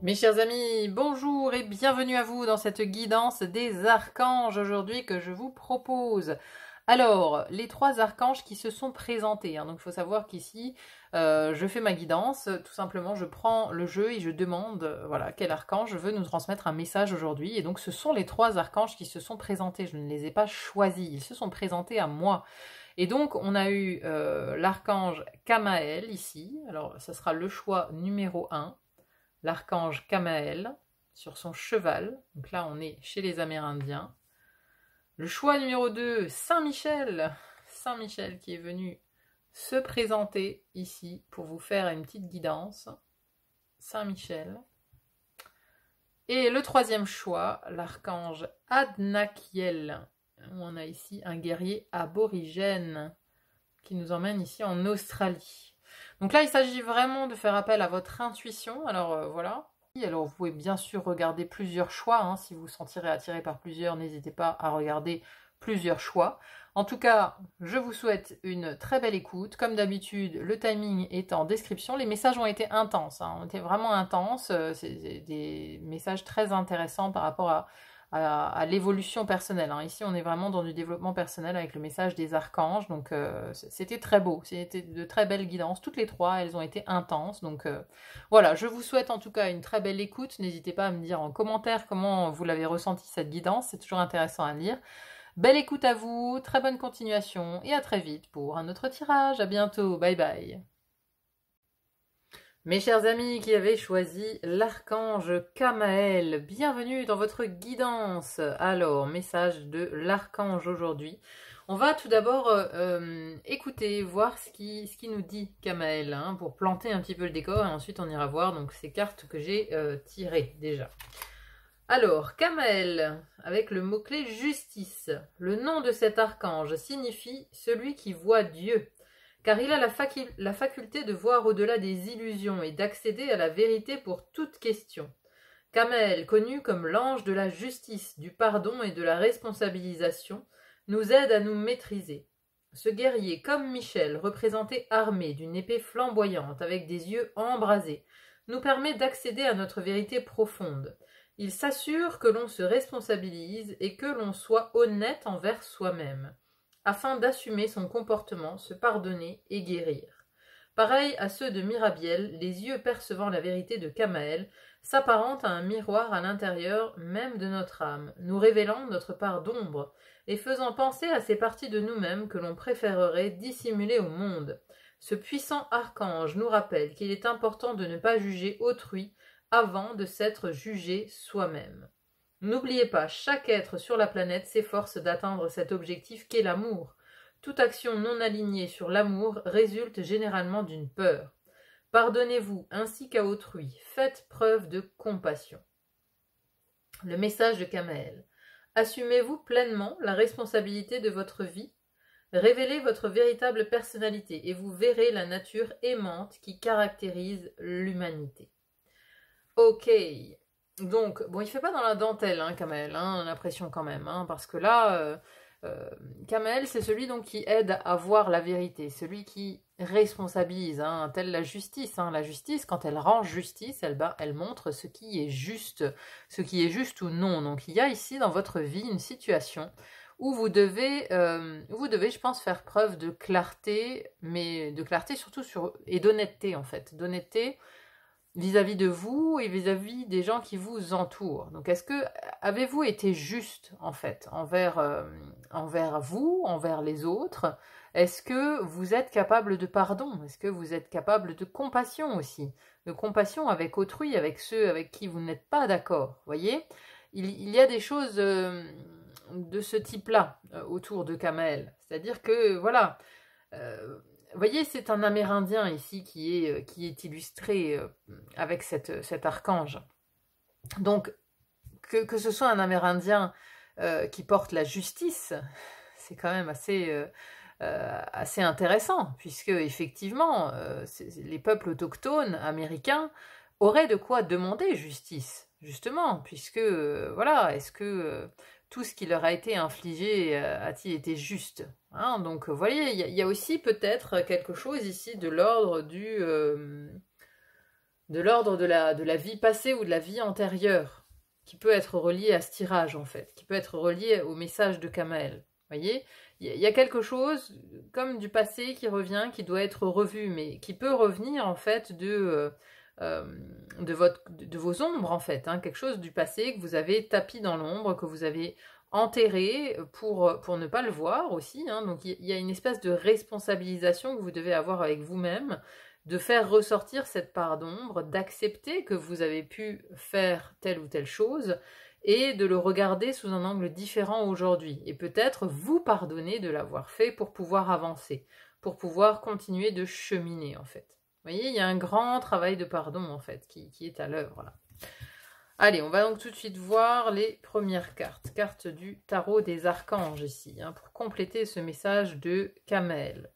Mes chers amis, bonjour et bienvenue à vous dans cette guidance des archanges aujourd'hui que je vous propose. Alors, les trois archanges qui se sont présentés, donc il faut savoir qu'ici, je fais ma guidance, tout simplement je prends le jeu et je demande voilà, quel archange veut nous transmettre un message aujourd'hui. Et donc ce sont les trois archanges qui se sont présentés, je ne les ai pas choisis, ils se sont présentés à moi. Et donc on a eu l'archange Kamael ici, alors ça sera le choix numéro 1. L'archange Kamael sur son cheval. Donc là, on est chez les Amérindiens. Le choix numéro 2, Saint-Michel. Saint-Michel qui est venu se présenter ici pour vous faire une petite guidance. Saint-Michel. Et le troisième choix, l'archange Adnakiel. On a ici un guerrier aborigène qui nous emmène ici en Australie. Donc là, il s'agit vraiment de faire appel à votre intuition. Alors voilà. Alors vous pouvez bien sûr regarder plusieurs choix. Si vous vous sentirez attiré par plusieurs, n'hésitez pas à regarder plusieurs choix. En tout cas, je vous souhaite une très belle écoute. Comme d'habitude, le timing est en description. Les messages ont été intenses, ont été vraiment intenses. C'est des messages très intéressants par rapport à l'évolution personnelle. Ici, on est vraiment dans du développement personnel avec le message des archanges. Donc, c'était très beau. C'était de très belles guidances. Toutes les trois, elles ont été intenses. Donc, voilà, je vous souhaite en tout cas une très belle écoute. N'hésitez pas à me dire en commentaire comment vous l'avez ressenti cette guidance. C'est toujours intéressant à lire. Belle écoute à vous, très bonne continuation et à très vite pour un autre tirage. À bientôt. Bye bye. Mes chers amis qui avez choisi l'archange Kamael, bienvenue dans votre guidance. Alors, message de l'archange aujourd'hui. On va tout d'abord écouter, voir ce qui nous dit Kamael, pour planter un petit peu le décor, et ensuite on ira voir donc ces cartes que j'ai tirées déjà. Alors, Kamael, avec le mot-clé justice. Le nom de cet archange signifie celui qui voit Dieu, car il a la faculté de voir au-delà des illusions et d'accéder à la vérité pour toute question. Kamael, connu comme l'ange de la justice, du pardon et de la responsabilisation, nous aide à nous maîtriser. Ce guerrier, comme Michel, représenté armé d'une épée flamboyante avec des yeux embrasés, nous permet d'accéder à notre vérité profonde. Il s'assure que l'on se responsabilise et que l'on soit honnête envers soi-même, afin d'assumer son comportement, se pardonner et guérir. Pareil à ceux de Mirabiel, les yeux percevant la vérité de Kamael s'apparentent à un miroir à l'intérieur même de notre âme, nous révélant notre part d'ombre et faisant penser à ces parties de nous-mêmes que l'on préférerait dissimuler au monde. Ce puissant archange nous rappelle qu'il est important de ne pas juger autrui avant de s'être jugé soi-même. N'oubliez pas, chaque être sur la planète s'efforce d'atteindre cet objectif qu'est l'amour. Toute action non alignée sur l'amour résulte généralement d'une peur. Pardonnez-vous ainsi qu'à autrui, faites preuve de compassion. Le message de Kamael. Assumez-vous pleinement la responsabilité de votre vie. Révélez votre véritable personnalité et vous verrez la nature aimante qui caractérise l'humanité. Ok, donc, bon, il fait pas dans la dentelle, Kamael, on a l'impression quand même, parce que là, Kamael, c'est celui donc qui aide à voir la vérité, celui qui responsabilise, telle la justice. La justice, quand elle rend justice, elle montre ce qui est juste ou non. Donc, il y a ici dans votre vie une situation où vous devez, je pense, faire preuve de clarté, mais de clarté surtout et d'honnêteté en fait, d'honnêteté vis-à-vis de vous et vis-à-vis des gens qui vous entourent. Donc, avez-vous été juste, en fait, envers vous, envers les autres? Est-ce que vous êtes capable de pardon? Est-ce que vous êtes capable de compassion aussi? De compassion avec autrui, avec ceux avec qui vous n'êtes pas d'accord, voyez? Il y a des choses de ce type-là autour de Kamael. C'est-à-dire que, voilà... vous voyez, c'est un Amérindien ici qui est illustré avec cet archange. Donc, que ce soit un Amérindien qui porte la justice, c'est quand même assez intéressant, puisque effectivement, les peuples autochtones américains auraient de quoi demander justice, justement, puisque, voilà, est-ce que tout ce qui leur a été infligé a-t-il été juste? Donc, vous voyez, il y a aussi peut-être quelque chose ici de l'ordre de l'ordre de la vie passée ou de la vie antérieure, qui peut être relié à ce tirage, en fait, qui peut être relié au message de Kamael. Vous voyez, il y a quelque chose comme du passé qui revient, qui doit être revu, mais qui peut revenir, en fait, de vos ombres, en fait, hein, quelque chose du passé que vous avez tapi dans l'ombre, que vous avez enterré pour ne pas le voir aussi, hein. Donc il y a une espèce de responsabilisation que vous devez avoir avec vous-même, de faire ressortir cette part d'ombre, d'accepter que vous avez pu faire telle ou telle chose, et de le regarder sous un angle différent aujourd'hui, et peut-être vous pardonner de l'avoir fait pour pouvoir avancer, pour pouvoir continuer de cheminer, en fait. Vous voyez, il y a un grand travail de pardon, en fait, qui est à l'œuvre, là. Allez, on va donc tout de suite voir les premières cartes. Carte du tarot des archanges, ici, hein, pour compléter ce message de Kamael.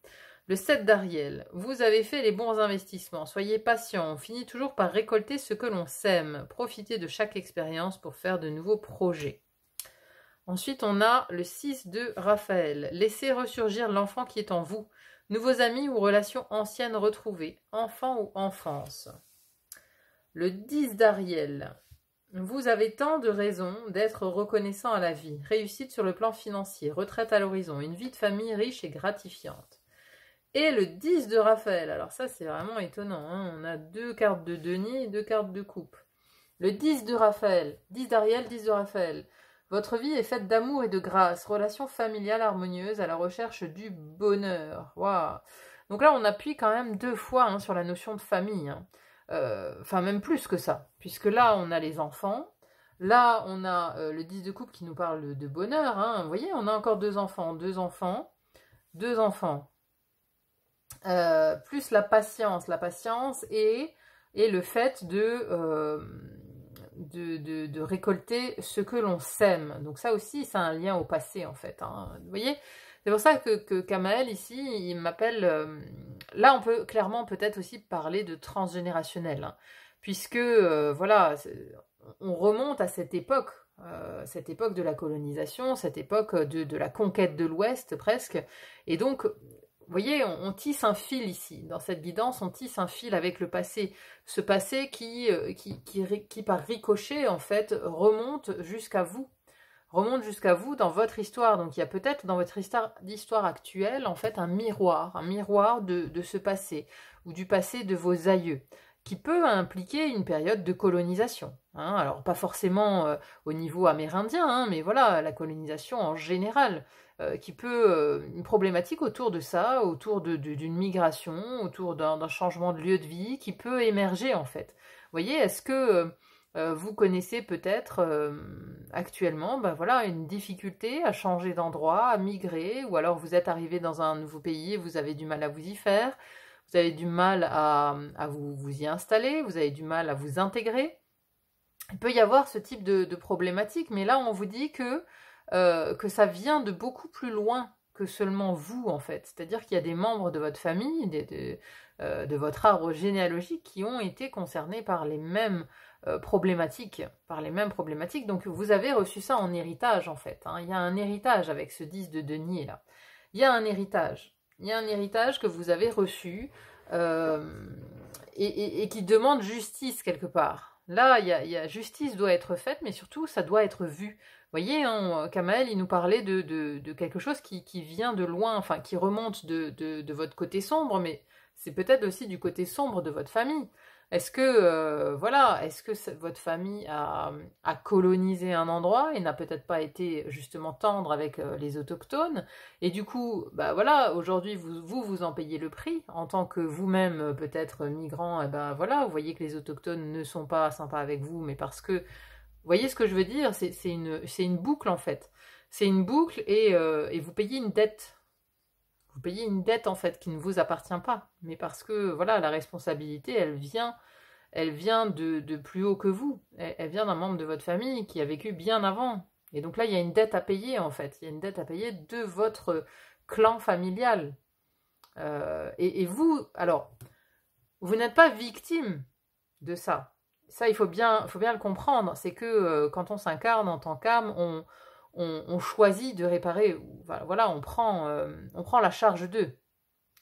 Le 7 d'Ariel. Vous avez fait les bons investissements. Soyez patient. On finit toujours par récolter ce que l'on sème. Profitez de chaque expérience pour faire de nouveaux projets. Ensuite, on a le 6 de Raphaël. Laissez ressurgir l'enfant qui est en vous. Nouveaux amis ou relations anciennes retrouvées. Enfant ou enfance. Le 10 d'Ariel. Vous avez tant de raisons d'être reconnaissant à la vie. Réussite sur le plan financier. Retraite à l'horizon. Une vie de famille riche et gratifiante. Et le 10 de Raphaël. Alors ça, c'est vraiment étonnant, hein. On a 2 cartes de denier et 2 cartes de coupe. Le 10 de Raphaël. 10 d'Ariel, 10 de Raphaël. Votre vie est faite d'amour et de grâce. Relation familiale harmonieuse à la recherche du bonheur. Waouh. Donc là, on appuie quand même 2 fois, hein, sur la notion de famille, hein. Enfin, même plus que ça. Puisque là, on a les enfants. Là, on a le 10 de coupe qui nous parle de bonheur, hein. Vous voyez, on a encore 2 enfants. 2 enfants. 2 enfants. Plus la patience et le fait de récolter ce que l'on sème. Donc ça aussi, c'est un lien au passé, en fait, hein. Vous voyez, c'est pour ça que Kamael, ici, il m'appelle... là, on peut clairement peut-être aussi parler de transgénérationnel, hein, puisque, voilà, on remonte à cette époque de la colonisation, cette époque de la conquête de l'Ouest, presque, et donc... Vous voyez, on tisse un fil ici. Dans cette guidance, on tisse un fil avec le passé. Ce passé qui par ricochet, en fait, remonte jusqu'à vous. Remonte jusqu'à vous dans votre histoire. Donc, il y a peut-être dans votre histoire actuelle, en fait, un miroir de ce passé, ou du passé de vos aïeux, qui peut impliquer une période de colonisation, hein. Alors, pas forcément au niveau amérindien, hein, mais voilà, la colonisation en général, qui peut... une problématique autour de ça, autour d'une migration, autour d'un changement de lieu de vie, qui peut émerger, en fait. Vous voyez, est-ce que vous connaissez peut-être actuellement, ben voilà, une difficulté à changer d'endroit, à migrer, ou alors vous êtes arrivé dans un nouveau pays et vous avez du mal à vous y faire, vous avez du mal à vous y installer, vous avez du mal à vous intégrer. Il peut y avoir ce type de problématique, mais là on vous dit que ça vient de beaucoup plus loin que seulement vous, en fait. C'est-à-dire qu'il y a des membres de votre famille, de votre arbre généalogique qui ont été concernés par les mêmes problématiques. Donc vous avez reçu ça en héritage, en fait, hein. Il y a un héritage avec ce 10 de denier, là. Il y a un héritage. Il y a un héritage que vous avez reçu et qui demande justice quelque part. Là, justice doit être faite, mais surtout, ça doit être vu. Vous voyez, hein, Kamael, il nous parlait de quelque chose qui vient de loin, enfin, qui remonte de votre côté sombre, mais c'est peut-être aussi du côté sombre de votre famille. Est-ce que, voilà, votre famille a colonisé un endroit et n'a peut-être pas été justement tendre avec les autochtones? Et du coup, bah voilà, aujourd'hui, vous en payez le prix, en tant que vous-même, peut-être migrant, et ben voilà, vous voyez que les autochtones ne sont pas sympas avec vous, mais parce que, vous voyez ce que je veux dire? C'est une boucle, en fait. C'est une boucle et vous payez une dette. Vous payez une dette, en fait, qui ne vous appartient pas. Mais parce que, voilà, la responsabilité, elle vient de plus haut que vous. Elle vient d'un membre de votre famille qui a vécu bien avant. Et donc là, il y a une dette à payer, en fait. Il y a une dette à payer de votre clan familial. Et vous, alors, vous n'êtes pas victime de ça. Ça, il faut bien le comprendre. C'est que quand on s'incarne en tant qu'âme, on choisit de réparer. Voilà, on prend la charge d'eux.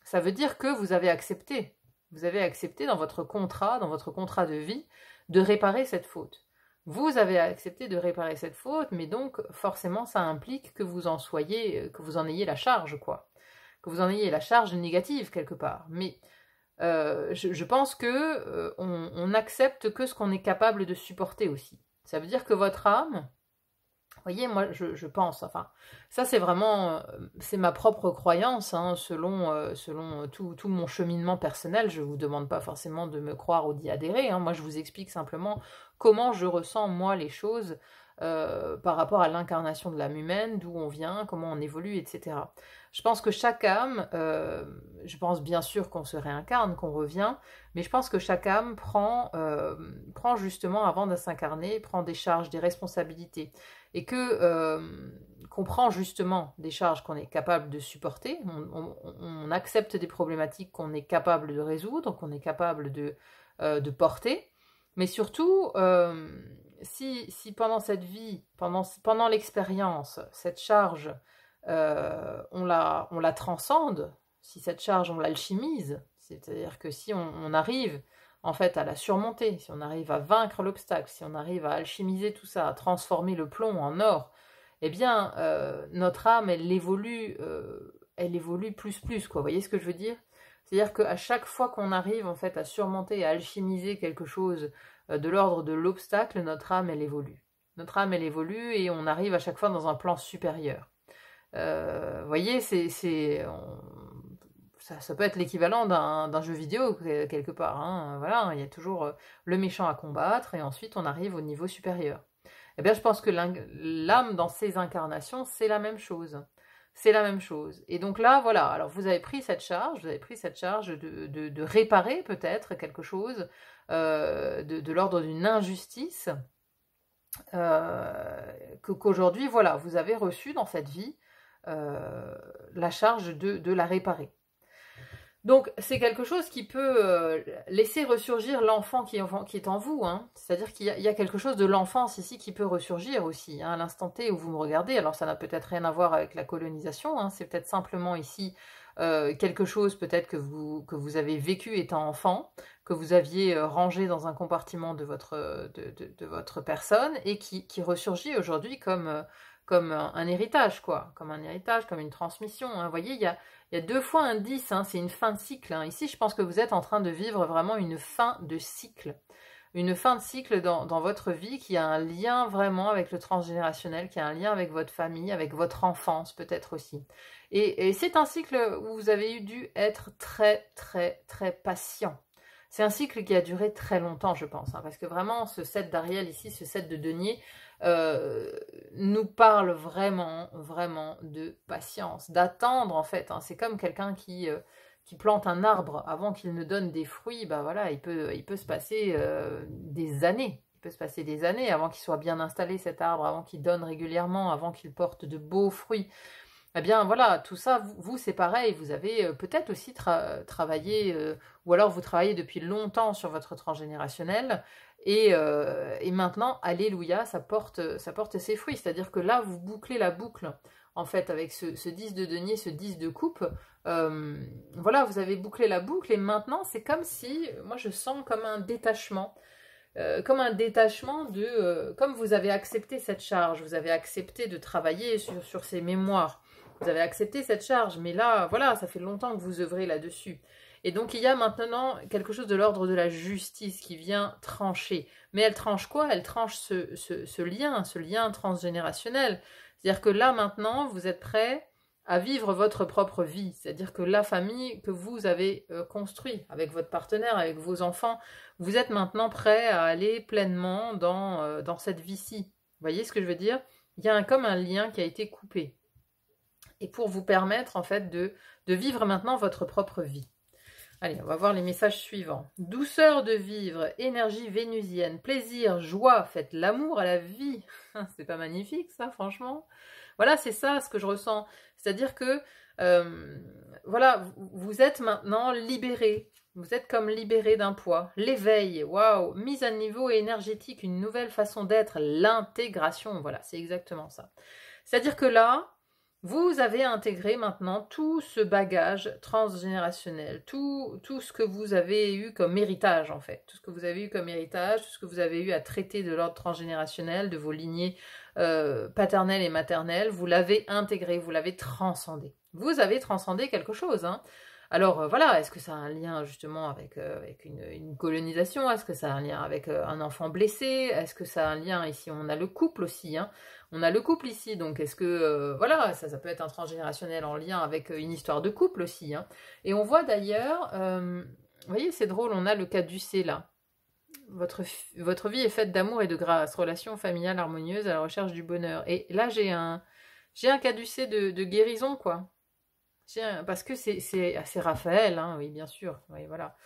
Ça veut dire que vous avez accepté. Vous avez accepté dans votre contrat de vie, de réparer cette faute. Vous avez accepté de réparer cette faute, mais donc forcément ça implique que vous en ayez la charge, quoi. Que vous en ayez la charge négative quelque part. Mais je pense que on accepte que ce qu'on est capable de supporter aussi. Ça veut dire que votre âme, vous voyez, moi je pense, enfin, ça c'est vraiment, c'est ma propre croyance, hein, selon tout mon cheminement personnel. Je ne vous demande pas forcément de me croire ou d'y adhérer, hein. Moi je vous explique simplement comment je ressens moi les choses par rapport à l'incarnation de l'âme humaine, d'où on vient, comment on évolue, etc. Je pense que chaque âme, je pense bien sûr qu'on se réincarne, qu'on revient, mais je pense que chaque âme prend justement, avant de s'incarner, prend des charges, des responsabilités, et qu'on prend justement des charges qu'on est capable de supporter, on accepte des problématiques qu'on est capable de résoudre, qu'on est capable de porter, mais surtout, si pendant cette vie, pendant l'expérience, cette charge, on la transcende, si cette charge on l'alchimise, c'est-à-dire que si on arrive en fait à la surmonter, si on arrive à vaincre l'obstacle, si on arrive à alchimiser tout ça, à transformer le plomb en or, eh bien notre âme elle évolue plus, quoi. Vous voyez ce que je veux dire? C'est-à-dire qu'à chaque fois qu'on arrive en fait à surmonter, à alchimiser quelque chose de l'ordre de l'obstacle, notre âme elle évolue. Notre âme elle évolue et on arrive à chaque fois dans un plan supérieur. Vous voyez, ça peut être l'équivalent d'un jeu vidéo quelque part, hein. Voilà, il y a toujours le méchant à combattre et ensuite on arrive au niveau supérieur. Eh bien, je pense que l'âme dans ses incarnations, c'est la même chose. C'est la même chose. Et donc là, voilà, alors vous avez pris cette charge, de réparer peut-être quelque chose, de l'ordre d'une injustice, qu'aujourd'hui, voilà, vous avez reçu dans cette vie la charge de la réparer. Donc, c'est quelque chose qui peut laisser ressurgir l'enfant qui est en vous, hein. C'est-à-dire qu'il y a quelque chose de l'enfance ici qui peut ressurgir aussi, hein, à l'instant T où vous me regardez. Alors, ça n'a peut-être rien à voir avec la colonisation, hein, c'est peut-être simplement ici quelque chose peut-être que vous avez vécu étant enfant, que vous aviez rangé dans un compartiment de votre personne et qui ressurgit aujourd'hui comme un héritage, quoi, comme un héritage, comme une transmission, hein. Vous voyez, il y a 2 fois un 10, hein, c'est une fin de cycle, hein. Ici, je pense que vous êtes en train de vivre vraiment une fin de cycle. Une fin de cycle dans votre vie qui a un lien vraiment avec le transgénérationnel, qui a un lien avec votre famille, avec votre enfance peut-être aussi. Et c'est un cycle où vous avez dû être très, très, très patient. C'est un cycle qui a duré très longtemps, je pense, hein, parce que vraiment, ce set d'Ariel ici, ce set de denier, nous parle vraiment, vraiment de patience, d'attendre en fait, hein. C'est comme quelqu'un qui plante un arbre avant qu'il ne donne des fruits, bah voilà, il peut se passer des années. Il peut se passer des années avant qu'il soit bien installé cet arbre, avant qu'il donne régulièrement, avant qu'il porte de beaux fruits. Eh bien voilà, tout ça, vous c'est pareil, vous avez peut-être aussi travaillé, ou alors vous travaillez depuis longtemps sur votre transgénérationnel, et maintenant, alléluia, ça porte ses fruits. C'est-à-dire que là, vous bouclez la boucle, en fait, avec ce 10 de denier, ce 10 de coupe. Voilà, vous avez bouclé la boucle, et maintenant, c'est comme si, moi je sens comme un détachement. Comme un détachement comme vous avez accepté cette charge, vous avez accepté de travailler sur ces mémoires, vous avez accepté cette charge, mais là, voilà, ça fait longtemps que vous œuvrez là-dessus. Et donc, il y a maintenant quelque chose de l'ordre de la justice qui vient trancher. Mais elle tranche quoi? Elle tranche ce lien transgénérationnel. C'est-à-dire que là, maintenant, vous êtes prêts à vivre votre propre vie. C'est-à-dire que la famille que vous avez construite avec votre partenaire, avec vos enfants, vous êtes maintenant prêts à aller pleinement dans cette vie-ci. Vous voyez ce que je veux dire? Il y a comme un lien qui a été coupé. Et pour vous permettre, en fait, de vivre maintenant votre propre vie. Allez, on va voir les messages suivants. Douceur de vivre, énergie vénusienne, plaisir, joie, faites l'amour à la vie. C'est pas magnifique, ça, franchement? Voilà, c'est ça ce que je ressens. C'est-à-dire que, voilà, vous êtes maintenant libéré. Vous êtes comme libéré d'un poids. L'éveil, waouh, mise à niveau énergétique, une nouvelle façon d'être, l'intégration. Voilà, c'est exactement ça. C'est-à-dire que là, Vous avez intégré maintenant tout ce bagage transgénérationnel, tout ce que vous avez eu comme héritage en fait, tout ce que vous avez eu comme héritage, tout ce que vous avez eu à traiter de l'ordre transgénérationnel, de vos lignées paternelles et maternelles, vous l'avez intégré, vous l'avez transcendé. Vous avez transcendé quelque chose, hein. Alors voilà, est-ce que ça a un lien justement avec, une colonisation? Est-ce que ça a un lien avec un enfant blessé? Est-ce que ça a un lien, ici on a le couple aussi, hein? On a le couple ici, donc est-ce que, voilà, ça peut être un transgénérationnel en lien avec une histoire de couple aussi, hein. Et on voit d'ailleurs, vous voyez c'est drôle, on a le caducée là. Votre vie est faite d'amour et de grâce, relation familiale harmonieuse à la recherche du bonheur. Et là j'ai un caducée de guérison quoi. Parce que c'est Raphaël, hein, oui, bien sûr. Oui, voilà.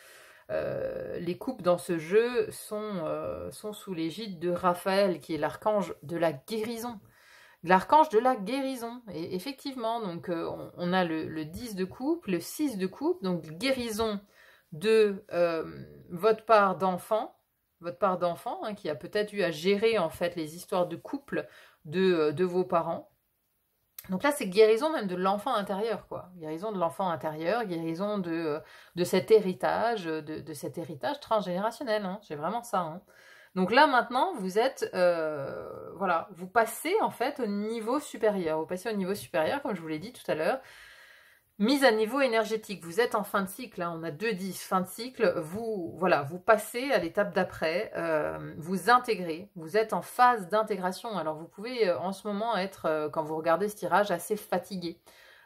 Les coupes dans ce jeu sont sous l'égide de Raphaël, qui est l'archange de la guérison. L'archange de la guérison. Et effectivement, donc, on a le 10 de coupe, le 6 de coupe, donc guérison de votre part d'enfant, hein, qui a peut-être eu à gérer en fait les histoires de couple de vos parents. Donc là, c'est guérison même de l'enfant intérieur, quoi. Guérison de l'enfant intérieur, guérison de cet héritage, de cet héritage transgénérationnel, hein. C'est vraiment ça, hein. Donc là, maintenant, vous êtes, voilà, vous passez en fait au niveau supérieur. Vous passez au niveau supérieur, comme je vous l'ai dit tout à l'heure. Mise à niveau énergétique, vous êtes en fin de cycle, hein, on a 2-10, fin de cycle, voilà, vous passez à l'étape d'après, vous intégrez, vous êtes en phase d'intégration. Alors vous pouvez en ce moment être, quand vous regardez ce tirage, assez fatigué.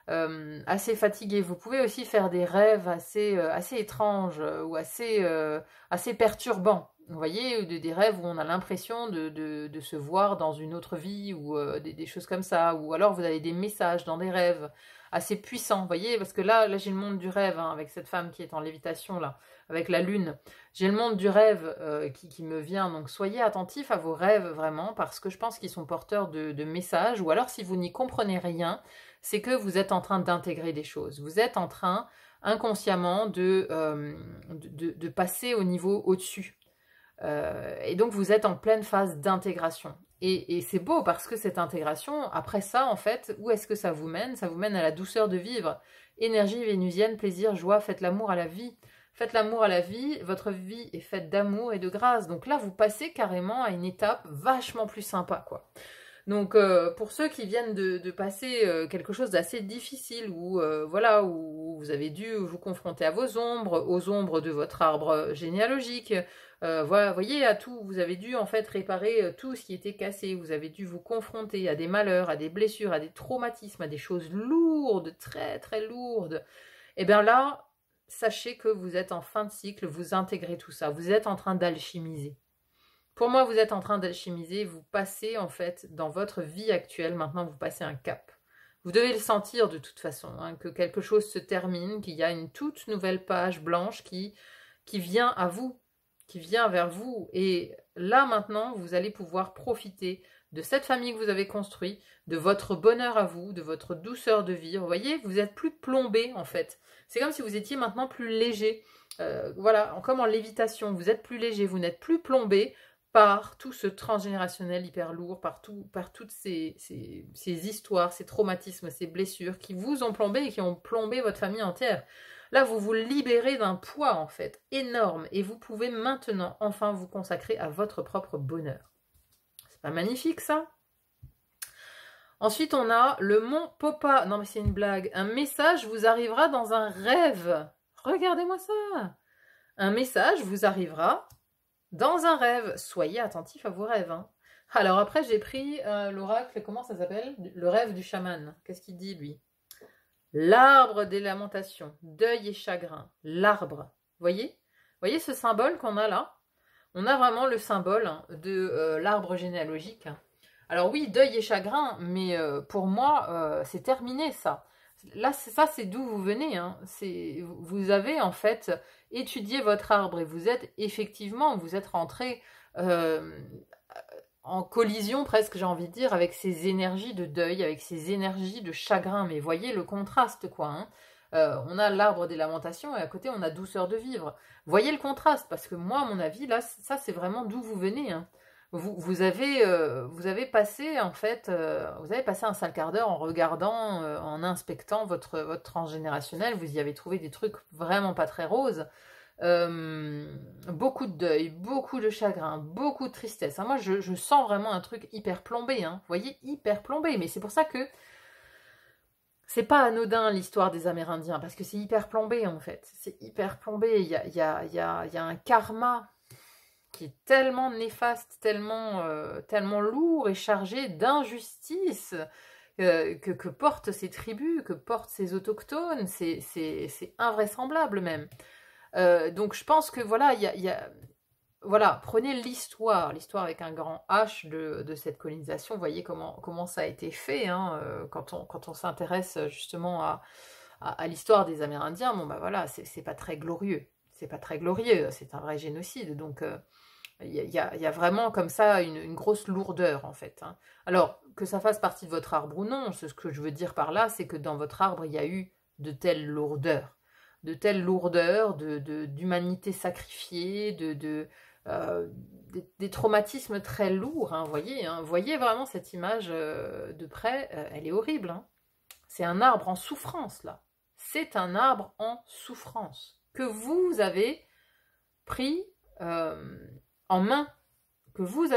Vous pouvez aussi faire des rêves assez étranges ou assez perturbants. Vous voyez, des rêves où on a l'impression de se voir dans une autre vie ou des choses comme ça. Ou alors vous avez des messages dans des rêves assez puissant, vous voyez, parce que là j'ai le monde du rêve, hein, avec cette femme qui est en lévitation, là, avec la lune. J'ai le monde du rêve qui me vient, donc soyez attentifs à vos rêves, vraiment, parce que je pense qu'ils sont porteurs de messages, ou alors si vous n'y comprenez rien, c'est que vous êtes en train d'intégrer des choses. Vous êtes en train, inconsciemment, de passer au niveau au-dessus. Et donc vous êtes en pleine phase d'intégration. Et c'est beau parce que cette intégration, après ça, en fait, où est-ce que ça vous mène? Ça vous mène à la douceur de vivre. Énergie vénusienne, plaisir, joie, faites l'amour à la vie. Faites l'amour à la vie, votre vie est faite d'amour et de grâce. Donc là, vous passez carrément à une étape vachement plus sympa, quoi. Donc pour ceux qui viennent de passer quelque chose d'assez difficile, voilà, où vous avez dû vous confronter à vos ombres, aux ombres de votre arbre généalogique, voilà, voyez, à tout, vous avez dû en fait réparer tout ce qui était cassé, vous avez dû vous confronter à des malheurs, à des blessures, à des traumatismes, à des choses lourdes, très très lourdes. Et bien là, sachez que vous êtes en fin de cycle, vous intégrez tout ça, vous êtes en train d'alchimiser. Pour moi, vous êtes en train d'alchimiser, vous passez en fait, dans votre vie actuelle, maintenant vous passez un cap. Vous devez le sentir de toute façon, hein, que quelque chose se termine, qu'il y a une toute nouvelle page blanche qui vient à vous, qui vient vers vous. Et là maintenant, vous allez pouvoir profiter de cette famille que vous avez construite, de votre bonheur à vous, de votre douceur de vivre. Vous voyez, vous êtes plus plombé en fait. C'est comme si vous étiez maintenant plus léger. Voilà, comme en lévitation, vous êtes plus léger, vous n'êtes plus plombé par tout ce transgénérationnel hyper lourd, par toutes ces histoires, ces traumatismes, ces blessures qui vous ont plombé et qui ont plombé votre famille entière. Là, vous vous libérez d'un poids, en fait, énorme, et vous pouvez maintenant, enfin, vous consacrer à votre propre bonheur. C'est pas magnifique, ça? Ensuite, on a le mont Popa. Non, mais c'est une blague. Un message vous arrivera dans un rêve. Regardez-moi ça. Un message vous arrivera dans un rêve. Soyez attentifs à vos rêves, hein. Alors après, j'ai pris l'oracle, comment ça s'appelle? Le rêve du chaman. Qu'est-ce qu'il dit, lui? L'arbre des lamentations, deuil et chagrin, l'arbre. Voyez ce symbole qu'on a là? On a vraiment le symbole, hein, de l'arbre généalogique. Alors oui, deuil et chagrin, mais pour moi, c'est terminé ça. Là, ça, c'est d'où vous venez, hein. Vous avez en fait étudié votre arbre et vous êtes rentré en collision presque, j'ai envie de dire, avec ces énergies de deuil, avec ces énergies de chagrin. Mais voyez le contraste, quoi, hein. On a l'arbre des lamentations et à côté on a douceur de vivre. Voyez le contraste, parce que moi, à mon avis, là, ça c'est vraiment d'où vous venez, hein. vous avez passé en fait, vous avez passé un sale quart d'heure en regardant, en inspectant votre transgénérationnel, vous y avez trouvé des trucs vraiment pas très roses. Beaucoup de deuil, beaucoup de chagrin, beaucoup de tristesse. Hein, moi, je sens vraiment un truc hyper plombé, hein, vous voyez, hyper plombé. Mais c'est pour ça que c'est pas anodin l'histoire des Amérindiens, parce que c'est hyper plombé en fait. C'est hyper plombé. Il y a un karma qui est tellement néfaste, tellement lourd et chargé d'injustice que portent ces tribus, que portent ces autochtones. C'est invraisemblable même. Donc je pense que voilà, voilà, prenez l'histoire avec un grand H de cette colonisation, voyez comment ça a été fait, hein, quand on s'intéresse justement à l'histoire des Amérindiens, bon bah voilà, c'est pas très glorieux, c'est pas très glorieux, c'est un vrai génocide, donc y a vraiment comme ça une grosse lourdeur en fait. Hein. Alors, que ça fasse partie de votre arbre ou non, ce que je veux dire par là, c'est que dans votre arbre, il y a eu de telles lourdeurs. De telles lourdeurs, d'humanité sacrifiée, des traumatismes très lourds. Hein, voyez vraiment cette image de près, elle est horrible. Hein. C'est un arbre en souffrance, là. C'est un arbre en souffrance que vous avez pris en main, que vous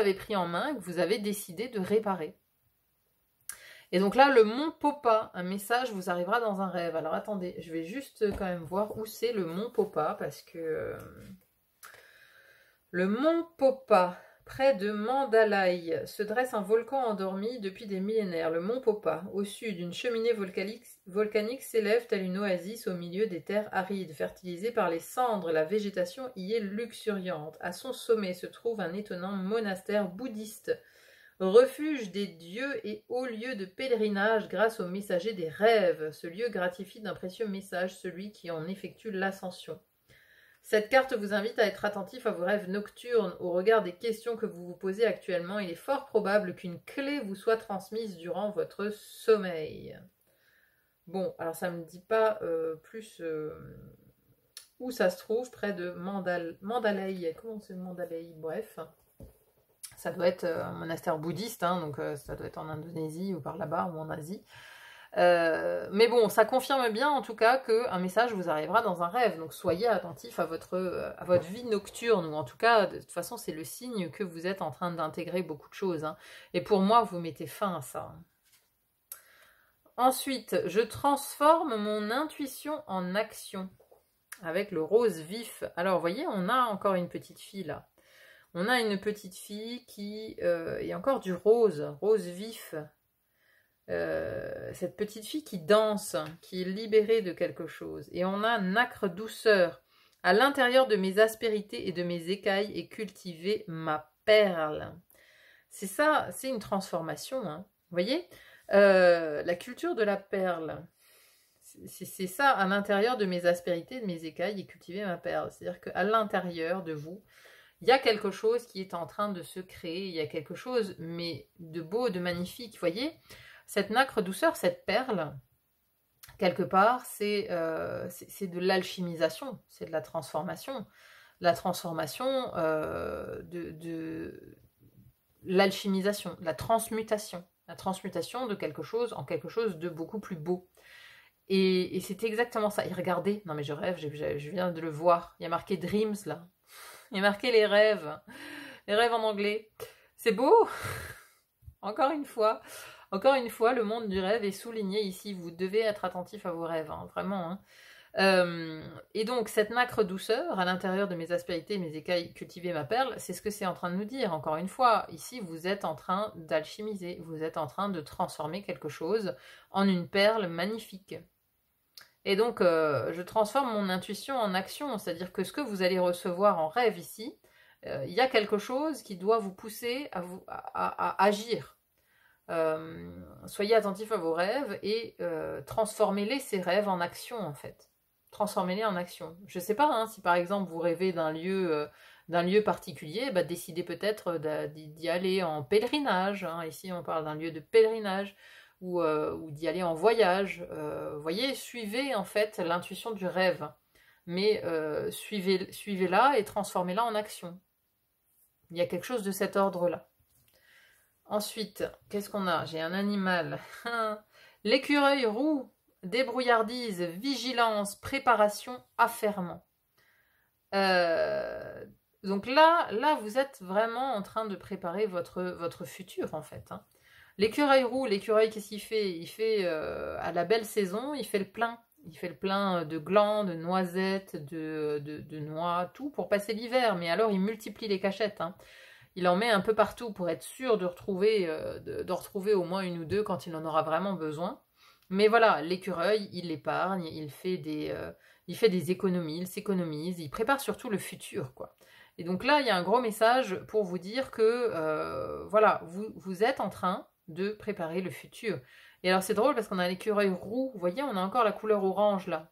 avez décidé de réparer. Et donc là, le mont Popa, un message vous arrivera dans un rêve. Alors attendez, je vais juste quand même voir où c'est le mont Popa, parce que... le mont Popa, près de Mandalay, se dresse un volcan endormi depuis des millénaires. Le mont Popa, au sud, une cheminée volcanique s'élève telle une oasis au milieu des terres arides, fertilisées par les cendres. La végétation y est luxuriante. À son sommet se trouve un étonnant monastère bouddhiste, refuge des dieux et haut lieu de pèlerinage grâce au messager des rêves. Ce lieu gratifie d'un précieux message celui qui en effectue l'ascension. Cette carte vous invite à être attentif à vos rêves nocturnes. Au regard des questions que vous vous posez actuellement, il est fort probable qu'une clé vous soit transmise durant votre sommeil. Bon, alors ça ne me dit pas plus où ça se trouve, près de Mandalay. Comment c'est Mandalay? Bref. Ça doit être un monastère bouddhiste, hein, donc ça doit être en Indonésie ou par là-bas, ou en Asie. Mais bon, ça confirme bien en tout cas qu'un message vous arrivera dans un rêve. Donc soyez attentif à votre vie nocturne, ou en tout cas, de toute façon, c'est le signe que vous êtes en train d'intégrer beaucoup de choses. Hein. Et pour moi, vous mettez fin à ça. Ensuite, je transforme mon intuition en action avec le rose vif. Alors, vous voyez, on a encore une petite fille là. On a une petite fille qui est encore du rose vif. Cette petite fille qui danse, qui est libérée de quelque chose. Et on a nacre douceur. À l'intérieur de mes aspérités et de mes écailles est cultivée ma perle. C'est ça, c'est une transformation. Hein. Vous voyez la culture de la perle. C'est ça, à l'intérieur de mes aspérités et de mes écailles est cultivée ma perle. C'est-à-dire qu'à l'intérieur de vous, il y a quelque chose qui est en train de se créer, il y a quelque chose, mais de beau, de magnifique, vous voyez. Cette nacre douceur, cette perle, quelque part, c'est de l'alchimisation, c'est de la transformation. La transformation de l'alchimisation, la transmutation de quelque chose en quelque chose de beaucoup plus beau. Et c'est exactement ça. Et regardez, non mais je rêve, je viens de le voir, il y a marqué Dreams là. Il y a marqué les rêves en anglais. C'est beau. Encore une fois, le monde du rêve est souligné ici. Vous devez être attentif à vos rêves, hein, vraiment. Hein. Et donc, cette nacre douceur, à l'intérieur de mes aspérités, mes écailles, cultiver ma perle, c'est ce que c'est en train de nous dire. Encore une fois, ici, vous êtes en train d'alchimiser, vous êtes en train de transformer quelque chose en une perle magnifique. Et donc, je transforme mon intuition en action, c'est-à-dire que ce que vous allez recevoir en rêve ici, il y a quelque chose qui doit vous pousser à agir. Soyez attentifs à vos rêves et transformez-les, ces rêves, en action, en fait. Transformez-les en action. Je ne sais pas, hein, si par exemple vous rêvez d'un lieu particulier, bah, décidez peut-être d'y aller en pèlerinage. Hein. Ici, on parle d'un lieu de pèlerinage. Ou d'y aller en voyage. Vous voyez, suivez en fait l'intuition du rêve, mais suivez-la et transformez-la en action. Il y a quelque chose de cet ordre-là. Ensuite, qu'est-ce qu'on a? J'ai un animal. L'écureuil roux, débrouillardise, vigilance, préparation, affairement. Donc là, vous êtes vraiment en train de préparer votre futur, en fait. Hein. L'écureuil roux, l'écureuil, qu'est-ce qu'il fait? Il fait, à la belle saison, il fait le plein. Il fait le plein de glands, de noisettes, de noix, tout pour passer l'hiver. Mais alors, il multiplie les cachettes. Hein. Il en met un peu partout pour être sûr de retrouver au moins une ou deux quand il en aura vraiment besoin. Mais voilà, l'écureuil, il l'épargne, il fait des économies, il s'économise, il prépare surtout le futur, quoi. Et donc là, il y a un gros message pour vous dire que, voilà, vous êtes en train de préparer le futur. Et alors c'est drôle parce qu'on a l'écureuil roux, vous voyez, on a encore la couleur orange là.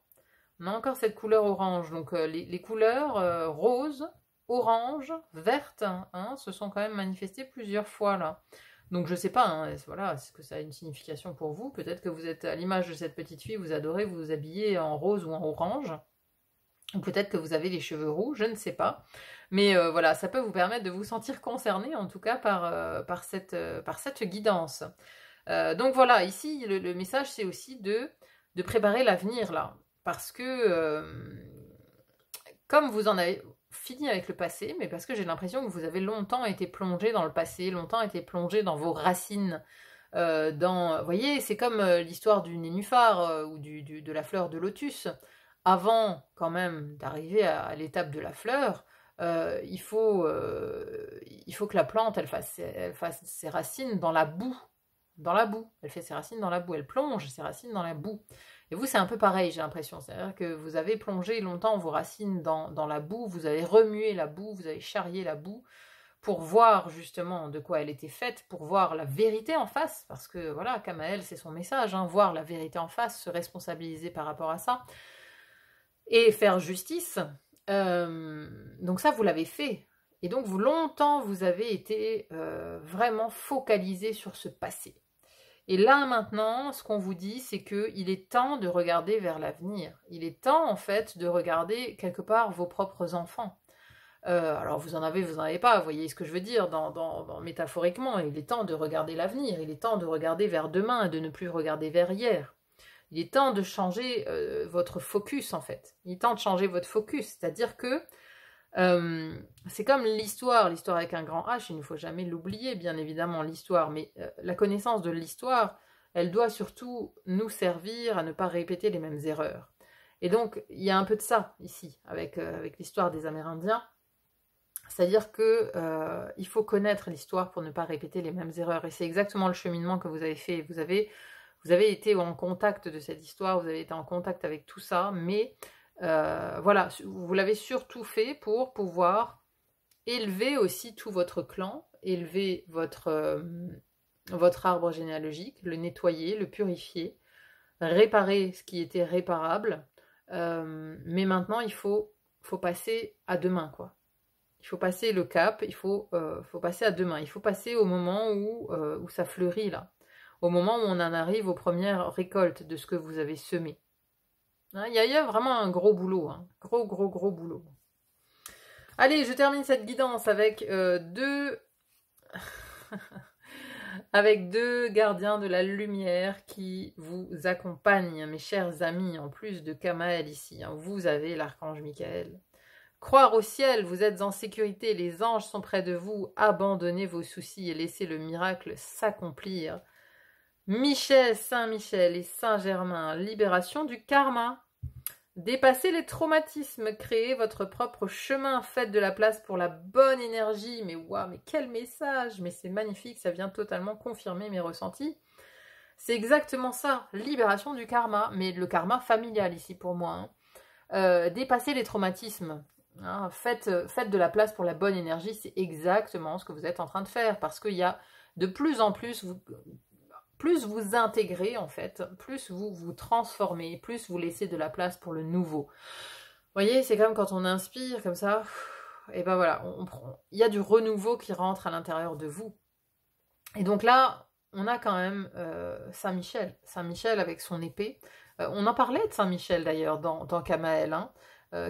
On a encore cette couleur orange, donc les couleurs rose, orange, verte, hein, se sont quand même manifestées plusieurs fois là. Donc je sais pas, hein, voilà, est-ce que ça a une signification pour vous? Peut-être que vous êtes à l'image de cette petite fille, vous adorez vous habiller en rose ou en orange. Ou peut-être que vous avez les cheveux roux, je ne sais pas. Mais voilà, ça peut vous permettre de vous sentir concerné en tout cas par cette guidance. Donc voilà, ici le message c'est aussi de préparer l'avenir là. Parce que comme vous en avez fini avec le passé, mais parce que j'ai l'impression que vous avez longtemps été plongé dans le passé, longtemps été plongé dans vos racines. Vous voyez, c'est comme l'histoire du nénuphar ou de la fleur de lotus. Avant quand même d'arriver à l'étape de la fleur, il faut que la plante elle fasse ses racines dans la boue. Dans la boue. Elle fait ses racines dans la boue. Elle plonge ses racines dans la boue. Et vous, c'est un peu pareil, j'ai l'impression. C'est-à-dire que vous avez plongé longtemps vos racines dans la boue, vous avez remué la boue, vous avez charrié la boue pour voir justement de quoi elle était faite, pour voir la vérité en face. Parce que voilà, Kamael, c'est son message, hein, voir la vérité en face, se responsabiliser par rapport à ça et faire justice. Donc ça, vous l'avez fait. Et donc, longtemps, vous avez été vraiment focalisé sur ce passé. Et là, maintenant, ce qu'on vous dit, c'est qu'il est temps de regarder vers l'avenir. Il est temps, en fait, de regarder quelque part vos propres enfants. Alors, vous en avez pas, vous voyez ce que je veux dire, métaphoriquement. Il est temps de regarder l'avenir. Il est temps de regarder vers demain et de ne plus regarder vers hier. Il est temps de changer votre focus, en fait. Il est temps de changer votre focus. C'est-à-dire que c'est comme l'histoire avec un grand H, il ne faut jamais l'oublier, bien évidemment, l'histoire. Mais la connaissance de l'histoire, elle doit surtout nous servir à ne pas répéter les mêmes erreurs. Et donc, il y a un peu de ça, ici, avec l'histoire des Amérindiens. C'est-à-dire que il faut connaître l'histoire pour ne pas répéter les mêmes erreurs. Et c'est exactement le cheminement que vous avez fait. Vous avez été en contact de cette histoire, vous avez été en contact avec tout ça, mais voilà, vous l'avez surtout fait pour pouvoir élever aussi tout votre clan, élever votre arbre généalogique, le nettoyer, le purifier, réparer ce qui était réparable, mais maintenant il faut passer à demain, quoi. Il faut passer le cap, il faut passer à demain, il faut passer au moment où ça fleurit là. Au moment où on en arrive aux premières récoltes de ce que vous avez semé. Hein, il y a vraiment un gros boulot, hein. Gros boulot. Allez, je termine cette guidance avec avec deux gardiens de la lumière qui vous accompagnent, mes chers amis, en plus de Kamael ici. Hein. Vous avez l'archange Michael. Croire au ciel, vous êtes en sécurité, les anges sont près de vous, abandonnez vos soucis et laissez le miracle s'accomplir. Michel, Saint-Michel et Saint-Germain, libération du karma. Dépassez les traumatismes, créez votre propre chemin, faites de la place pour la bonne énergie. Mais waouh, mais quel message! Mais c'est magnifique, ça vient totalement confirmer mes ressentis. C'est exactement ça, libération du karma, mais le karma familial ici pour moi. Hein. Dépassez les traumatismes. Hein, faites de la place pour la bonne énergie, c'est exactement ce que vous êtes en train de faire, parce qu'il y a de plus en plus... Plus vous intégrez, en fait, plus vous vous transformez, plus vous laissez de la place pour le nouveau. Vous voyez, c'est comme quand on inspire, comme ça, et ben voilà, il y a du renouveau qui rentre à l'intérieur de vous. Et donc là, on a quand même Saint-Michel avec son épée. On en parlait de Saint-Michel, d'ailleurs, dans Kamael. Hein.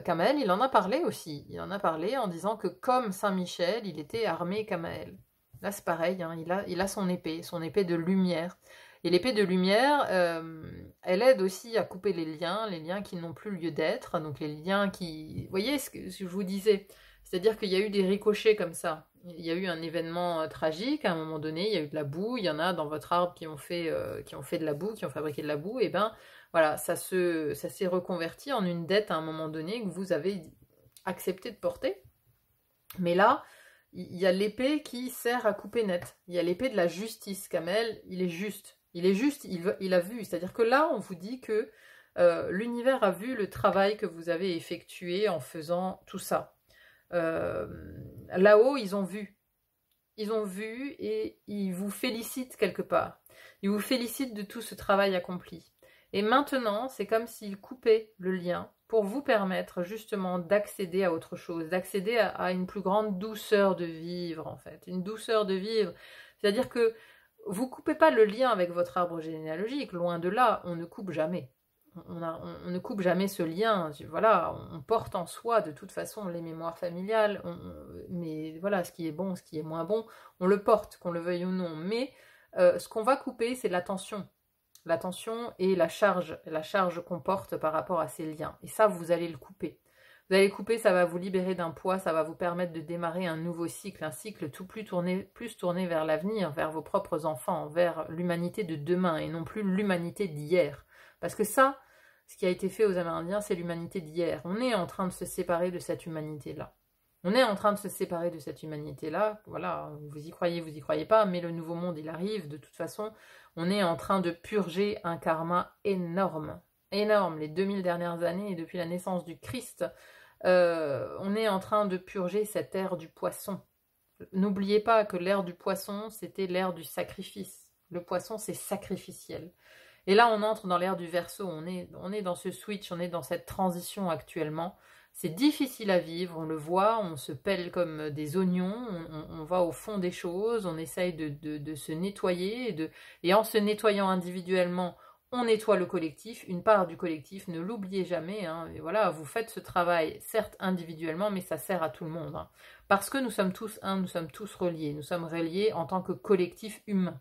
Kamaël, il en a parlé aussi. Il en a parlé en disant que comme Saint Michel, il était armé Kamaël. Là, c'est pareil, hein, il a son épée de lumière. Et l'épée de lumière, elle aide aussi à couper les liens qui n'ont plus lieu d'être. Donc les liens qui... Vous voyez ce que je vous disais? C'est-à-dire qu'il y a eu des ricochets comme ça. Il y a eu un événement tragique, à un moment donné, il y a eu de la boue, il y en a dans votre arbre qui ont fait de la boue, qui ont fabriqué de la boue, et ben voilà, ça s'est reconverti en une dette à un moment donné que vous avez accepté de porter. Mais là, il y a l'épée qui sert à couper net. Il y a l'épée de la justice. Kamel, il est juste. Il est juste, il a vu. C'est-à-dire que là, on vous dit que l'univers a vu le travail que vous avez effectué en faisant tout ça. Là-haut, ils ont vu. Ils ont vu et ils vous félicitent quelque part. Ils vous félicitent de tout ce travail accompli. Et maintenant, c'est comme s'ils coupaient le lien pour vous permettre justement d'accéder à autre chose, d'accéder à une plus grande douceur de vivre en fait. Une douceur de vivre. C'est-à-dire que vous ne coupez pas le lien avec votre arbre généalogique. Loin de là, on ne coupe jamais. On ne coupe jamais ce lien, voilà, on porte en soi de toute façon les mémoires familiales, mais voilà, ce qui est bon, ce qui est moins bon, on le porte, qu'on le veuille ou non, mais ce qu'on va couper, c'est l'attention et la charge qu'on porte par rapport à ces liens, et ça, vous allez le couper. Vous allez le couper, ça va vous libérer d'un poids, ça va vous permettre de démarrer un nouveau cycle, un cycle tout plus tourné vers l'avenir, vers vos propres enfants, vers l'humanité de demain, et non plus l'humanité d'hier. Parce que ça, ce qui a été fait aux Amérindiens, c'est l'humanité d'hier. On est en train de se séparer de cette humanité-là. On est en train de se séparer de cette humanité-là. Voilà, vous y croyez pas, mais le nouveau monde, il arrive. De toute façon, on est en train de purger un karma énorme. Énorme. Les 2000 dernières années, et depuis la naissance du Christ, on est en train de purger cette ère du poisson. N'oubliez pas que l'ère du poisson, c'était l'ère du sacrifice. Le poisson, c'est sacrificiel. Et là, on entre dans l'ère du Verseau, on est dans ce switch, on est dans cette transition actuellement. C'est difficile à vivre, on le voit, on se pèle comme des oignons, on va au fond des choses, on essaye de se nettoyer, et en se nettoyant individuellement, on nettoie le collectif, une part du collectif, ne l'oubliez jamais, hein, et voilà, vous faites ce travail, certes individuellement, mais ça sert à tout le monde, hein, parce que nous sommes tous un, nous sommes tous reliés, nous sommes reliés en tant que collectif humain.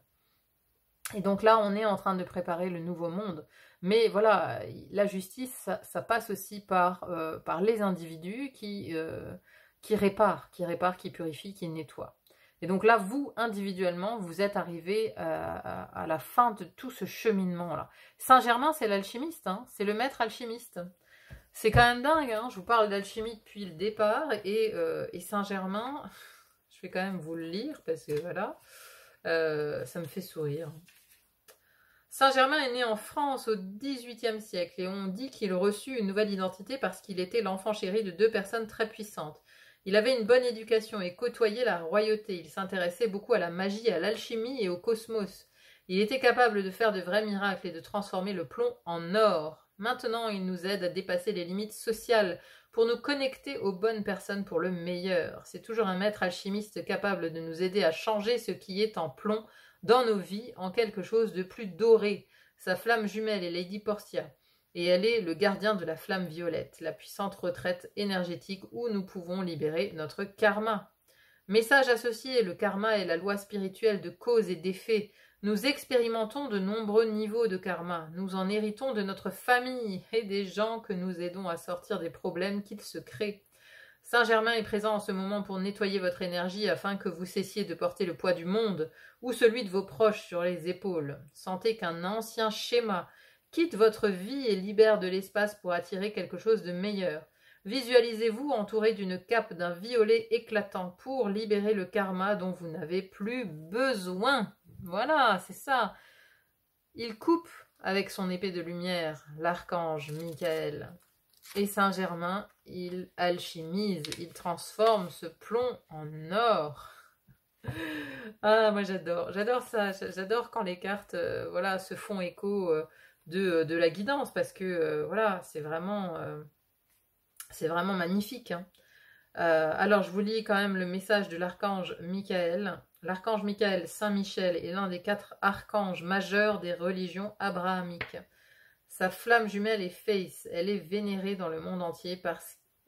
Et donc là, on est en train de préparer le nouveau monde. Mais voilà, la justice, ça passe aussi par les individus qui réparent, qui purifient, qui nettoient. Et donc là, vous, individuellement, vous êtes arrivé à la fin de tout ce cheminement-là. Saint-Germain, c'est l'alchimiste, hein, c'est le maître alchimiste. C'est quand même dingue, hein, je vous parle d'alchimie depuis le départ, et Saint-Germain, je vais quand même vous le lire, parce que voilà, ça me fait sourire. Saint-Germain est né en France au XVIIIe siècle et on dit qu'il reçut une nouvelle identité parce qu'il était l'enfant chéri de deux personnes très puissantes. Il avait une bonne éducation et côtoyait la royauté. Il s'intéressait beaucoup à la magie, à l'alchimie et au cosmos. Il était capable de faire de vrais miracles et de transformer le plomb en or. Maintenant, il nous aide à dépasser les limites sociales pour nous connecter aux bonnes personnes pour le meilleur. C'est toujours un maître alchimiste capable de nous aider à changer ce qui est en plomb dans nos vies en quelque chose de plus doré. Sa flamme jumelle est Lady Portia, et elle est le gardien de la flamme violette, la puissante retraite énergétique où nous pouvons libérer notre karma. Message associé, le karma est la loi spirituelle de cause et d'effet. Nous expérimentons de nombreux niveaux de karma. Nous en héritons de notre famille et des gens que nous aidons à sortir des problèmes qu'ils se créent. Saint-Germain est présent en ce moment pour nettoyer votre énergie afin que vous cessiez de porter le poids du monde ou celui de vos proches sur les épaules. Sentez qu'un ancien schéma quitte votre vie et libère de l'espace pour attirer quelque chose de meilleur. Visualisez-vous entouré d'une cape d'un violet éclatant pour libérer le karma dont vous n'avez plus besoin. Voilà, c'est ça. Il coupe avec son épée de lumière l'archange Michael. Et Saint-Germain, il alchimise, il transforme ce plomb en or. Ah, moi j'adore ça, j'adore quand les cartes voilà, se font écho de la guidance, parce que voilà, c'est vraiment magnifique, hein. Alors je vous lis quand même le message de l'archange Michael. L'archange Michael, Saint Michel, est l'un des 4 archanges majeurs des religions abrahamiques. Sa flamme jumelle est Face. Elle est vénérée dans le monde entier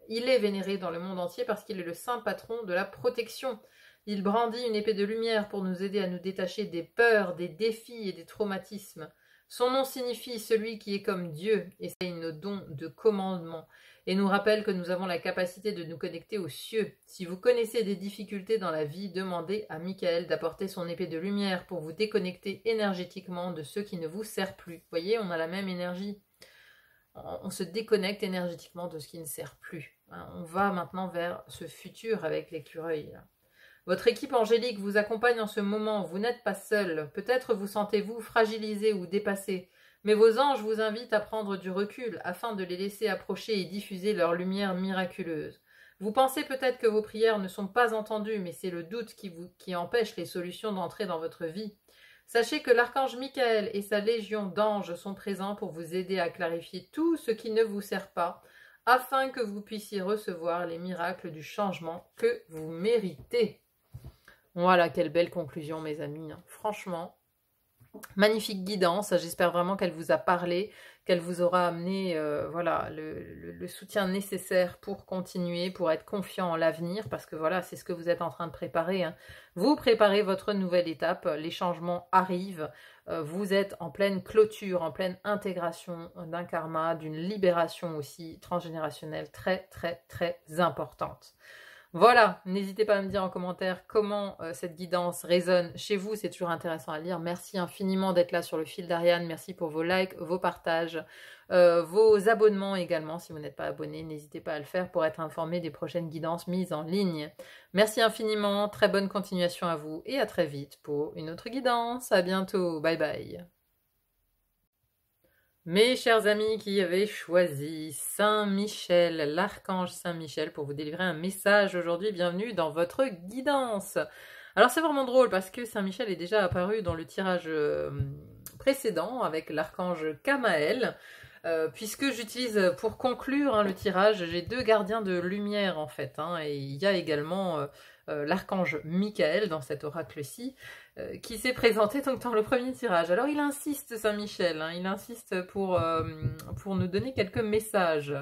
il est vénéré dans le monde entier parce qu'il est le saint patron de la protection. Il brandit une épée de lumière pour nous aider à nous détacher des peurs, des défis et des traumatismes. Son nom signifie celui qui est comme Dieu et c'est nos dons de commandement et nous rappelle que nous avons la capacité de nous connecter aux cieux. Si vous connaissez des difficultés dans la vie, demandez à Michael d'apporter son épée de lumière pour vous déconnecter énergétiquement de ce qui ne vous sert plus. Vous voyez, on a la même énergie. On se déconnecte énergétiquement de ce qui ne sert plus. On va maintenant vers ce futur avec l'écureuil. Votre équipe angélique vous accompagne en ce moment. Vous n'êtes pas seul. Peut-être vous sentez-vous fragilisé ou dépassé. Mais vos anges vous invitent à prendre du recul afin de les laisser approcher et diffuser leur lumière miraculeuse. Vous pensez peut-être que vos prières ne sont pas entendues, mais c'est le doute qui empêche les solutions d'entrer dans votre vie. Sachez que l'archange Michael et sa légion d'anges sont présents pour vous aider à clarifier tout ce qui ne vous sert pas, afin que vous puissiez recevoir les miracles du changement que vous méritez. Voilà, quelle belle conclusion, mes amis. Franchement, magnifique guidance. J'espère vraiment qu'elle vous a parlé, qu'elle vous aura amené voilà, le soutien nécessaire pour continuer, pour être confiant en l'avenir, parce que voilà, c'est ce que vous êtes en train de préparer. Hein. Vous préparez votre nouvelle étape, les changements arrivent, vous êtes en pleine clôture, en pleine intégration d'un karma, d'une libération aussi transgénérationnelle très, très, très importante. Voilà, n'hésitez pas à me dire en commentaire comment cette guidance résonne chez vous, c'est toujours intéressant à lire. Merci infiniment d'être là sur le fil d'Ariane, merci pour vos likes, vos partages, vos abonnements également. Si vous n'êtes pas abonné, n'hésitez pas à le faire pour être informé des prochaines guidances mises en ligne. Merci infiniment, très bonne continuation à vous et à très vite pour une autre guidance. À bientôt, bye bye. Mes chers amis qui avez choisi Saint-Michel, l'archange Saint-Michel, pour vous délivrer un message aujourd'hui, bienvenue dans votre guidance. Alors c'est vraiment drôle parce que Saint-Michel est déjà apparu dans le tirage précédent avec l'archange Kamaël, puisque j'utilise pour conclure le tirage, j'ai deux gardiens de lumière en fait, et il y a également l'archange Michael dans cet oracle-ci, qui s'est présenté donc dans le premier tirage. Alors il insiste, Saint-Michel, il insiste pour nous donner quelques messages.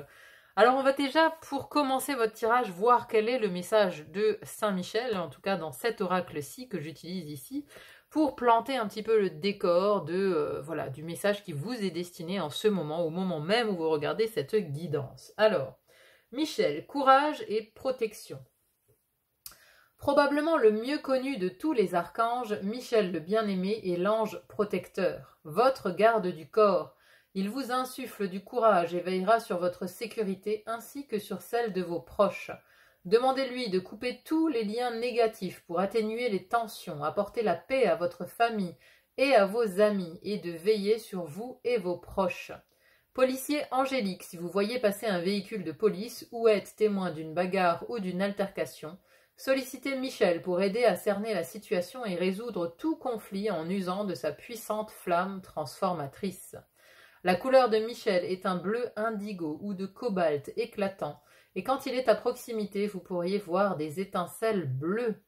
Alors on va déjà, pour commencer votre tirage, voir quel est le message de Saint-Michel, en tout cas dans cet oracle-ci que j'utilise ici, pour planter un petit peu le décor de, voilà, du message qui vous est destiné en ce moment, au moment même où vous regardez cette guidance. Alors, Michel, courage et protection. Probablement le mieux connu de tous les archanges, Michel le bien-aimé est l'ange protecteur, votre garde du corps. Il vous insuffle du courage et veillera sur votre sécurité ainsi que sur celle de vos proches. Demandez-lui de couper tous les liens négatifs pour atténuer les tensions, apporter la paix à votre famille et à vos amis et de veiller sur vous et vos proches. Policier angélique, si vous voyez passer un véhicule de police ou êtes témoin d'une bagarre ou d'une altercation, sollicitez Michel pour aider à cerner la situation et résoudre tout conflit en usant de sa puissante flamme transformatrice. La couleur de Michel est un bleu indigo ou de cobalt éclatant, et quand il est à proximité, vous pourriez voir des étincelles bleues.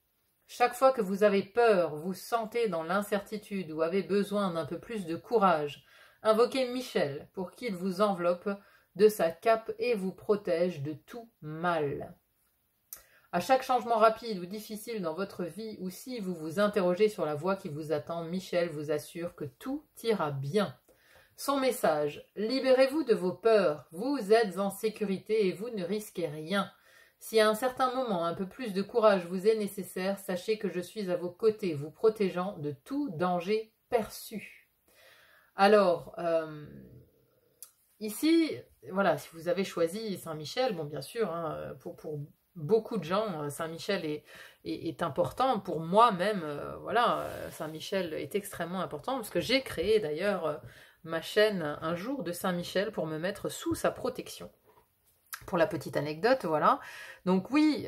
Chaque fois que vous avez peur, vous sentez dans l'incertitude ou avez besoin d'un peu plus de courage, invoquez Michel pour qu'il vous enveloppe de sa cape et vous protège de tout mal. À chaque changement rapide ou difficile dans votre vie, ou si vous vous interrogez sur la voie qui vous attend, Michel vous assure que tout ira bien. Son message, libérez-vous de vos peurs, vous êtes en sécurité et vous ne risquez rien. Si à un certain moment un peu plus de courage vous est nécessaire, sachez que je suis à vos côtés, vous protégeant de tout danger perçu. Alors, ici, voilà, si vous avez choisi Saint-Michel, bon bien sûr, pour beaucoup de gens, Saint-Michel est important. Pour moi même, voilà, Saint-Michel est extrêmement important, parce que j'ai créé d'ailleurs ma chaîne un jour de Saint-Michel pour me mettre sous sa protection. Pour la petite anecdote, voilà. Donc oui,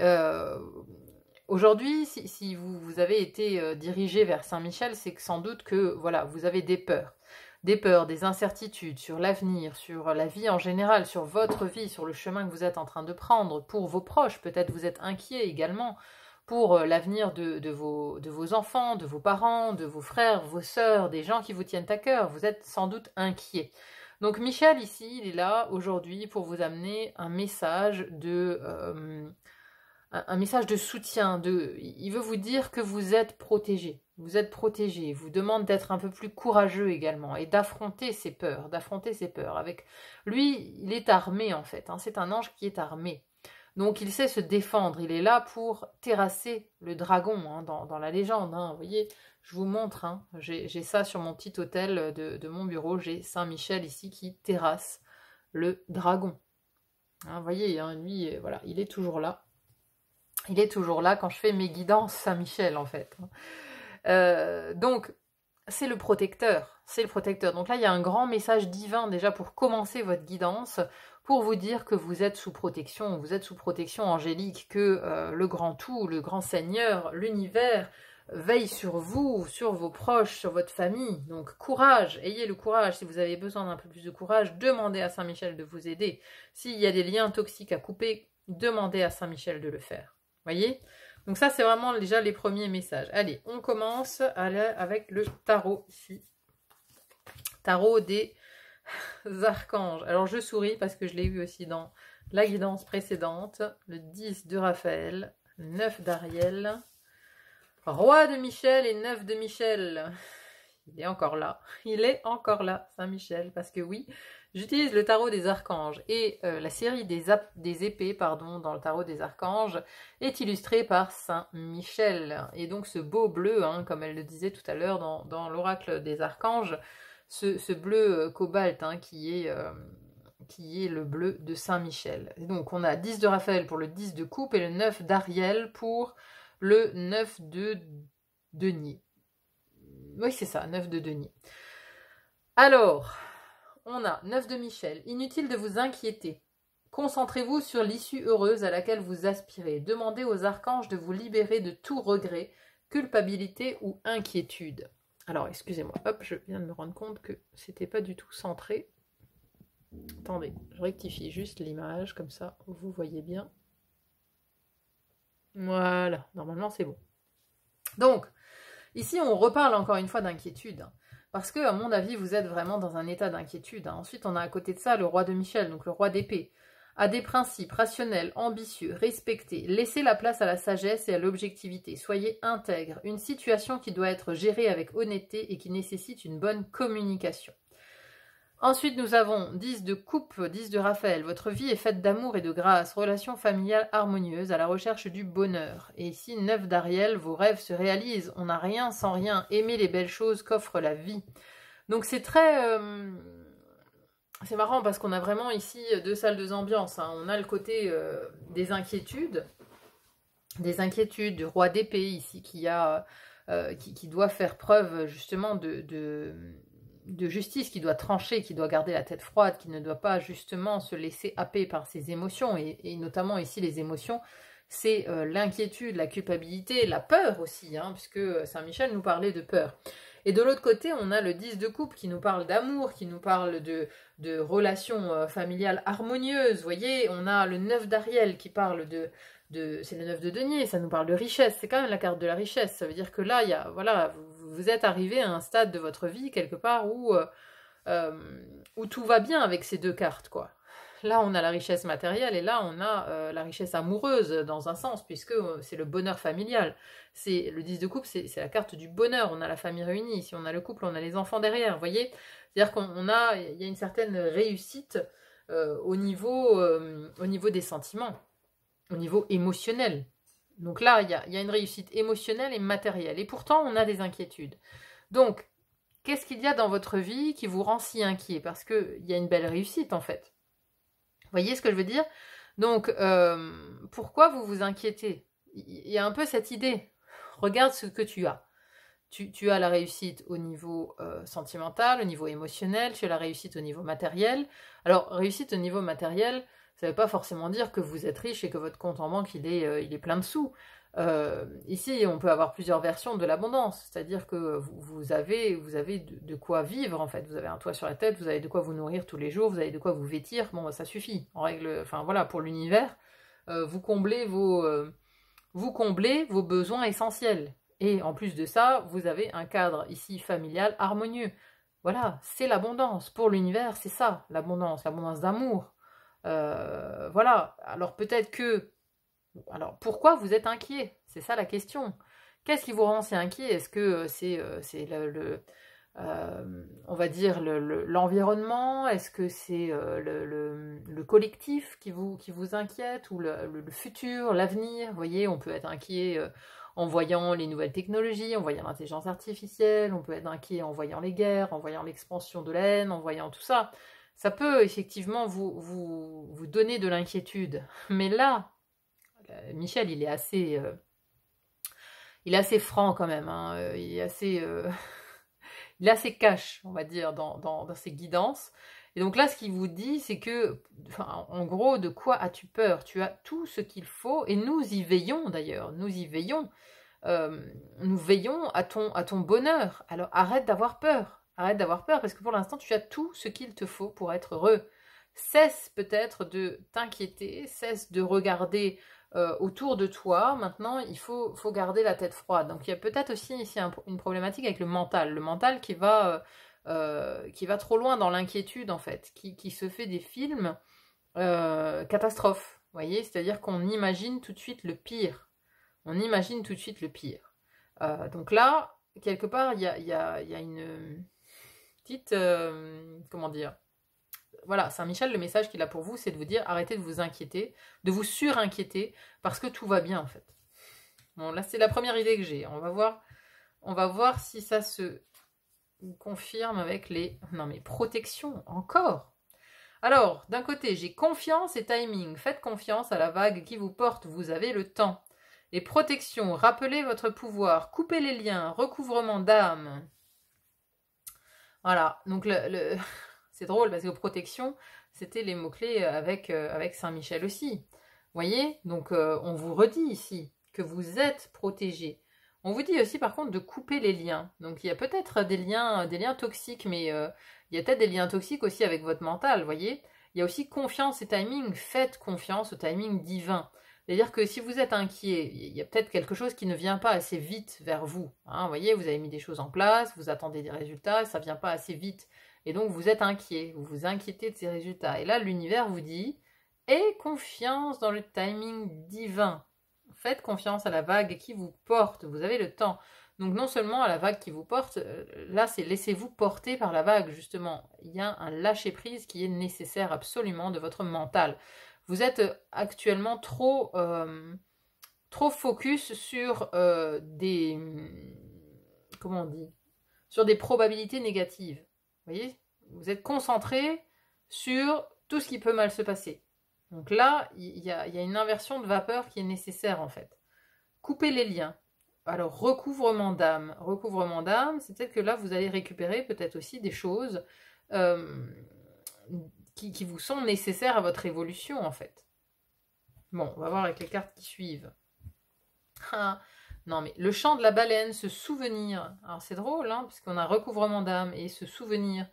aujourd'hui, si vous avez été dirigé vers Saint-Michel, c'est que sans doute que voilà, vous avez des peurs, des incertitudes sur l'avenir, sur la vie en général, sur votre vie, sur le chemin que vous êtes en train de prendre, pour vos proches, peut-être vous êtes inquiet également, pour l'avenir de vos enfants, de vos parents, de vos frères, vos sœurs, des gens qui vous tiennent à cœur, vous êtes sans doute inquiet. Donc Michel ici, il est là aujourd'hui pour vous amener un message un message de soutien. Il veut vous dire que vous êtes protégé. Vous êtes protégé. Il vous demande d'être un peu plus courageux également et d'affronter ses peurs. D'affronter ses peurs. Avec lui, il est armé en fait. Hein, c'est un ange qui est armé. Donc il sait se défendre. Il est là pour terrasser le dragon hein, dans la légende. Hein. Vous voyez, je vous montre. Hein, j'ai ça sur mon petit hôtel de mon bureau. J'ai Saint-Michel ici qui terrasse le dragon. Hein, vous voyez, hein, lui, voilà, il est toujours là. Il est toujours là quand je fais mes guidances Saint-Michel, en fait. Donc, c'est le protecteur. C'est le protecteur. Donc là, il y a un grand message divin déjà pour commencer votre guidance, pour vous dire que vous êtes sous protection angélique, que le grand tout, le grand Seigneur, l'univers, veille sur vous, sur vos proches, sur votre famille. Donc, courage, ayez le courage. Si vous avez besoin d'un peu plus de courage, demandez à Saint-Michel de vous aider. S'il y a des liens toxiques à couper, demandez à Saint-Michel de le faire. Voyez? Donc ça, c'est vraiment déjà les premiers messages. Allez, on commence avec le tarot ici. Tarot des archanges. Alors, je souris parce que je l'ai vu aussi dans la guidance précédente. Le 10 de Raphaël, 9 d'Ariel, Roi de Michel et 9 de Michel. Il est encore là. Il est encore là, Saint-Michel. Parce que oui, j'utilise le tarot des archanges. Et la série des épées, pardon, dans le tarot des archanges, est illustrée par Saint-Michel. Et donc ce beau bleu, hein, comme elle le disait tout à l'heure dans l'oracle des archanges, ce bleu cobalt hein, qui est le bleu de Saint-Michel. Et donc on a 10 de Raphaël pour le 10 de coupe et le 9 d'Ariel pour le 9 de denier. Oui, c'est ça, 9 de denier. Alors, on a 9 de Michel. Inutile de vous inquiéter. Concentrez-vous sur l'issue heureuse à laquelle vous aspirez. Demandez aux archanges de vous libérer de tout regret, culpabilité ou inquiétude. Alors, excusez-moi, hop, je viens de me rendre compte que c'était pas du tout centré. Attendez, je rectifie juste l'image, comme ça, vous voyez bien. Voilà, normalement c'est bon. Donc, ici on reparle encore une fois d'inquiétude, hein, parce que à mon avis vous êtes vraiment dans un état d'inquiétude. Hein. Ensuite on a à côté de ça le roi de Michel, donc le roi d'épée, a des principes rationnels, ambitieux, respectés, laissez la place à la sagesse et à l'objectivité, soyez intègre, une situation qui doit être gérée avec honnêteté et qui nécessite une bonne communication. Ensuite, nous avons 10 de coupe, 10 de Raphaël. Votre vie est faite d'amour et de grâce, relation familiale harmonieuse, à la recherche du bonheur. Et ici, 9 d'Ariel, vos rêves se réalisent. On n'a rien sans rien. Aimez les belles choses qu'offre la vie. Donc c'est très... c'est marrant parce qu'on a vraiment ici deux salles, deux ambiances. Hein. On a le côté des inquiétudes du roi d'épée ici qui doit faire preuve justement de justice, qui doit trancher, qui doit garder la tête froide, qui ne doit pas justement se laisser happer par ses émotions, et notamment ici les émotions, c'est l'inquiétude, la culpabilité, la peur aussi, hein, puisque Saint-Michel nous parlait de peur. Et de l'autre côté, on a le 10 de coupe qui nous parle d'amour, qui nous parle de relations familiales harmonieuses, vous voyez, on a le 9 d'Ariel qui parle c'est le 9 de denier, ça nous parle de richesse, c'est quand même la carte de la richesse, ça veut dire que là, voilà, vous êtes arrivé à un stade de votre vie, quelque part, où tout va bien avec ces deux cartes, quoi. Là, on a la richesse matérielle, et là, on a la richesse amoureuse, dans un sens, puisque c'est le bonheur familial. Le 10 de coupe, c'est la carte du bonheur, on a la famille réunie, si on a le couple, on a les enfants derrière, vous voyez. C'est-à-dire il y a une certaine réussite au niveau des sentiments, au niveau émotionnel. Donc là, il y a une réussite émotionnelle et matérielle. Et pourtant, on a des inquiétudes. Donc, qu'est-ce qu'il y a dans votre vie qui vous rend si inquiet? Parce qu'il y a une belle réussite, en fait. Vous voyez ce que je veux dire? Donc, pourquoi vous vous inquiétez? Il y a un peu cette idée. Regarde ce que tu as. Tu as la réussite au niveau sentimental, au niveau émotionnel, tu as la réussite au niveau matériel. Alors, réussite au niveau matériel, ça ne veut pas forcément dire que vous êtes riche et que votre compte en banque il est plein de sous. Ici, on peut avoir plusieurs versions de l'abondance, c'est-à-dire que vous avez de quoi vivre en fait. Vous avez un toit sur la tête, vous avez de quoi vous nourrir tous les jours, vous avez de quoi vous vêtir. Bon, ça suffit. En règle, enfin voilà, pour l'univers, vous comblez vos besoins essentiels. Et en plus de ça, vous avez un cadre ici familial harmonieux. Voilà, c'est l'abondance. Pour l'univers, c'est ça, l'abondance d'amour. Voilà, alors peut-être que... Alors pourquoi vous êtes inquiet? C'est ça la question. Qu'est-ce qui vous rend si inquiet? Est-ce que c'est on va dire l'environnement? Est-ce que c'est le collectif qui vous inquiète? Ou le futur, l'avenir? Vous voyez, on peut être inquiet en voyant les nouvelles technologies, en voyant l'intelligence artificielle, on peut être inquiet en voyant les guerres, en voyant l'expansion de la haine, en voyant tout ça. Ça peut effectivement vous donner de l'inquiétude. Mais là, Michel, il est assez franc quand même, hein. Il est assez cash, on va dire, dans ses guidances. Et donc là, ce qu'il vous dit, c'est que, enfin, en gros, de quoi as-tu peur? Tu as tout ce qu'il faut, et nous y veillons d'ailleurs, nous y veillons. Nous veillons à ton bonheur. Alors arrête d'avoir peur. Arrête d'avoir peur, parce que pour l'instant, tu as tout ce qu'il te faut pour être heureux. Cesse peut-être de t'inquiéter, cesse de regarder autour de toi. Maintenant, il faut garder la tête froide. Donc il y a peut-être aussi ici une problématique avec le mental qui va trop loin dans l'inquiétude en fait, qui se fait des films catastrophes. Vous voyez, c'est-à-dire qu'on imagine tout de suite le pire. On imagine tout de suite le pire. Donc là, quelque part, il y a une petite... comment dire? Voilà, Saint-Michel, le message qu'il a pour vous, c'est de vous dire arrêtez de vous inquiéter, de vous surinquiéter, parce que tout va bien en fait. Bon, là c'est la première idée que j'ai. On va voir si ça se confirme avec les... Non mais protection, encore. Alors, d'un côté, j'ai confiance et timing. Faites confiance à la vague qui vous porte, vous avez le temps. Et protection, rappelez votre pouvoir, coupez les liens, recouvrement d'âme. Voilà, donc c'est drôle parce que protection, c'était les mots-clés avec Saint-Michel aussi. Vous voyez? Donc on vous redit ici que vous êtes protégé. On vous dit aussi par contre de couper les liens. Donc il y a peut-être des liens toxiques, mais il y a peut-être des liens toxiques aussi avec votre mental, vous voyez? Il y a aussi confiance et timing. Faites confiance au timing divin. C'est-à-dire que si vous êtes inquiet, il y a peut-être quelque chose qui ne vient pas assez vite vers vous. Hein, vous voyez, vous avez mis des choses en place, vous attendez des résultats, ça ne vient pas assez vite. Et donc vous êtes inquiet, vous vous inquiétez de ces résultats. Et là, l'univers vous dit, aie confiance dans le timing divin. Faites confiance à la vague qui vous porte, vous avez le temps. Donc non seulement à la vague qui vous porte, là c'est laissez-vous porter par la vague, justement. Il y a un lâcher-prise qui est nécessaire absolument de votre mental. Vous êtes actuellement trop focus sur des... Comment on dit? Sur des probabilités négatives. Vous voyez? Vous êtes concentré sur tout ce qui peut mal se passer. Donc là, il y a une inversion de vapeur qui est nécessaire en fait. Coupez les liens. Alors, recouvrement d'âme. Recouvrement d'âme, c'est peut-être que là, vous allez récupérer peut-être aussi des choses qui vous sont nécessaires à votre évolution, en fait. Bon, on va voir avec les cartes qui suivent. Ah, non, mais le chant de la baleine, se souvenir. Alors, c'est drôle, hein, parce qu'on a recouvrement d'âme et se souvenir.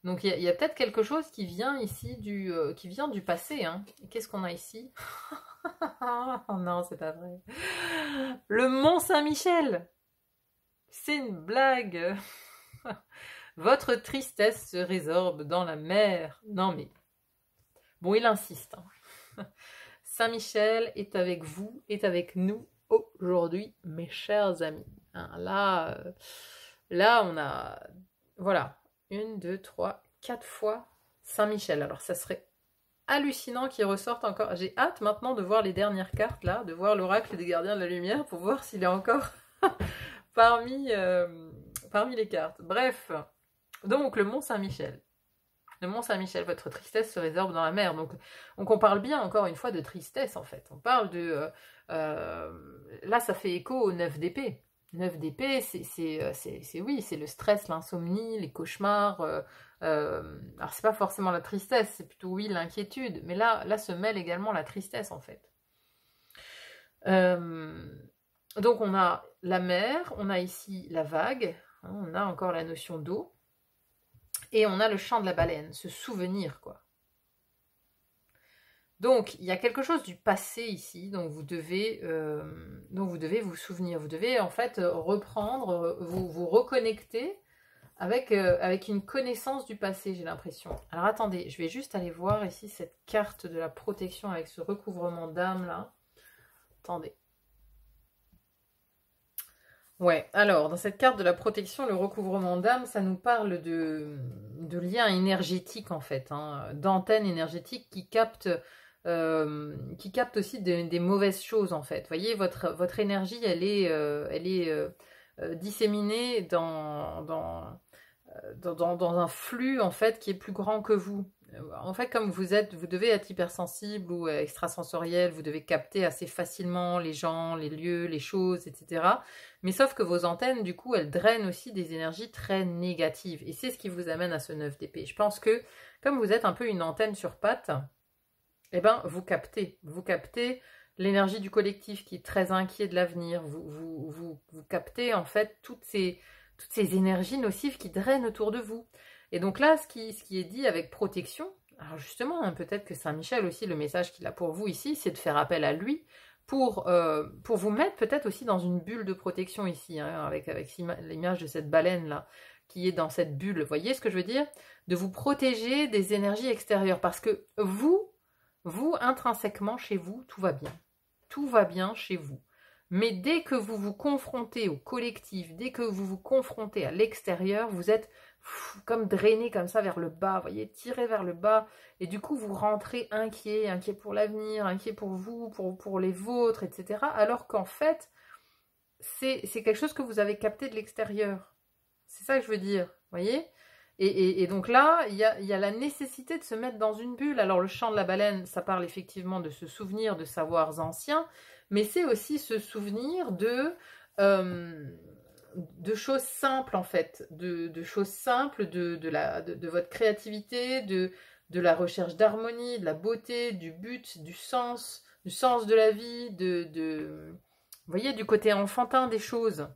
Donc, il y a peut-être quelque chose qui vient ici qui vient du passé. Hein. Qu'est-ce qu'on a ici? Oh non, c'est pas vrai. Le Mont Saint-Michel. C'est une blague. Votre tristesse se résorbe dans la mer. Non mais... Bon, il insiste. Hein. Saint-Michel est avec vous, est avec nous aujourd'hui, mes chers amis. Hein, là, on a... Voilà. 1, 2, 3, 4 fois Saint-Michel. Alors, ça serait hallucinant qu'il ressorte encore. J'ai hâte maintenant de voir les dernières cartes, là, de voir l'oracle des gardiens de la lumière pour voir s'il est encore parmi les cartes. Bref, donc le Mont Saint-Michel. Le Mont Saint-Michel, votre tristesse se résorbe dans la mer. Donc on parle bien encore une fois de tristesse en fait. On parle de... là, ça fait écho au 9 d'épée. 9 d'épée, c'est le stress, l'insomnie, les cauchemars. Alors c'est pas forcément la tristesse, c'est plutôt oui l'inquiétude. Mais là se mêle également la tristesse en fait. Donc on a la mer, on a ici la vague, hein, on a encore la notion d'eau. Et on a le chant de la baleine, ce souvenir, quoi. Donc, il y a quelque chose du passé ici dont vous devez vous souvenir. Vous devez, en fait, reprendre, vous reconnecter avec une connaissance du passé, j'ai l'impression. Alors attendez, je vais juste aller voir ici cette carte de la protection avec ce recouvrement d'âme là. Attendez. Ouais, alors dans cette carte de la protection, le recouvrement d'âme, ça nous parle de liens énergétiques en fait, hein, d'antennes énergétiques qui captent aussi des mauvaises choses en fait. Vous voyez, votre énergie, elle est disséminée dans un flux en fait qui est plus grand que vous. En fait, comme vous devez être hypersensible ou extrasensoriel, vous devez capter assez facilement les gens, les lieux, les choses, etc. Mais sauf que vos antennes, du coup, elles drainent aussi des énergies très négatives. Et c'est ce qui vous amène à ce 9 d'épée. Je pense que, comme vous êtes un peu une antenne sur pattes, eh ben, vous captez l'énergie du collectif qui est très inquiet de l'avenir. Vous captez, en fait, toutes ces énergies nocives qui drainent autour de vous. Et donc là, ce qui est dit avec protection, alors justement, hein, peut-être que Saint-Michel aussi, le message qu'il a pour vous ici, c'est de faire appel à lui pour vous mettre peut-être aussi dans une bulle de protection ici, hein, avec l'image de cette baleine-là, qui est dans cette bulle. Vous voyez ce que je veux dire? De vous protéger des énergies extérieures. Parce que vous, intrinsèquement, chez vous, tout va bien. Tout va bien chez vous. Mais dès que vous vous confrontez au collectif, dès que vous vous confrontez à l'extérieur, vous êtes comme drainé comme ça vers le bas, vous voyez, tiré vers le bas, et du coup vous rentrez inquiet pour l'avenir, inquiet pour vous, pour les vôtres, etc. Alors qu'en fait, c'est quelque chose que vous avez capté de l'extérieur. C'est ça que je veux dire, vous voyez? Et donc là, il y a la nécessité de se mettre dans une bulle. Alors le chant de la baleine, ça parle effectivement de se souvenir de savoirs anciens, mais c'est aussi se souvenir de choses simples en fait, de choses simples, de votre créativité, de la recherche d'harmonie, de la beauté, du but, du sens de la vie, vous voyez, du côté enfantin des choses.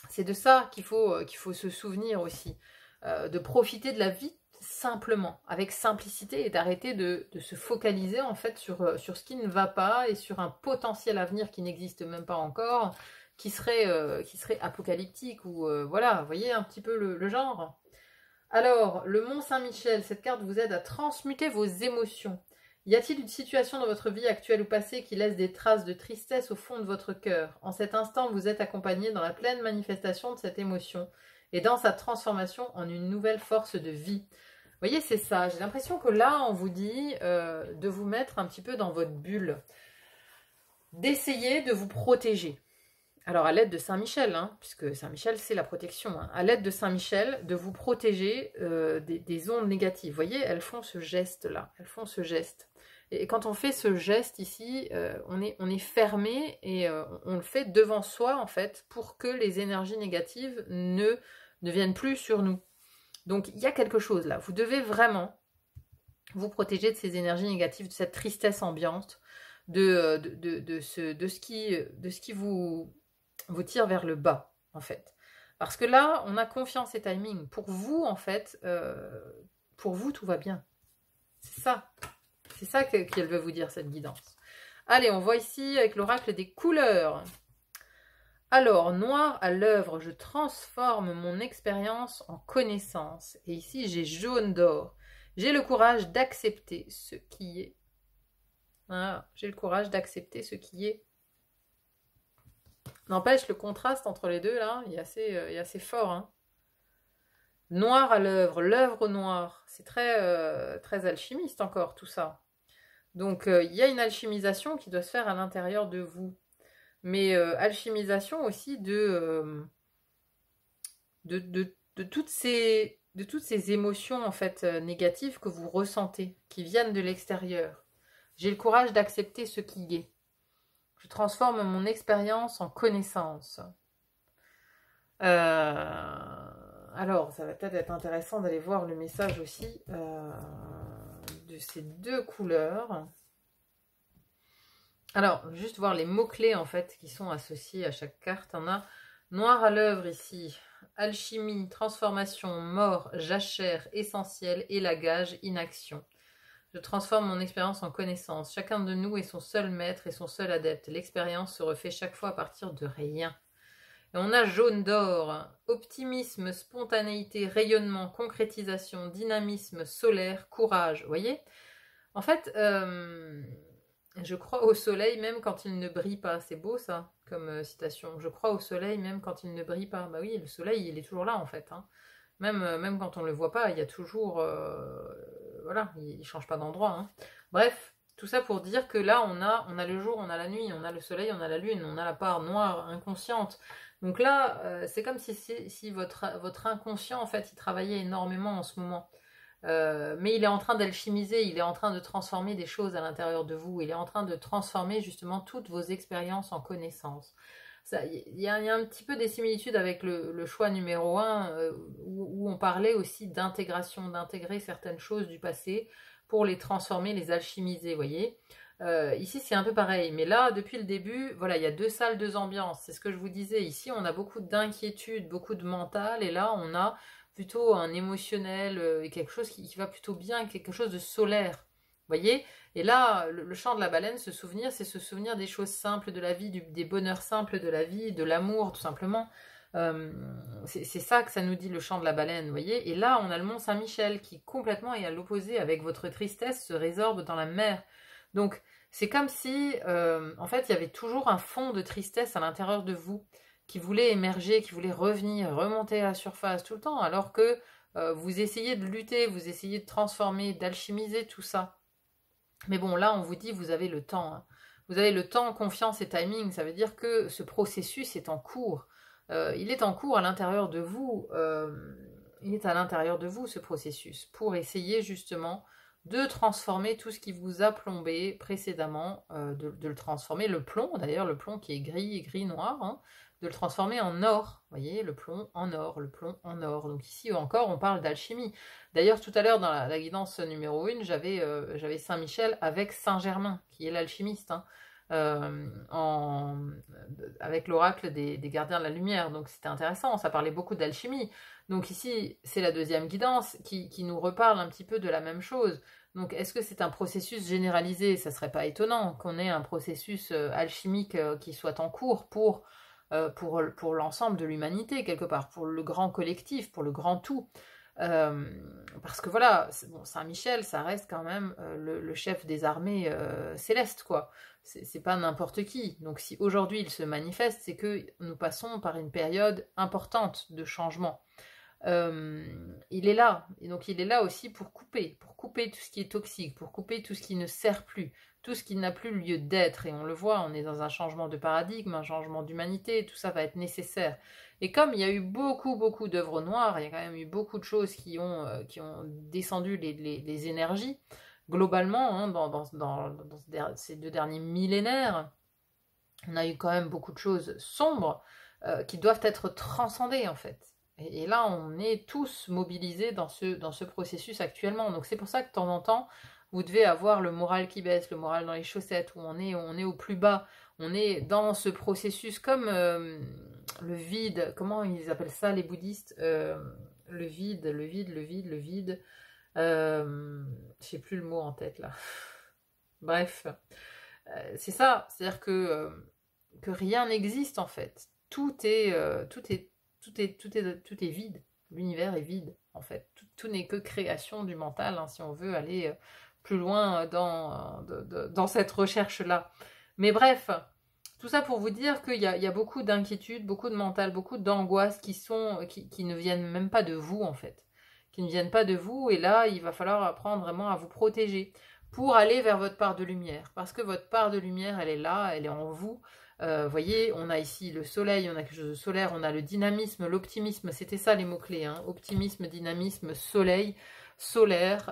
C'est de ça qu'il faut se souvenir aussi, de profiter de la vie simplement, avec simplicité, et d'arrêter de se focaliser en fait sur ce qui ne va pas et sur un potentiel avenir qui n'existe même pas encore, qui serait apocalyptique, ou voilà, vous voyez un petit peu le genre. Alors, le Mont Saint-Michel, cette carte vous aide à transmuter vos émotions. Y a-t-il une situation dans votre vie actuelle ou passée qui laisse des traces de tristesse au fond de votre cœur? En cet instant, vous êtes accompagné dans la pleine manifestation de cette émotion et dans sa transformation en une nouvelle force de vie. Vous voyez, c'est ça. J'ai l'impression que là, on vous dit de vous mettre un petit peu dans votre bulle, d'essayer de vous protéger. Alors, à l'aide de Saint-Michel, hein, puisque Saint-Michel, c'est la protection, hein, à l'aide de Saint-Michel, de vous protéger des ondes négatives. Vous voyez, elles font ce geste-là, elles font ce geste. Et quand on fait ce geste ici, on est fermé et on le fait devant soi, en fait, pour que les énergies négatives ne viennent plus sur nous. Donc, il y a quelque chose là. Vous devez vraiment vous protéger de ces énergies négatives, de cette tristesse ambiante, de ce qui vous tire vers le bas, en fait. Parce que là, on a confiance et timing. Pour vous, en fait, pour vous, tout va bien. C'est ça. C'est ça qu'elle veut vous dire, cette guidance. Allez, on voit ici avec l'oracle des couleurs. Alors, noir à l'œuvre, je transforme mon expérience en connaissance. Et ici, j'ai jaune d'or. J'ai le courage d'accepter ce qui est. Voilà, j'ai le courage d'accepter ce qui est. N'empêche, le contraste entre les deux, là, il est assez fort. Hein. Noir à l'œuvre noire. C'est très alchimiste encore, tout ça. Donc, il y a une alchimisation qui doit se faire à l'intérieur de vous. Mais alchimisation aussi de toutes ces émotions en fait négatives que vous ressentez, qui viennent de l'extérieur. J'ai le courage d'accepter ce qui est. Je transforme mon expérience en connaissance. Alors, ça va peut-être être intéressant d'aller voir le message aussi de ces deux couleurs. Alors, juste voir les mots-clés, en fait, qui sont associés à chaque carte. On a noir à l'œuvre ici, alchimie, transformation, mort, jachère, essentiel, élagage, inaction. Je transforme mon expérience en connaissance. Chacun de nous est son seul maître et son seul adepte. L'expérience se refait chaque fois à partir de rien. Et on a jaune d'or, optimisme, spontanéité, rayonnement, concrétisation, dynamisme, solaire, courage. Vous voyez? En fait, je crois au soleil même quand il ne brille pas. C'est beau ça, comme citation. Je crois au soleil même quand il ne brille pas. Bah oui, le soleil, il est toujours là en fait. Hein. Même quand on ne le voit pas, il y a toujours... voilà, il ne change pas d'endroit. Hein. Bref, tout ça pour dire que là, on a le jour, on a la nuit, on a le soleil, on a la lune, on a la part noire, inconsciente. Donc là, c'est comme si votre inconscient, en fait, il travaillait énormément en ce moment. Mais il est en train d'alchimiser, il est en train de transformer des choses à l'intérieur de vous, il est en train de transformer justement toutes vos expériences en connaissances. Il y a un petit peu des similitudes avec le choix numéro 1, où on parlait aussi d'intégration, d'intégrer certaines choses du passé pour les transformer, les alchimiser, vous voyez. Ici, c'est un peu pareil, mais là, depuis le début, voilà, il y a 2 salles, 2 ambiances, c'est ce que je vous disais. Ici, on a beaucoup d'inquiétude, beaucoup de mental, et là, on a plutôt un émotionnel, et quelque chose qui va plutôt bien, quelque chose de solaire, vous voyez. Et là, le chant de la baleine, se souvenir, c'est se souvenir des choses simples de la vie, des bonheurs simples de la vie, de l'amour, tout simplement. C'est ça que ça nous dit le chant de la baleine, vous voyez. Et là, on a le mont Saint-Michel qui complètement est à l'opposé, avec votre tristesse se résorbe dans la mer. Donc, c'est comme si, en fait, il y avait toujours un fond de tristesse à l'intérieur de vous, qui voulait émerger, qui voulait revenir, remonter à la surface tout le temps, alors que vous essayez de lutter, vous essayez de transformer, d'alchimiser tout ça. Mais bon, là, on vous dit, vous avez le temps. Hein. Vous avez le temps, confiance et timing. Ça veut dire que ce processus est en cours. Il est en cours à l'intérieur de vous. Il est à l'intérieur de vous, ce processus, pour essayer justement de transformer tout ce qui vous a plombé précédemment, de le transformer, le plomb d'ailleurs, le plomb qui est gris-noir, hein, de le transformer en or. Vous voyez, le plomb en or, le plomb en or. Donc ici encore, on parle d'alchimie. D'ailleurs, tout à l'heure, dans la guidance numéro 1, j'avais Saint-Michel avec Saint-Germain, qui est l'alchimiste, hein, avec l'oracle des gardiens de la lumière. Donc c'était intéressant, ça parlait beaucoup d'alchimie. Donc ici, c'est la deuxième guidance qui nous reparle un petit peu de la même chose. Donc est-ce que c'est un processus généralisé? Ça serait pas étonnant qu'on ait un processus alchimique qui soit en cours pour l'ensemble de l'humanité, quelque part, pour le grand collectif, pour le grand tout. Parce que voilà, bon, Saint-Michel, ça reste quand même le chef des armées célestes, quoi. C'est pas n'importe qui. Donc si aujourd'hui il se manifeste, c'est que nous passons par une période importante de changement. Il est là, et donc il est là aussi pour couper tout ce qui est toxique, pour couper tout ce qui ne sert plus, tout ce qui n'a plus lieu d'être, et on le voit, on est dans un changement de paradigme, un changement d'humanité, tout ça va être nécessaire. Et comme il y a eu beaucoup d'œuvres noires, il y a quand même eu beaucoup de choses qui ont descendu les énergies, globalement, hein, dans ces 2 derniers millénaires, on a eu quand même beaucoup de choses sombres qui doivent être transcendées en fait. Et là, on est tous mobilisés dans ce processus actuellement. Donc c'est pour ça que de temps en temps, vous devez avoir le moral qui baisse, le moral dans les chaussettes, où on est au plus bas. On est dans ce processus comme le vide. Comment ils appellent ça les bouddhistes? Le vide. Je sais plus le mot en tête là. Bref, c'est ça. C'est-à-dire que rien n'existe en fait. Tout est vide. L'univers est vide, en fait. Tout n'est que création du mental, hein, si on veut aller plus loin dans cette recherche-là. Mais bref, tout ça pour vous dire qu'il y a beaucoup d'inquiétudes, beaucoup de mental, beaucoup d'angoisses qui ne viennent même pas de vous, en fait. Qui ne viennent pas de vous, et là, il va falloir apprendre vraiment à vous protéger pour aller vers votre part de lumière. Parce que votre part de lumière, elle est là, elle est en vous. Voyez, on a ici le soleil, on a quelque chose de solaire, on a le dynamisme, l'optimisme, c'était ça les mots-clés, hein, optimisme, dynamisme, soleil, solaire.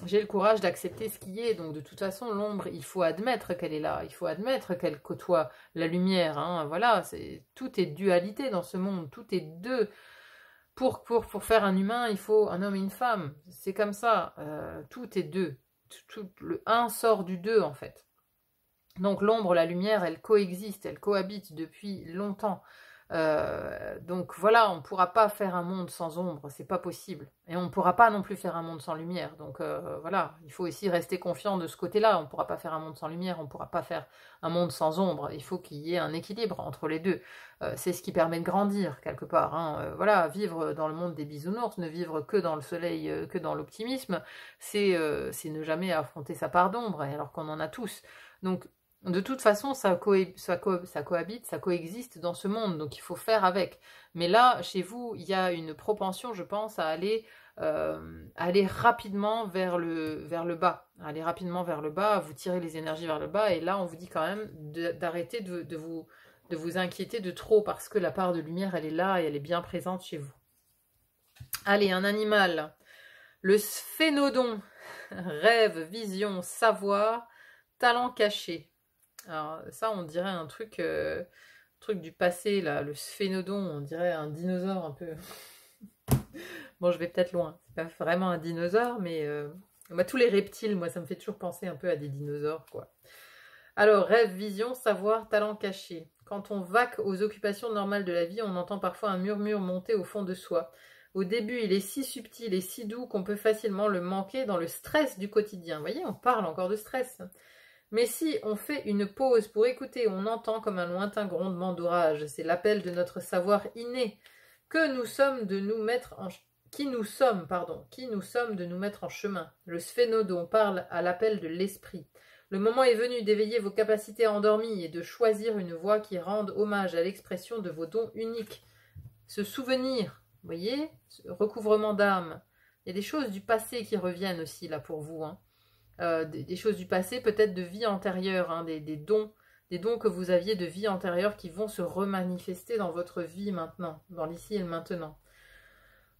J'ai le courage d'accepter ce qui est, donc de toute façon, l'ombre, il faut admettre qu'elle est là, il faut admettre qu'elle côtoie la lumière, hein, voilà, tout est dualité dans ce monde, tout est deux. Pour faire un humain, il faut un homme et une femme, c'est comme ça, tout est deux, le un sort du deux en fait. Donc l'ombre, la lumière, elles coexistent, elles cohabitent depuis longtemps. Donc voilà, on ne pourra pas faire un monde sans ombre, c'est pas possible. Et on ne pourra pas non plus faire un monde sans lumière. Donc voilà, il faut aussi rester confiant de ce côté-là. On ne pourra pas faire un monde sans lumière, on ne pourra pas faire un monde sans ombre. Il faut qu'il y ait un équilibre entre les deux. C'est ce qui permet de grandir quelque part. Hein. Voilà, vivre dans le monde des bisounours, ne vivre que dans le soleil, que dans l'optimisme, c'est ne jamais affronter sa part d'ombre, alors qu'on en a tous. Donc de toute façon, ça cohabite, ça coexiste dans ce monde, donc il faut faire avec. Mais là, chez vous, il y a une propension, je pense, à aller rapidement vers le bas. Aller rapidement vers le bas, à vous tirer les énergies vers le bas, et là, on vous dit quand même d'arrêter de vous inquiéter de trop, parce que la part de lumière, elle est là, et elle est bien présente chez vous. Allez, un animal. Le sphénodon. Rêve, vision, savoir, talent caché. Alors ça, on dirait un truc du passé, là, le sphénodon, on dirait un dinosaure un peu. Bon, je vais peut-être loin, c'est pas vraiment un dinosaure, mais tous les reptiles, moi, ça me fait toujours penser un peu à des dinosaures, quoi. Alors, rêve, vision, savoir, talent caché. Quand on vaque aux occupations normales de la vie, on entend parfois un murmure monter au fond de soi. Au début, il est si subtil et si doux qu'on peut facilement le manquer dans le stress du quotidien. Vous voyez, on parle encore de stress. Mais si on fait une pause pour écouter, on entend comme un lointain grondement d'orage. C'est l'appel de notre savoir inné. Que nous sommes de nous mettre en... Qui nous sommes de nous mettre en chemin. Le sphénodon parle à l'appel de l'esprit. Le moment est venu d'éveiller vos capacités endormies et de choisir une voie qui rende hommage à l'expression de vos dons uniques. Ce souvenir, vous voyez, ce recouvrement d'âme. Il y a des choses du passé qui reviennent aussi là pour vous, hein. Des choses du passé, peut-être de vie antérieure, hein, des dons que vous aviez de vie antérieure qui vont se remanifester dans votre vie maintenant, dans l'ici et le maintenant.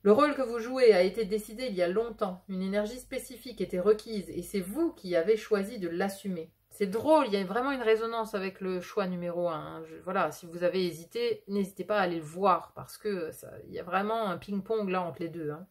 Le rôle que vous jouez a été décidé il y a longtemps, une énergie spécifique était requise et c'est vous qui avez choisi de l'assumer. C'est drôle, il y a vraiment une résonance avec le choix numéro 1. Hein. Voilà, si vous avez hésité, n'hésitez pas à aller le voir parce que il y a vraiment un ping-pong là entre les deux. Hein.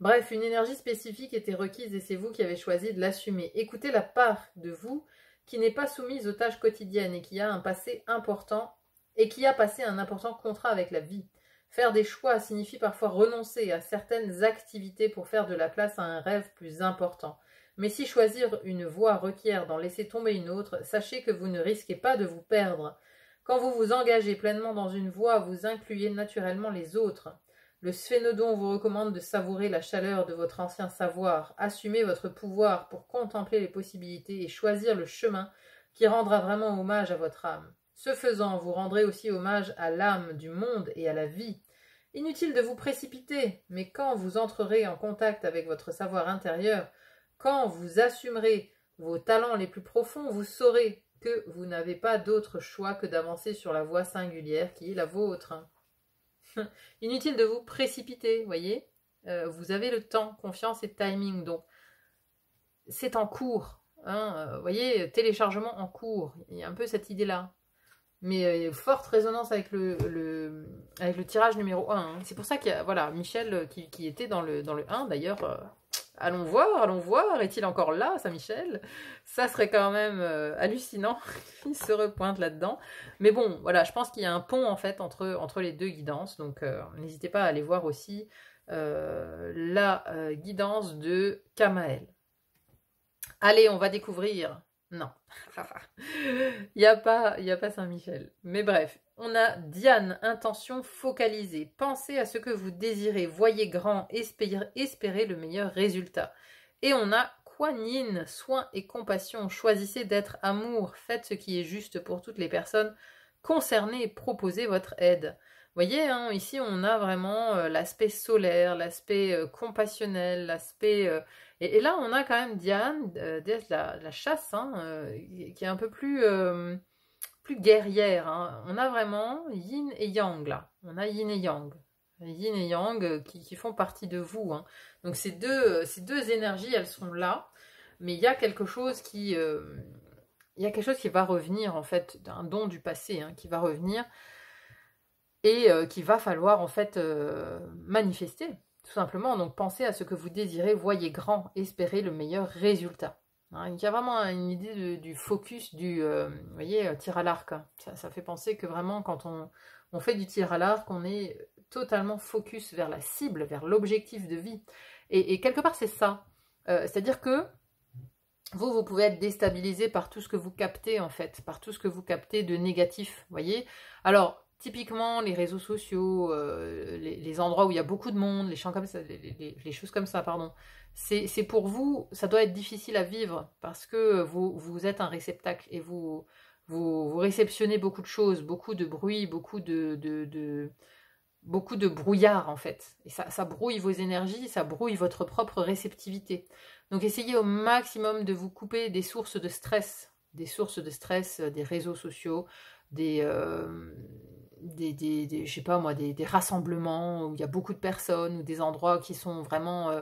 Bref, une énergie spécifique était requise et c'est vous qui avez choisi de l'assumer. Écoutez la part de vous qui n'est pas soumise aux tâches quotidiennes et qui a un passé important et qui a passé un important contrat avec la vie. Faire des choix signifie parfois renoncer à certaines activités pour faire de la place à un rêve plus important. Mais si choisir une voie requiert d'en laisser tomber une autre, sachez que vous ne risquez pas de vous perdre. Quand vous vous engagez pleinement dans une voie, vous incluez naturellement les autres. Le sphénodon vous recommande de savourer la chaleur de votre ancien savoir, assumer votre pouvoir pour contempler les possibilités et choisir le chemin qui rendra vraiment hommage à votre âme. Ce faisant, vous rendrez aussi hommage à l'âme du monde et à la vie. Inutile de vous précipiter, mais quand vous entrerez en contact avec votre savoir intérieur, quand vous assumerez vos talents les plus profonds, vous saurez que vous n'avez pas d'autre choix que d'avancer sur la voie singulière qui est la vôtre. Inutile de vous précipiter, voyez. Vous avez le temps, confiance et timing, donc c'est en cours. Hein, voyez, téléchargement en cours. Il y a un peu cette idée-là. Mais forte résonance avec le tirage numéro 1. Hein. C'est pour ça qu'il y a voilà, Michel qui était dans le 1, d'ailleurs. Allons voir, est-il encore là, Saint-Michel? Ça serait quand même hallucinant, il se repointe là-dedans. Mais bon, voilà, je pense qu'il y a un pont en fait entre les deux guidances, donc n'hésitez pas à aller voir aussi la guidance de Kamael. Allez, on va découvrir... Non, il n'y a pas Saint-Michel. Mais bref, on a Diane, intention focalisée. Pensez à ce que vous désirez, voyez grand, espérez le meilleur résultat. Et on a Kuan Yin, soin et compassion. Choisissez d'être amour, faites ce qui est juste pour toutes les personnes concernées et proposez votre aide. Vous voyez, hein, ici on a vraiment l'aspect solaire, l'aspect compassionnel, l'aspect... Et là, on a quand même Diane, déesse de la chasse, hein, qui est un peu plus guerrière. Hein. On a vraiment Yin et Yang, là. On a Yin et Yang. Yin et Yang qui font partie de vous. Hein. Donc ces deux énergies, elles sont là. Mais il y a quelque chose qui va revenir, en fait, d'un don du passé, hein, qui va revenir et qu'il va falloir, en fait, manifester. Tout simplement, donc pensez à ce que vous désirez, voyez grand, espérez le meilleur résultat. Hein. Il y a vraiment une idée du focus, vous voyez, tir à l'arc. Hein. Ça fait penser que vraiment, quand on fait du tir à l'arc, on est totalement focus vers la cible, vers l'objectif de vie. Et quelque part, c'est ça. C'est-à-dire que vous pouvez être déstabilisé par tout ce que vous captez, en fait, par tout ce que vous captez de négatif, vous voyez. Alors, typiquement, les réseaux sociaux, les endroits où il y a beaucoup de monde, les champs comme ça, les choses comme ça, pardon, c'est pour vous, ça doit être difficile à vivre, parce que vous êtes un réceptacle, et vous réceptionnez beaucoup de choses, beaucoup de bruit, beaucoup de brouillard, en fait. Et ça brouille vos énergies, ça brouille votre propre réceptivité. Donc essayez au maximum de vous couper des sources de stress, des réseaux sociaux, je sais pas moi, des rassemblements où il y a beaucoup de personnes, ou des endroits qui sont vraiment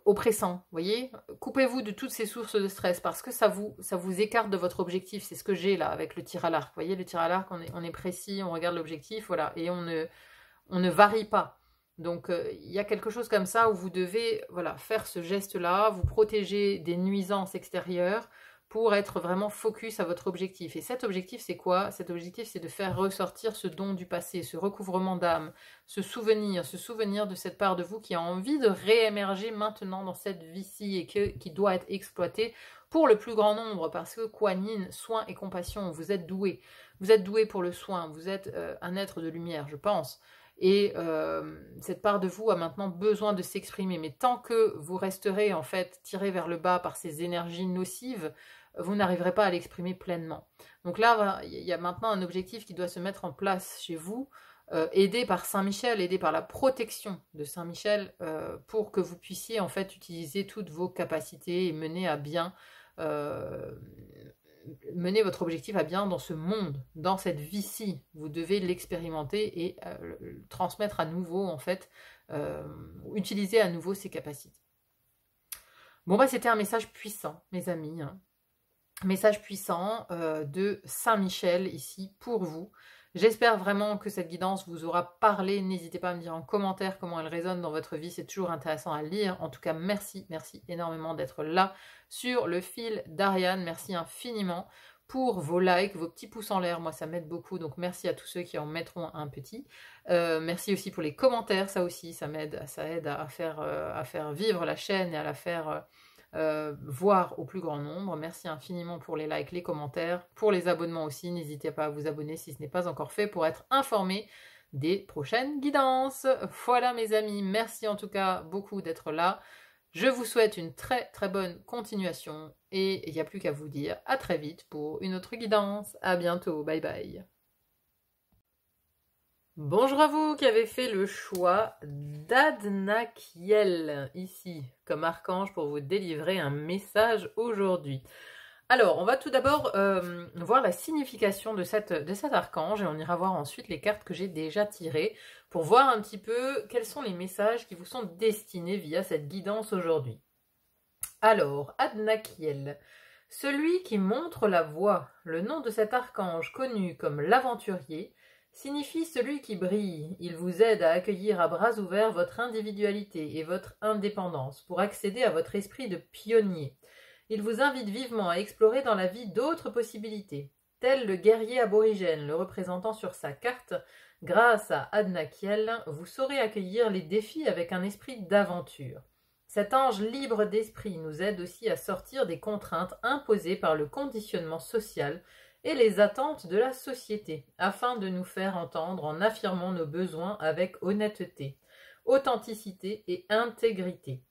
oppressants, vous voyez. Coupez-vous de toutes ces sources de stress, parce que ça vous écarte de votre objectif. C'est ce que j'ai là avec le tir à l'arc. Vous voyez, le tir à l'arc, on est précis, on regarde l'objectif, voilà, et on ne varie pas. Donc, il y a quelque chose comme ça où vous devez, voilà, faire ce geste-là, vous protéger des nuisances extérieures pour être vraiment focus à votre objectif. Et cet objectif, c'est quoi? Cet objectif, c'est de faire ressortir ce don du passé, ce recouvrement d'âme, ce souvenir de cette part de vous qui a envie de réémerger maintenant dans cette vie-ci et qui doit être exploitée pour le plus grand nombre, parce que Kuan Yin, soin et compassion, vous êtes doué. Vous êtes doué pour le soin, vous êtes un être de lumière, je pense. Et cette part de vous a maintenant besoin de s'exprimer. Mais tant que vous resterez en fait tiré vers le bas par ces énergies nocives, vous n'arriverez pas à l'exprimer pleinement. Donc là, il y a maintenant un objectif qui doit se mettre en place chez vous, aidé par Saint-Michel, aidé par la protection de Saint-Michel, pour que vous puissiez en fait utiliser toutes vos capacités et mener votre objectif à bien dans ce monde, dans cette vie-ci. Vous devez l'expérimenter et le transmettre à nouveau, en fait, utiliser à nouveau ces capacités. Bon, bah, c'était un message puissant, mes amis. Hein. Message puissant de Saint-Michel ici pour vous. J'espère vraiment que cette guidance vous aura parlé. N'hésitez pas à me dire en commentaire comment elle résonne dans votre vie. C'est toujours intéressant à lire. En tout cas, merci énormément d'être là sur le fil d'Ariane. Merci infiniment pour vos likes, vos petits pouces en l'air. Moi, ça m'aide beaucoup. Donc, merci à tous ceux qui en mettront un petit. Merci aussi pour les commentaires. Ça aussi, ça m'aide. Ça aide à faire vivre la chaîne et à la faire... voir au plus grand nombre. Merci infiniment pour les likes, les commentaires, pour les abonnements aussi. N'hésitez pas à vous abonner si ce n'est pas encore fait pour être informé des prochaines guidances. Voilà mes amis, merci en tout cas beaucoup d'être là. Je vous souhaite une très bonne continuation et il n'y a plus qu'à vous dire à très vite pour une autre guidance. À bientôt, bye bye. Bonjour à vous qui avez fait le choix d'Adnakiel ici comme archange pour vous délivrer un message aujourd'hui. Alors, on va tout d'abord voir la signification de cet archange et on ira voir ensuite les cartes que j'ai déjà tirées pour voir un petit peu quels sont les messages qui vous sont destinés via cette guidance aujourd'hui. Alors, Adnakiel, celui qui montre la voie, le nom de cet archange connu comme l'aventurier, signifie celui qui brille. Il vous aide à accueillir à bras ouverts votre individualité et votre indépendance pour accéder à votre esprit de pionnier. Il vous invite vivement à explorer dans la vie d'autres possibilités. Tel le guerrier aborigène le représentant sur sa carte, grâce à Adnakiel, vous saurez accueillir les défis avec un esprit d'aventure. Cet ange libre d'esprit nous aide aussi à sortir des contraintes imposées par le conditionnement social et les attentes de la société, afin de nous faire entendre en affirmant nos besoins avec honnêteté, authenticité et intégrité.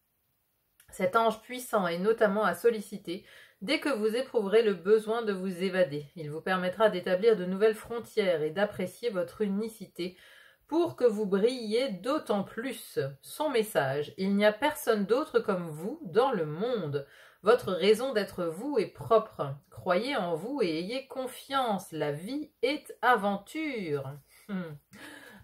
Cet ange puissant est notamment à solliciter dès que vous éprouverez le besoin de vous évader. Il vous permettra d'établir de nouvelles frontières et d'apprécier votre unicité pour que vous brilliez d'autant plus. Son message: il n'y a personne d'autre comme vous dans le monde. Votre raison d'être vous est propre. Croyez en vous et ayez confiance. La vie est aventure.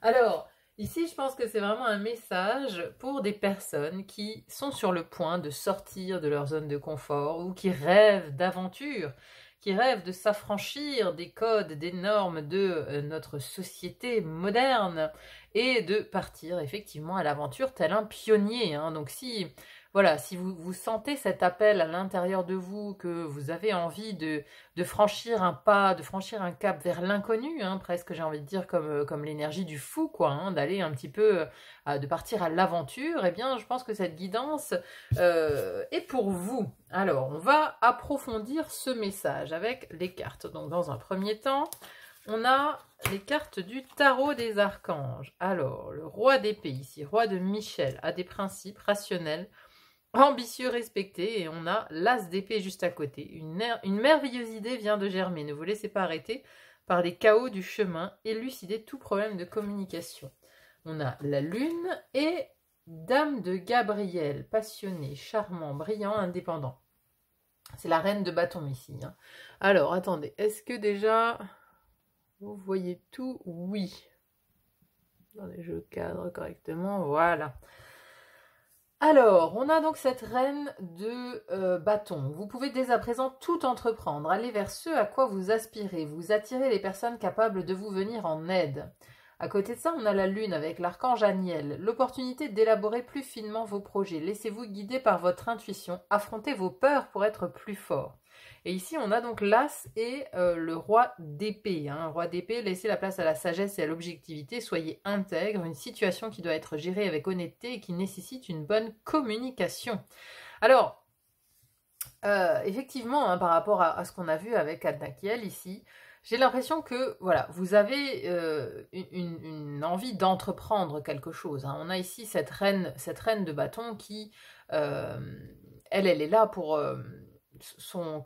Alors, ici, je pense que c'est vraiment un message pour des personnes qui sont sur le point de sortir de leur zone de confort ou qui rêvent d'aventure, qui rêvent de s'affranchir des codes, des normes de notre société moderne et de partir effectivement à l'aventure tel un pionnier. Hein. Donc si voilà, si vous sentez cet appel à l'intérieur de vous, que vous avez envie de franchir un pas, de franchir un cap vers l'inconnu, hein, presque j'ai envie de dire comme l'énergie du fou, quoi, hein, d'aller un petit peu, de partir à l'aventure, eh bien je pense que cette guidance est pour vous. Alors, on va approfondir ce message avec les cartes. Donc dans un premier temps, on a les cartes du tarot des archanges. Alors, le roi d'épée ici, roi de Michel, a des principes rationnels, ambitieux, respectés. Et on a l'as d'épée juste à côté. Une merveilleuse idée vient de germer. Ne vous laissez pas arrêter par les chaos du chemin. Élucidez tout problème de communication. On a la lune et dame de Gabriel, passionné, charmant, brillant, indépendant. C'est la reine de bâton ici. Hein. Alors, attendez, est-ce que déjà... Vous voyez tout? Oui. Attendez, je cadre correctement. Voilà. Alors, on a donc cette reine de bâton. Vous pouvez dès à présent tout entreprendre. Aller vers ce à quoi vous aspirez. Vous attirez les personnes capables de vous venir en aide. À côté de ça, on a la lune avec l'archange Aniel. L'opportunité d'élaborer plus finement vos projets. Laissez-vous guider par votre intuition. Affrontez vos peurs pour être plus fort. Et ici, on a donc l'as et le roi d'épée. Hein. Roi d'épée, laissez la place à la sagesse et à l'objectivité. Soyez intègre, une situation qui doit être gérée avec honnêteté et qui nécessite une bonne communication. Alors, effectivement, hein, par rapport à ce qu'on a vu avec Adnakiel ici, j'ai l'impression que voilà, vous avez une envie d'entreprendre quelque chose. Hein. On a ici cette reine de bâton qui, elle est là pour... son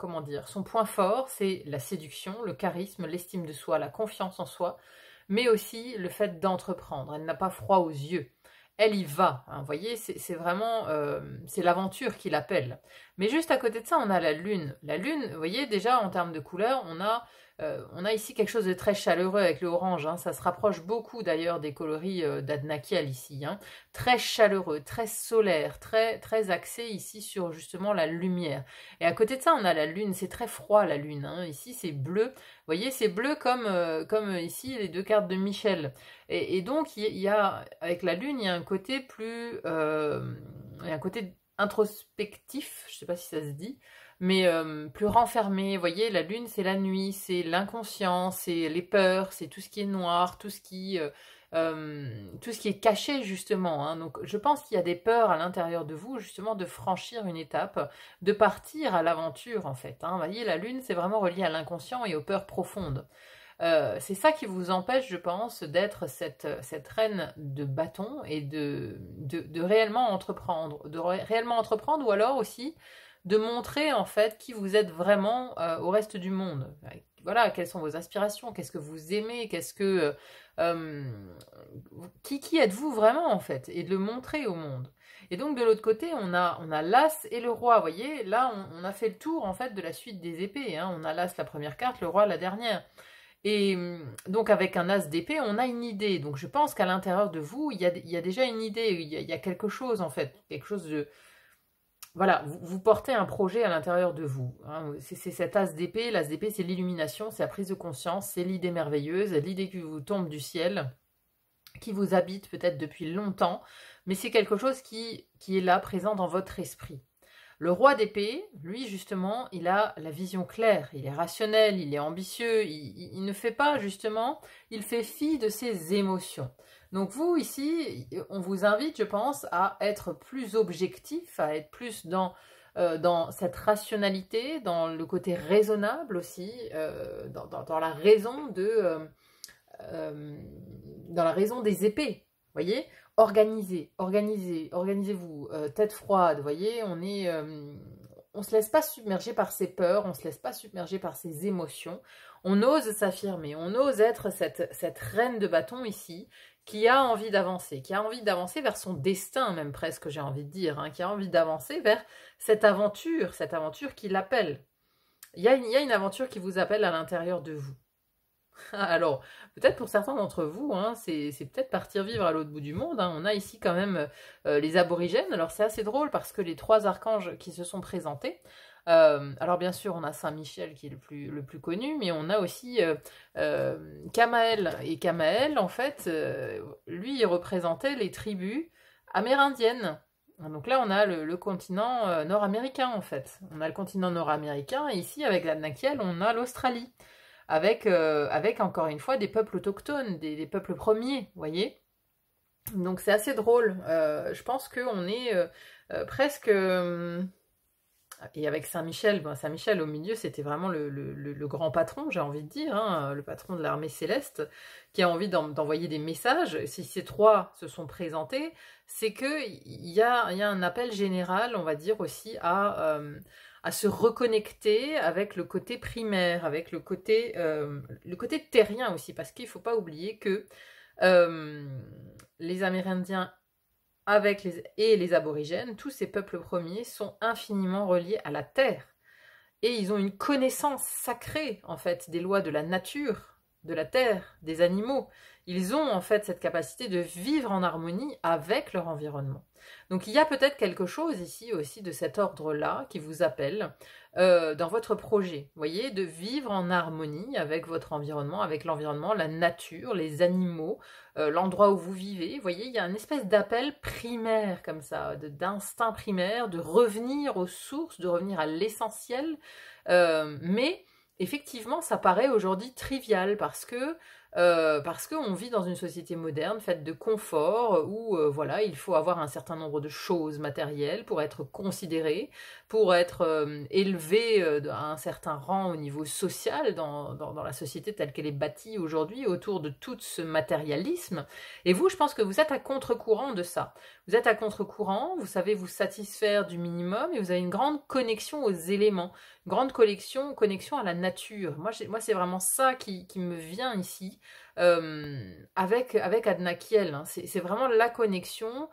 point fort, c'est la séduction, le charisme, l'estime de soi, la confiance en soi, mais aussi le fait d'entreprendre. Elle n'a pas froid aux yeux. Elle y va. Hein, vous voyez, c'est vraiment... c'est l'aventure qui l'appelle. Mais juste à côté de ça, on a la lune. La lune, vous voyez, déjà, en termes de couleur, on a ici quelque chose de très chaleureux avec le orange. Hein. Ça se rapproche beaucoup d'ailleurs des coloris d'Adnakiel ici. Hein. Très chaleureux, très solaire, très, très axé ici sur justement la lumière. Et à côté de ça, on a la lune. C'est très froid la lune. Hein. Ici, c'est bleu. Vous voyez, c'est bleu comme ici les deux cartes de Michel. Et donc, il y a, avec la lune, il y a un côté plus... il y a un côté introspectif, je ne sais pas si ça se dit, mais plus renfermé. Vous voyez, la lune, c'est la nuit, c'est l'inconscient, c'est les peurs, c'est tout ce qui est noir, tout ce qui est caché, justement. Hein. Donc, je pense qu'il y a des peurs à l'intérieur de vous, justement, de franchir une étape, de partir à l'aventure, en fait. Hein. Vous voyez, la lune, c'est vraiment relié à l'inconscient et aux peurs profondes. C'est ça qui vous empêche, je pense, d'être cette reine de bâton et de réellement entreprendre. De réellement entreprendre ou alors aussi de montrer en fait qui vous êtes vraiment au reste du monde. Voilà, quelles sont vos aspirations, qu'est-ce que vous aimez, qui êtes-vous vraiment en fait, et de le montrer au monde. Et donc de l'autre côté, on a l'as et le roi. Vous voyez, là on a fait le tour en fait de la suite des épées. Hein. On a l'as la première carte, le roi la dernière. Et donc avec un as d'épée, on a une idée. Donc je pense qu'à l'intérieur de vous, il y a déjà une idée, il y a quelque chose en fait, quelque chose de... Voilà, vous portez un projet à l'intérieur de vous. Hein. C'est cet as d'épée. L'as d'épée, c'est l'illumination, c'est la prise de conscience, c'est l'idée merveilleuse, l'idée qui vous tombe du ciel, qui vous habite peut-être depuis longtemps, mais c'est quelque chose qui est là, présent dans votre esprit. Le roi d'épée, lui justement, il a la vision claire, il est rationnel, il est ambitieux, il ne fait pas justement, il fait fi de ses émotions. Donc vous, ici, on vous invite, je pense, à être plus objectif, à être plus dans cette rationalité, dans le côté raisonnable aussi, dans la raison dans la raison des épées, voyez. Organisez-vous, tête froide, vous voyez, on se laisse pas submerger par ses peurs, on se laisse pas submerger par ses émotions, on ose s'affirmer, on ose être cette reine de bâton ici, qui a envie d'avancer vers son destin même presque, j'ai envie de dire, hein, qui a envie d'avancer vers cette aventure qui l'appelle. Il y a une aventure qui vous appelle à l'intérieur de vous. Alors, peut-être pour certains d'entre vous, hein, c'est peut-être partir vivre à l'autre bout du monde. Hein. On a ici quand même les aborigènes. Alors, c'est assez drôle parce que les trois archanges qui se sont présentés, alors bien sûr, on a Saint-Michel qui est le plus connu, mais on a aussi Kamael. Et Kamael, en fait, lui, il représentait les tribus amérindiennes. Donc là, on a le continent nord-américain, en fait. On a le continent nord-américain, et ici, avec la Nakiel, on a l'Australie, avec, encore une fois, des peuples autochtones, des peuples premiers, vous voyez. Donc c'est assez drôle. Je pense qu'on est presque... et avec Saint-Michel, ben Saint-Michel au milieu, c'était vraiment le grand patron, j'ai envie de dire, hein, le patron de l'armée céleste, qui a envie d'envoyer des messages. Si ces trois se sont présentés, c'est qu'il y a un appel général, on va dire aussi, à se reconnecter avec le côté primaire, avec le côté terrien aussi, parce qu'il ne faut pas oublier que les Amérindiens et les aborigènes, tous ces peuples premiers sont infiniment reliés à la terre. Et ils ont une connaissance sacrée, en fait, des lois de la nature, de la terre, des animaux. Ils ont, en fait, cette capacité de vivre en harmonie avec leur environnement. Donc, il y a peut-être quelque chose ici aussi de cet ordre-là qui vous appelle dans votre projet. Vous voyez, de vivre en harmonie avec votre environnement, avec l'environnement, la nature, les animaux, l'endroit où vous vivez. Vous voyez, il y a une espèce d'appel primaire comme ça, d'instinct primaire, de revenir aux sources, de revenir à l'essentiel. Mais effectivement, ça paraît aujourd'hui trivial parce qu'on vit dans une société moderne faite de confort où voilà, il faut avoir un certain nombre de choses matérielles pour être considéré, pour être élevé à un certain rang au niveau social dans la société telle qu'elle est bâtie aujourd'hui autour de tout ce matérialisme. Et vous, je pense que vous êtes à contre-courant de ça. Vous êtes à contre-courant, vous savez vous satisfaire du minimum et vous avez une grande connexion aux éléments, grande connexion à la nature. Moi c'est vraiment ça qui me vient ici avec Adnakiel. Hein. C'est vraiment la connexion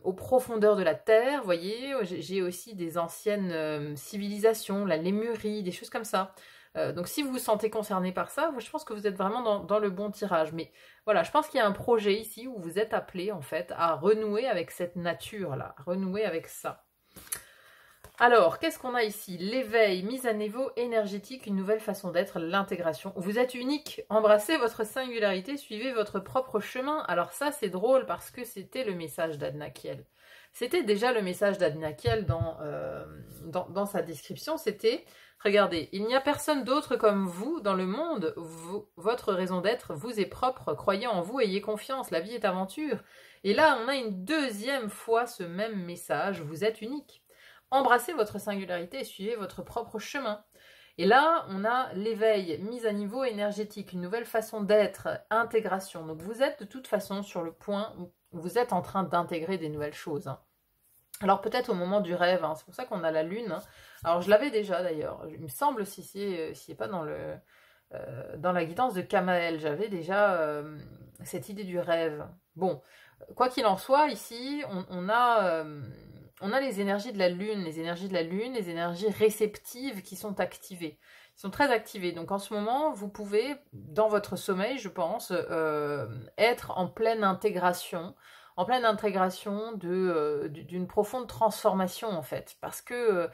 aux profondeurs de la terre. Vous voyez, j'ai aussi des anciennes civilisations, la Lémurie, des choses comme ça. Donc si vous vous sentez concerné par ça, je pense que vous êtes vraiment dans le bon tirage. Mais voilà, je pense qu'il y a un projet ici où vous êtes appelé en fait à renouer avec cette nature-là, à renouer avec ça. Alors, qu'est-ce qu'on a ici? L'éveil, mise à niveau énergétique, une nouvelle façon d'être, l'intégration. Vous êtes unique, embrassez votre singularité, suivez votre propre chemin. Alors ça, c'est drôle parce que c'était le message d'Adnakiel. C'était déjà le message d'Adnakiel dans sa description, c'était... Regardez, il n'y a personne d'autre comme vous dans le monde, votre raison d'être vous est propre, croyez en vous, ayez confiance, la vie est aventure. Et là, on a une deuxième fois ce même message, vous êtes unique. Embrassez votre singularité et suivez votre propre chemin. Et là, on a l'éveil, mise à niveau énergétique, une nouvelle façon d'être, intégration. Donc vous êtes de toute façon sur le point où vous êtes en train d'intégrer des nouvelles choses. Hein. Alors peut-être au moment du rêve, hein, c'est pour ça qu'on a la lune. Hein. Alors je l'avais déjà d'ailleurs, il me semble si c'est pas dans la guidance de Kamael, j'avais déjà cette idée du rêve. Bon, quoi qu'il en soit, ici on a les énergies de la lune, les énergies réceptives qui sont activées. Ils sont très activées. Donc en ce moment, vous pouvez, dans votre sommeil, je pense, être en pleine intégration d'une profonde transformation en fait, parce que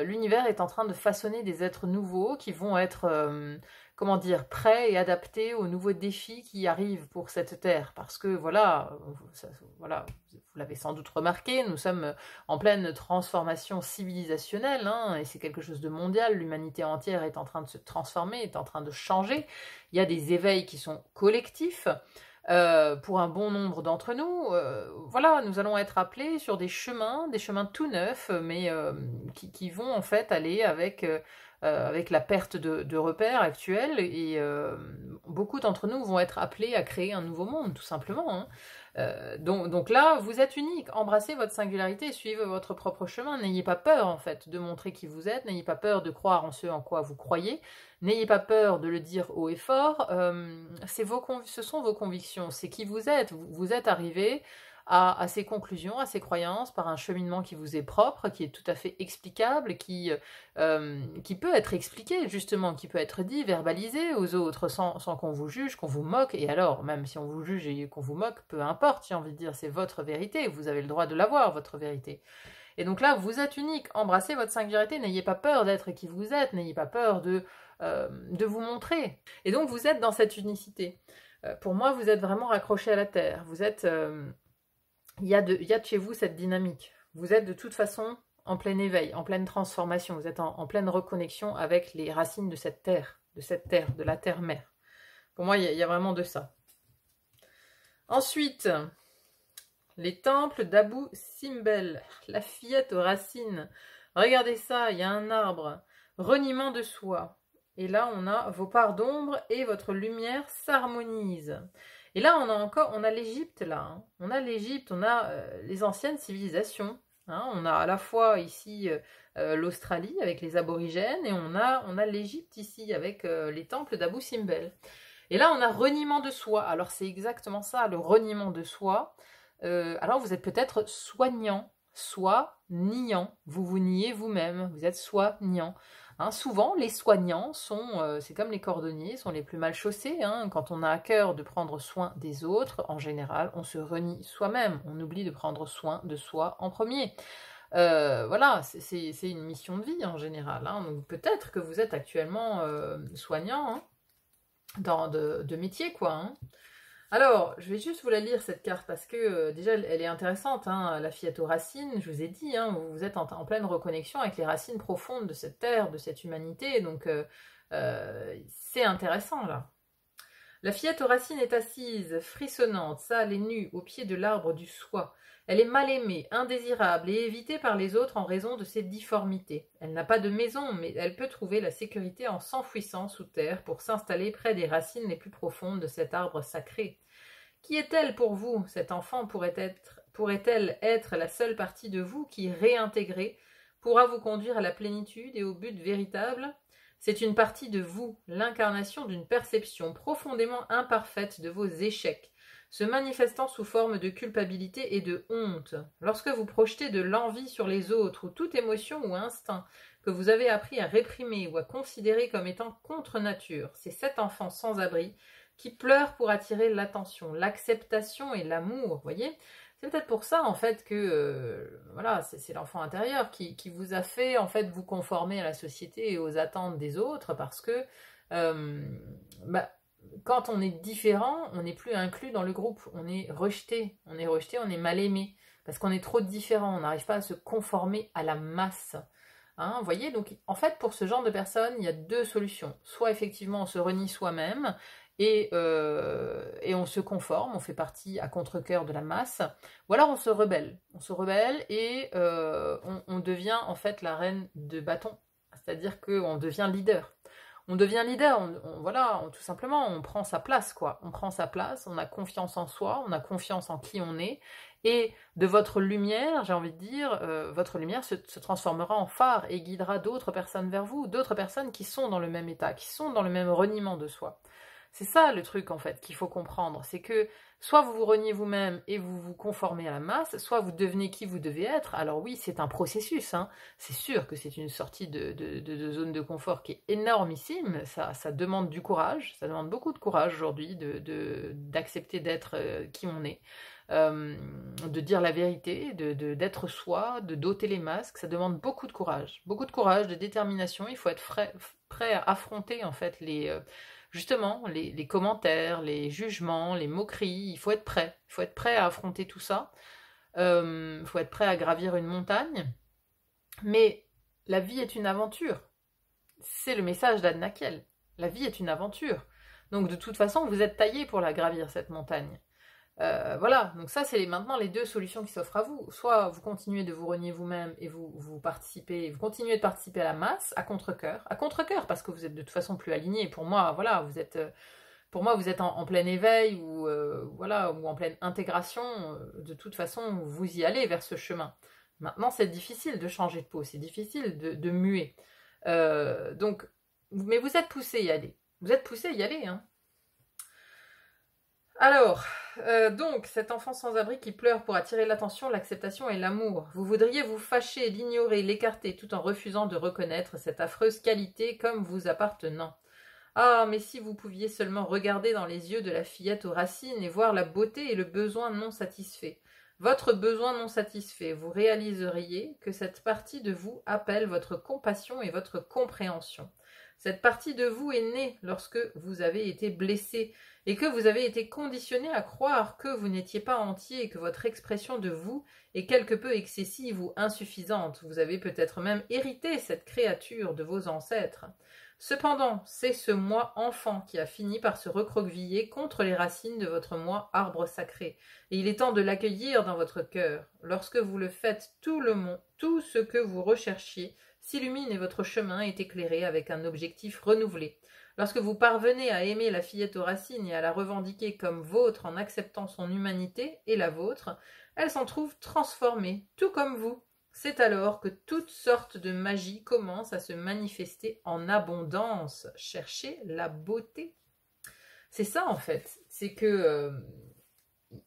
l'univers est en train de façonner des êtres nouveaux qui vont être, comment dire, prêts et adaptés aux nouveaux défis qui arrivent pour cette Terre, parce que voilà, vous l'avez sans doute remarqué, nous sommes en pleine transformation civilisationnelle, hein, et c'est quelque chose de mondial, l'humanité entière est en train de se transformer, est en train de changer, il y a des éveils qui sont collectifs, pour un bon nombre d'entre nous, voilà, nous allons être appelés sur des chemins tout neufs, mais qui vont en fait aller avec la perte de repères actuels, et beaucoup d'entre nous vont être appelés à créer un nouveau monde, tout simplement. Hein. Donc là, vous êtes unique, embrassez votre singularité, suivez votre propre chemin, n'ayez pas peur en fait de montrer qui vous êtes, n'ayez pas peur de croire en ce en quoi vous croyez, n'ayez pas peur de le dire haut et fort, ce sont vos convictions, c'est qui vous êtes, vous êtes arrivé à ces conclusions, à ces croyances, par un cheminement qui vous est propre, qui est tout à fait explicable, qui peut être expliqué justement, qui peut être dit, verbalisé aux autres, sans qu'on vous juge, qu'on vous moque, et alors, même si on vous juge et qu'on vous moque, peu importe, j'ai envie de dire, c'est votre vérité, vous avez le droit de l'avoir, votre vérité. Et donc là, vous êtes unique, embrassez votre singularité, n'ayez pas peur d'être qui vous êtes, n'ayez pas peur de vous montrer. Et donc vous êtes dans cette unicité. Pour moi, vous êtes vraiment raccroché à la terre, vous êtes il y a de chez vous cette dynamique. Vous êtes de toute façon en plein éveil, en pleine transformation. Vous êtes en pleine reconnexion avec les racines de cette terre, de la terre-mère. Pour moi, il y a vraiment de ça. Ensuite, les temples d'Abou Simbel, la fillette aux racines. Regardez ça, il y a un arbre. Reniement de soi. Et là, on a vos parts d'ombre et votre lumière s'harmonise. Et là, on a l'Égypte, là. Hein. On a l'Égypte, on a les anciennes civilisations. Hein. On a à la fois ici l'Australie avec les aborigènes et on a l'Égypte ici avec les temples d'Abou Simbel. Et là, on a reniement de soi. Alors, c'est exactement ça, le reniement de soi. Alors, vous êtes peut-être soignant, soit niant. Vous vous niez vous-même, vous êtes soignant. Hein, souvent, les soignants sont, c'est comme les cordonniers, sont les plus mal chaussés. Hein. Quand on a à cœur de prendre soin des autres, en général, on se renie soi-même. On oublie de prendre soin de soi en premier. Voilà, c'est une mission de vie en général. Hein. Donc peut-être que vous êtes actuellement soignant hein, dans de métier, quoi. Hein. Alors, je vais juste vous la lire cette carte parce que déjà elle est intéressante, hein, la fillette aux racines, je vous ai dit, hein, vous êtes en pleine reconnexion avec les racines profondes de cette terre, de cette humanité, donc c'est intéressant là. La fillette aux racines est assise, frissonnante, sale et nue, au pied de l'arbre du soi. Elle est mal aimée, indésirable et évitée par les autres en raison de ses difformités. Elle n'a pas de maison, mais elle peut trouver la sécurité en s'enfouissant sous terre pour s'installer près des racines les plus profondes de cet arbre sacré. Qui est-elle pour vous? Cette enfant pourrait-elle être la seule partie de vous qui, réintégrée, pourra vous conduire à la plénitude et au but véritable? C'est une partie de vous, l'incarnation d'une perception profondément imparfaite de vos échecs, se manifestant sous forme de culpabilité et de honte. Lorsque vous projetez de l'envie sur les autres ou toute émotion ou instinct que vous avez appris à réprimer ou à considérer comme étant contre nature, c'est cet enfant sans abri qui pleure pour attirer l'attention, l'acceptation et l'amour, voyez ? C'est peut-être pour ça en fait que voilà, c'est l'enfant intérieur qui vous a fait en fait vous conformer à la société et aux attentes des autres parce que quand on est différent, on n'est plus inclus dans le groupe, on est rejeté, on est mal aimé parce qu'on est trop différent, on n'arrive pas à se conformer à la masse. Hein, vous voyez, donc en fait pour ce genre de personnes, il y a deux solutions. Soit effectivement on se renie soi-même et on se conforme, on fait partie à contre-cœur de la masse, ou alors on se rebelle et on devient en fait la reine de bâton, c'est-à-dire qu'on devient leader. On devient leader, tout simplement, on prend sa place, quoi. On prend sa place, on a confiance en soi, on a confiance en qui on est, et de votre lumière, j'ai envie de dire, votre lumière se transformera en phare et guidera d'autres personnes vers vous, d'autres personnes qui sont dans le même état, qui sont dans le même reniement de soi. C'est ça le truc en fait qu'il faut comprendre, c'est que soit vous vous reniez vous-même et vous vous conformez à la masse, soit vous devenez qui vous devez être. Alors oui, c'est un processus, hein. C'est sûr que c'est une sortie de zone de confort qui est énormissime, ça demande du courage, ça demande beaucoup de courage aujourd'hui d'accepter d'être qui on est, de dire la vérité, d'être soi, de d'ôter les masques, ça demande beaucoup de courage, de détermination, il faut être prêt à affronter en fait justement, les commentaires, les jugements, les moqueries, il faut être prêt à affronter tout ça, il faut être prêt à gravir une montagne, mais la vie est une aventure, c'est le message d'Adna Kiel, la vie est une aventure, donc de toute façon vous êtes taillé pour la gravir cette montagne. Voilà, donc ça c'est maintenant les deux solutions qui s'offrent à vous. Soit vous continuez de vous renier vous-même et vous continuez de participer à la masse, à contre-cœur parce que vous êtes de toute façon plus aligné. Pour moi, voilà, vous êtes en plein éveil ou en pleine intégration. De toute façon, vous y allez vers ce chemin. Maintenant, c'est difficile de changer de peau, c'est difficile de muer. Mais vous êtes poussé à y aller. Vous êtes poussé à y aller, hein. Alors, donc, cet enfant sans abri qui pleure pour attirer l'attention, l'acceptation et l'amour. Vous voudriez vous fâcher, l'ignorer, l'écarter, tout en refusant de reconnaître cette affreuse qualité comme vous appartenant. Ah, mais si vous pouviez seulement regarder dans les yeux de la fillette aux racines et voir la beauté et le besoin non satisfait. Votre besoin non satisfait, vous réaliseriez que cette partie de vous appelle votre compassion et votre compréhension. Cette partie de vous est née lorsque vous avez été blessé et que vous avez été conditionné à croire que vous n'étiez pas entier et que votre expression de vous est quelque peu excessive ou insuffisante. Vous avez peut-être même hérité cette créature de vos ancêtres. Cependant, c'est ce moi enfant qui a fini par se recroqueviller contre les racines de votre moi arbre sacré. Et il est temps de l'accueillir dans votre cœur. Lorsque vous le faites, tout ce que vous recherchiez s'illumine et votre chemin est éclairé avec un objectif renouvelé. Lorsque vous parvenez à aimer la fillette aux racines et à la revendiquer comme vôtre en acceptant son humanité et la vôtre, elle s'en trouve transformée, tout comme vous. C'est alors que toutes sortes de magies commencent à se manifester en abondance. Cherchez la beauté. C'est ça en fait, c'est que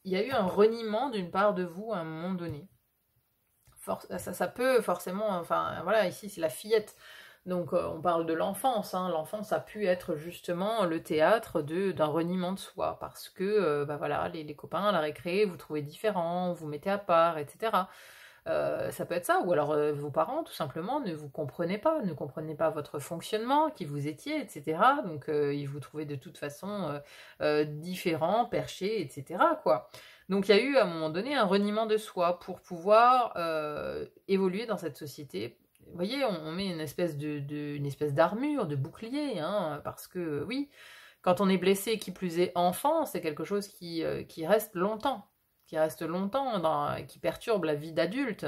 il y a eu un reniement d'une part de vous à un moment donné. Ça peut forcément, enfin voilà, ici c'est la fillette. Donc on parle de l'enfance, hein. L'enfance a pu être justement le théâtre d'un reniement de soi, parce que bah voilà, les copains à la récré, vous trouvez différents, vous mettez à part, etc. Ça peut être ça, ou alors vos parents tout simplement ne vous comprenaient pas, ne comprenaient pas votre fonctionnement, qui vous étiez, etc. Donc ils vous trouvaient de toute façon différents, perchés, etc. quoi. Donc il y a eu à un moment donné un reniement de soi pour pouvoir évoluer dans cette société. Vous voyez, on met une espèce d'armure, de bouclier, hein, parce que oui, quand on est blessé, qui plus est enfant, c'est quelque chose qui reste longtemps, qui perturbe la vie d'adulte.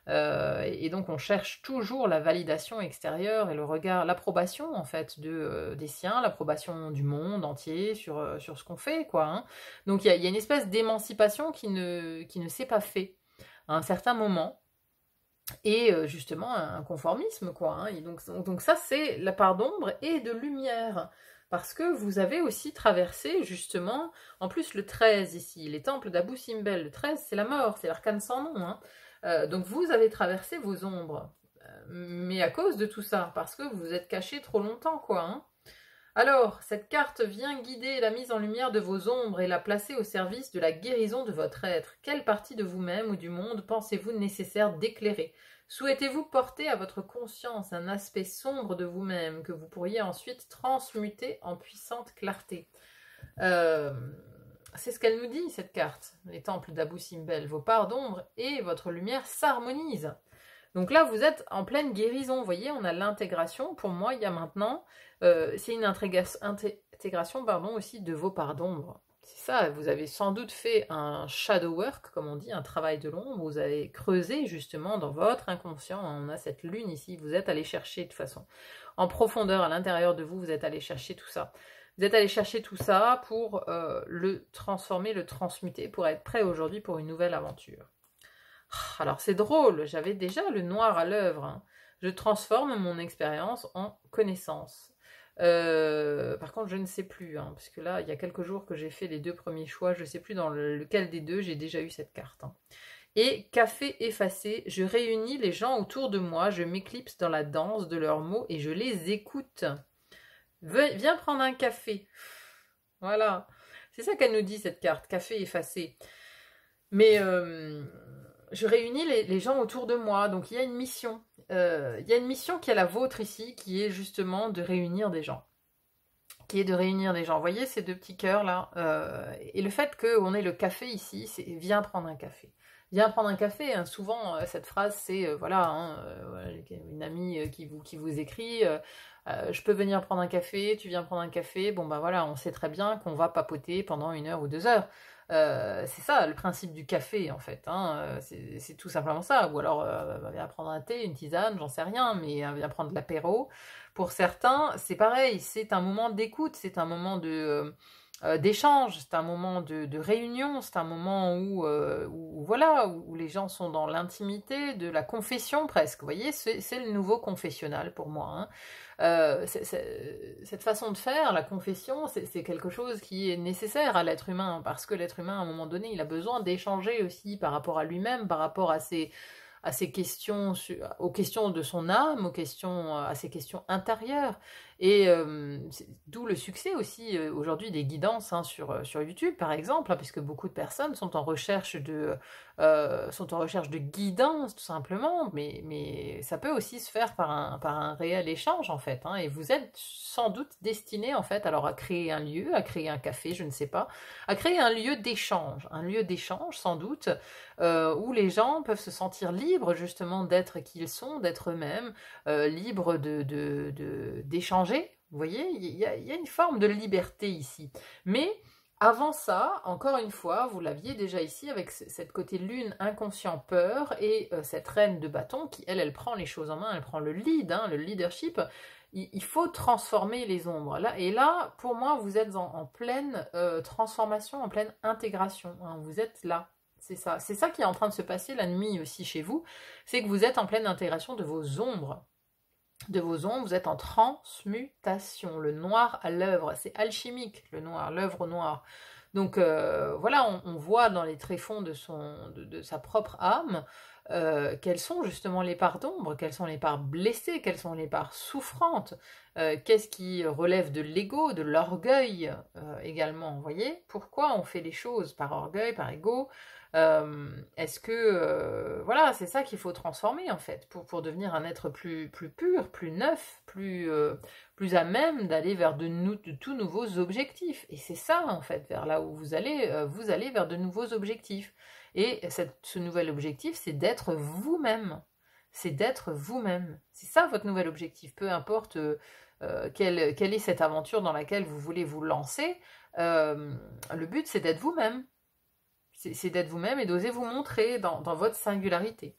Et donc on cherche toujours la validation extérieure et le regard, l'approbation en fait des siens, l'approbation du monde entier sur ce qu'on fait, quoi. Hein. Donc il y a une espèce d'émancipation qui ne s'est pas fait à un certain moment. Et justement un conformisme, quoi. Hein. Et donc ça, c'est la part d'ombre et de lumière. Parce que vous avez aussi traversé, justement, en plus le 13 ici, les temples d'Abu Simbel. Le 13, c'est la mort, c'est l'arcane sans nom. Hein. Donc vous avez traversé vos ombres. Mais à cause de tout ça, parce que vous vous êtes caché trop longtemps, quoi. Hein. Alors, cette carte vient guider la mise en lumière de vos ombres et la placer au service de la guérison de votre être. Quelle partie de vous-même ou du monde pensez-vous nécessaire d'éclairer? Souhaitez-vous porter à votre conscience un aspect sombre de vous-même que vous pourriez ensuite transmuter en puissante clarté? C'est ce qu'elle nous dit, cette carte. Les temples d'Abu Simbel, vos parts d'ombre et votre lumière s'harmonisent. Donc là, vous êtes en pleine guérison. Vous voyez, on a l'intégration. Pour moi, il y a maintenant... c'est une intégration aussi de vos parts d'ombre. C'est ça, vous avez sans doute fait un shadow work, comme on dit, un travail de l'ombre. Vous avez creusé justement dans votre inconscient. On a cette lune ici. Vous êtes allé chercher de toute façon. En profondeur, à l'intérieur de vous, vous êtes allé chercher tout ça. Vous êtes allé chercher tout ça pour le transformer, le transmuter, pour être prêt aujourd'hui pour une nouvelle aventure. Alors c'est drôle, j'avais déjà le noir à l'œuvre. Hein. Je transforme mon expérience en connaissance. Par contre, je ne sais plus, hein, parce que là, il y a quelques jours que j'ai fait les 2 premiers choix. Je ne sais plus dans lequel des deux j'ai déjà eu cette carte. Hein. Et café effacé, je réunis les gens autour de moi, je m'éclipse dans la danse de leurs mots et je les écoute. Viens prendre un café. Voilà. C'est ça qu'elle nous dit, cette carte, café effacé. Mais... je réunis les gens autour de moi, donc il y a une mission. Il y a une mission qui est la vôtre ici, qui est justement de réunir des gens. Vous voyez ces 2 petits cœurs là et le fait qu'on ait le café ici, c'est viens prendre un café. Viens prendre un café. Hein. Souvent, cette phrase, c'est voilà, une amie qui vous écrit je peux venir prendre un café, tu viens prendre un café. Bon, bah voilà, on sait très bien qu'on va papoter pendant 1 heure ou 2 heures. C'est ça le principe du café en fait. Hein. C'est tout simplement ça. Ou alors, viens prendre un thé, une tisane, j'en sais rien, mais viens prendre de l'apéro. Pour certains, c'est pareil, c'est un moment d'écoute, c'est un moment d'échange, c'est un moment de réunion, c'est un moment où les gens sont dans l'intimité de la confession presque. Vous voyez, c'est le nouveau confessionnal pour moi. Hein. Cette façon de faire, la confession, c'est quelque chose qui est nécessaire à l'être humain, parce que l'être humain, à un moment donné, il a besoin d'échanger aussi par rapport à lui-même, par rapport à ses questions, aux questions de son âme, à ses questions intérieures. Et d'où le succès aussi aujourd'hui des guidances hein, sur YouTube, par exemple, hein, puisque beaucoup de personnes sont en recherche sont en recherche de guidance, tout simplement, mais ça peut aussi se faire par un réel échange, en fait, hein, et vous êtes sans doute destiné, en fait, alors à créer un lieu, à créer un café, je ne sais pas, à créer un lieu d'échange, sans doute, où les gens peuvent se sentir libres, justement, d'être qui ils sont, d'être eux-mêmes, libres d'échanger. Vous voyez, il y a une forme de liberté ici. Mais avant ça, encore une fois, vous l'aviez déjà ici avec cette côté lune inconscient peur et cette reine de bâton qui, elle prend les choses en main, elle prend le lead, hein, le leadership. Il faut transformer les ombres. Là, et là, pour moi, vous êtes en pleine transformation, en pleine intégration. Hein, vous êtes là. C'est ça qui est en train de se passer la nuit aussi chez vous. C'est que vous êtes en pleine intégration de vos ombres. Vous êtes en transmutation, le noir à l'œuvre, c'est alchimique le noir, l'œuvre au noir. Donc voilà, on voit dans les tréfonds de sa propre âme quelles sont justement les parts d'ombre, quelles sont les parts blessées, quelles sont les parts souffrantes, qu'est-ce qui relève de l'ego, de l'orgueil également, vous voyez? Pourquoi on fait les choses par orgueil, par ego? Est-ce que voilà, c'est ça qu'il faut transformer en fait pour devenir un être plus pur, plus neuf, plus à même d'aller vers de tout nouveaux objectifs. Et c'est ça en fait, vers là où vous allez vers de nouveaux objectifs. Et ce nouvel objectif, c'est d'être vous-même. C'est d'être vous-même. C'est ça votre nouvel objectif. Peu importe quelle est cette aventure dans laquelle vous voulez vous lancer, le but c'est d'être vous-même. C'est d'être vous-même et d'oser vous montrer dans votre singularité.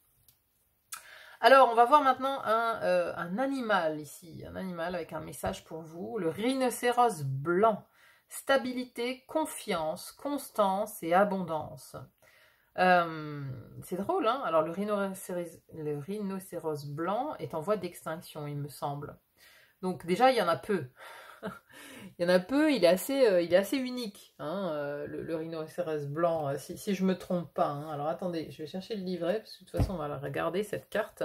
Alors, on va voir maintenant un animal ici, un animal avec un message pour vous, le rhinocéros blanc. Stabilité, confiance, constance et abondance. C'est drôle, hein? Alors, le rhinocéros blanc est en voie d'extinction, il me semble. Donc déjà, il y en a peu. Il y en a peu, il est assez unique, hein, le rhinocéros blanc, si je me trompe pas. Hein. Alors attendez, je vais chercher le livret, parce que de toute façon, on va regarder cette carte.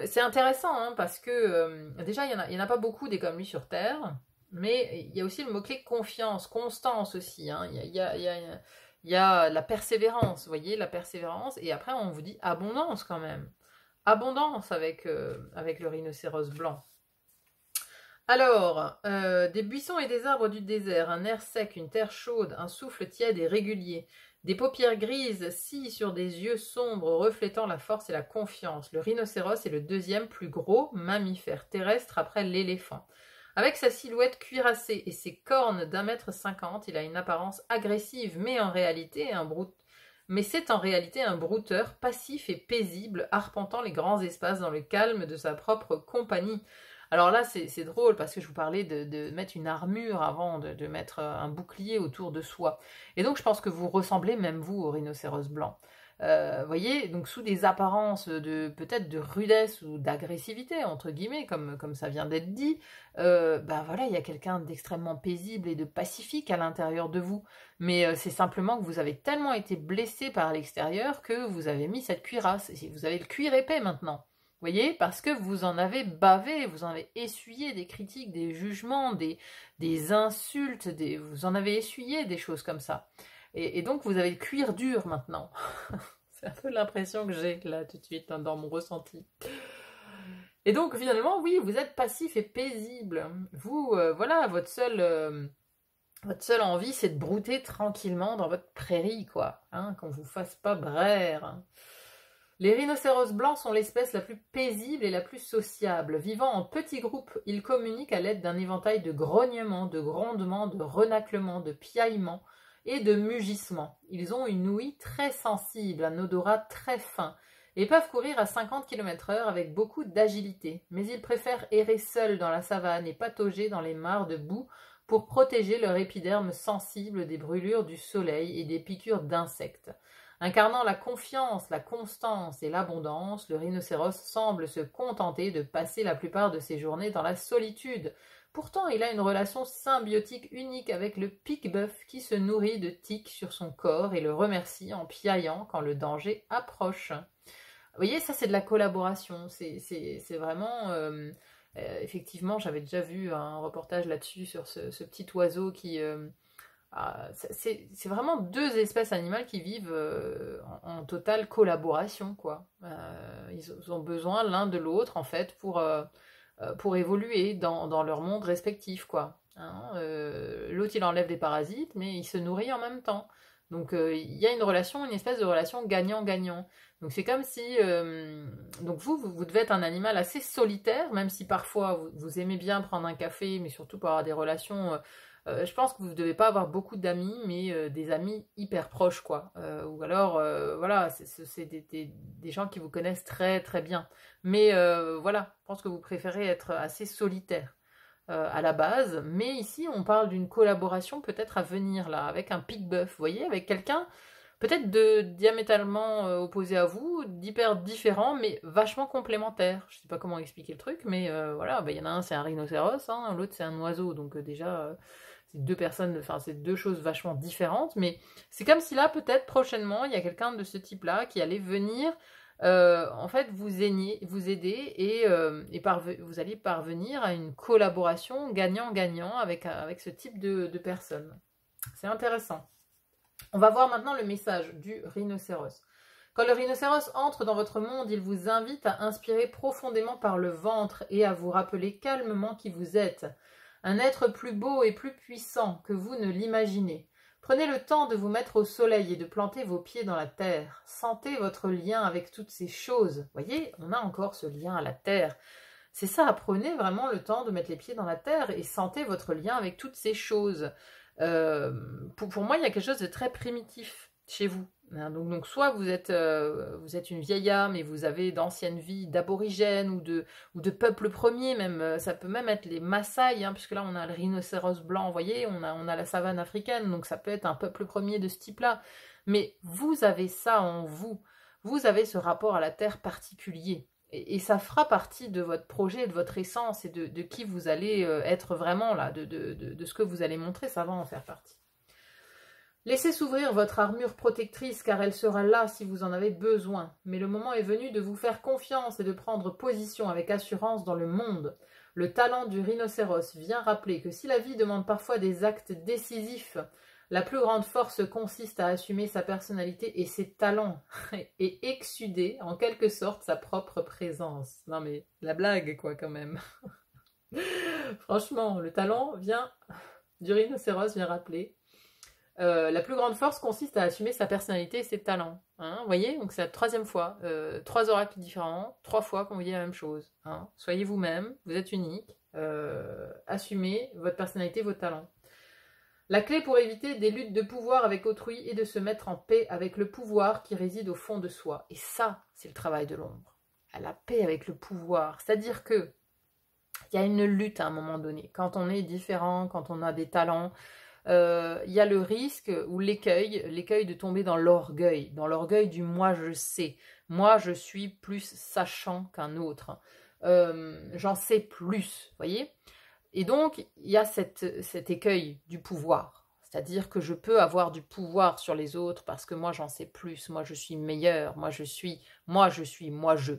C'est intéressant, hein, parce que déjà, il y en a pas beaucoup des comme lui sur Terre, mais il y a aussi le mot-clé confiance, constance aussi. Hein. Il y a la persévérance, vous voyez, la persévérance, et après, on vous dit abondance quand même. Abondance avec le rhinocéros blanc. Alors, des buissons et des arbres du désert, un air sec, une terre chaude, un souffle tiède et régulier, des paupières grises scient sur des yeux sombres reflétant la force et la confiance. Le rhinocéros est le deuxième plus gros mammifère terrestre après l'éléphant. Avec sa silhouette cuirassée et ses cornes d'1,50 m, il a une apparence agressive, mais c'est en réalité un brouteur passif et paisible, arpentant les grands espaces dans le calme de sa propre compagnie. Alors là, c'est drôle parce que je vous parlais de mettre une armure avant de mettre un bouclier autour de soi. Et donc, je pense que vous ressemblez même vous au rhinocéros blanc. Voyez, donc sous des apparences peut-être de rudesse ou d'agressivité, entre guillemets, comme ça vient d'être dit, voilà, il y a quelqu'un d'extrêmement paisible et de pacifique à l'intérieur de vous. Mais c'est simplement que vous avez tellement été blessé par l'extérieur que vous avez mis cette cuirasse. Et vous avez le cuir épais maintenant. Vous voyez, parce que vous en avez bavé, vous en avez essuyé des critiques, des jugements, des insultes, vous en avez essuyé des choses comme ça. Et donc vous avez le cuir dur maintenant. C'est un peu l'impression que j'ai là tout de suite hein, dans mon ressenti. Et donc finalement, oui, vous êtes passif et paisible. Vous, voilà, votre seule envie, c'est de brouter tranquillement dans votre prairie, quoi. Hein, qu'on vous fasse pas braire. Hein. Les rhinocéros blancs sont l'espèce la plus paisible et la plus sociable. Vivant en petits groupes, ils communiquent à l'aide d'un éventail de grognements, de grondements, de renaclements, de piaillements et de mugissements. Ils ont une ouïe très sensible, un odorat très fin, et peuvent courir à 50 km/h avec beaucoup d'agilité. Mais ils préfèrent errer seuls dans la savane et patauger dans les mares de boue pour protéger leur épiderme sensible des brûlures du soleil et des piqûres d'insectes. Incarnant la confiance, la constance et l'abondance, le rhinocéros semble se contenter de passer la plupart de ses journées dans la solitude. Pourtant, il a une relation symbiotique unique avec le pique-bœuf qui se nourrit de tiques sur son corps et le remercie en piaillant quand le danger approche. Vous voyez, ça c'est de la collaboration, c'est vraiment... effectivement, j'avais déjà vu un reportage là-dessus sur ce petit oiseau qui C'est vraiment deux espèces animales qui vivent en totale collaboration, quoi. Ils ont besoin l'un de l'autre, en fait, pour évoluer dans leur monde respectif, quoi. Hein, l'autre, il enlève des parasites, mais il se nourrit en même temps. Donc, il y a une espèce de relation gagnant-gagnant. Donc, c'est comme si... donc, vous devez être un animal assez solitaire, même si parfois, vous aimez bien prendre un café, mais surtout pour avoir des relations... je pense que vous ne devez pas avoir beaucoup d'amis, mais des amis hyper proches, quoi. Ou alors, voilà, c'est des gens qui vous connaissent très très bien. Mais voilà, je pense que vous préférez être assez solitaire à la base. Mais ici, on parle d'une collaboration peut-être à venir, là, avec un pique-bœuf, vous voyez, avec quelqu'un peut-être de diamétralement opposé à vous, d'hyper différent, mais vachement complémentaire. Je sais pas comment expliquer le truc, mais voilà, bah, y en a un, c'est un rhinocéros, hein, l'autre, c'est un oiseau, donc déjà... c'est deux personnes, enfin c'est deux choses vachement différentes, mais c'est comme si là peut-être prochainement il y a quelqu'un de ce type-là qui allait venir en fait vous aider et vous allez parvenir à une collaboration gagnant-gagnant avec ce type de personnes. C'est intéressant. On va voir maintenant le message du rhinocéros. Quand le rhinocéros entre dans votre monde, il vous invite à inspirer profondément par le ventre et à vous rappeler calmement qui vous êtes. Un être plus beau et plus puissant que vous ne l'imaginez. Prenez le temps de vous mettre au soleil et de planter vos pieds dans la terre. Sentez votre lien avec toutes ces choses. Voyez, on a encore ce lien à la terre. C'est ça, prenez vraiment le temps de mettre les pieds dans la terre et sentez votre lien avec toutes ces choses. Pour moi, il y a quelque chose de très primitif chez vous. Hein, donc soit vous êtes une vieille âme et vous avez d'anciennes vies d'aborigènes ou de peuples premiers, même ça peut même être les Maasai, hein, puisque là on a le rhinocéros blanc, vous voyez, on a la savane africaine, donc ça peut être un peuple premier de ce type-là. Mais vous avez ça en vous. Vous avez ce rapport à la terre particulier. Et ça fera partie de votre projet, de votre essence et de qui vous allez être vraiment là, de ce que vous allez montrer, ça va en faire partie. Laissez s'ouvrir votre armure protectrice car elle sera là si vous en avez besoin. Mais le moment est venu de vous faire confiance et de prendre position avec assurance dans le monde. Le talent du rhinocéros vient rappeler que si la vie demande parfois des actes décisifs, la plus grande force consiste à assumer sa personnalité et ses talents et exuder en quelque sorte sa propre présence. Non mais la blague quoi quand même. Franchement, le talent vient du rhinocéros vient rappeler. La plus grande force consiste à assumer sa personnalité et ses talents. Hein, vous voyez, donc c'est la troisième fois. 3 oracles différents, 3 fois qu'on vous dit la même chose. Hein. Soyez vous-même, vous êtes unique. Assumez votre personnalité, vos talents. La clé pour éviter des luttes de pouvoir avec autrui est de se mettre en paix avec le pouvoir qui réside au fond de soi. Et ça, c'est le travail de l'ombre. La paix avec le pouvoir. C'est-à-dire que il y a une lutte à un moment donné. Quand on est différent, quand on a des talents, il y a le risque ou l'écueil de tomber dans l'orgueil du moi je sais. Moi je suis plus sachant qu'un autre. J'en sais plus, voyez. Et donc, il y a cet écueil du pouvoir. C'est-à-dire que je peux avoir du pouvoir sur les autres parce que moi, j'en sais plus. Moi, je suis meilleur. Moi, je.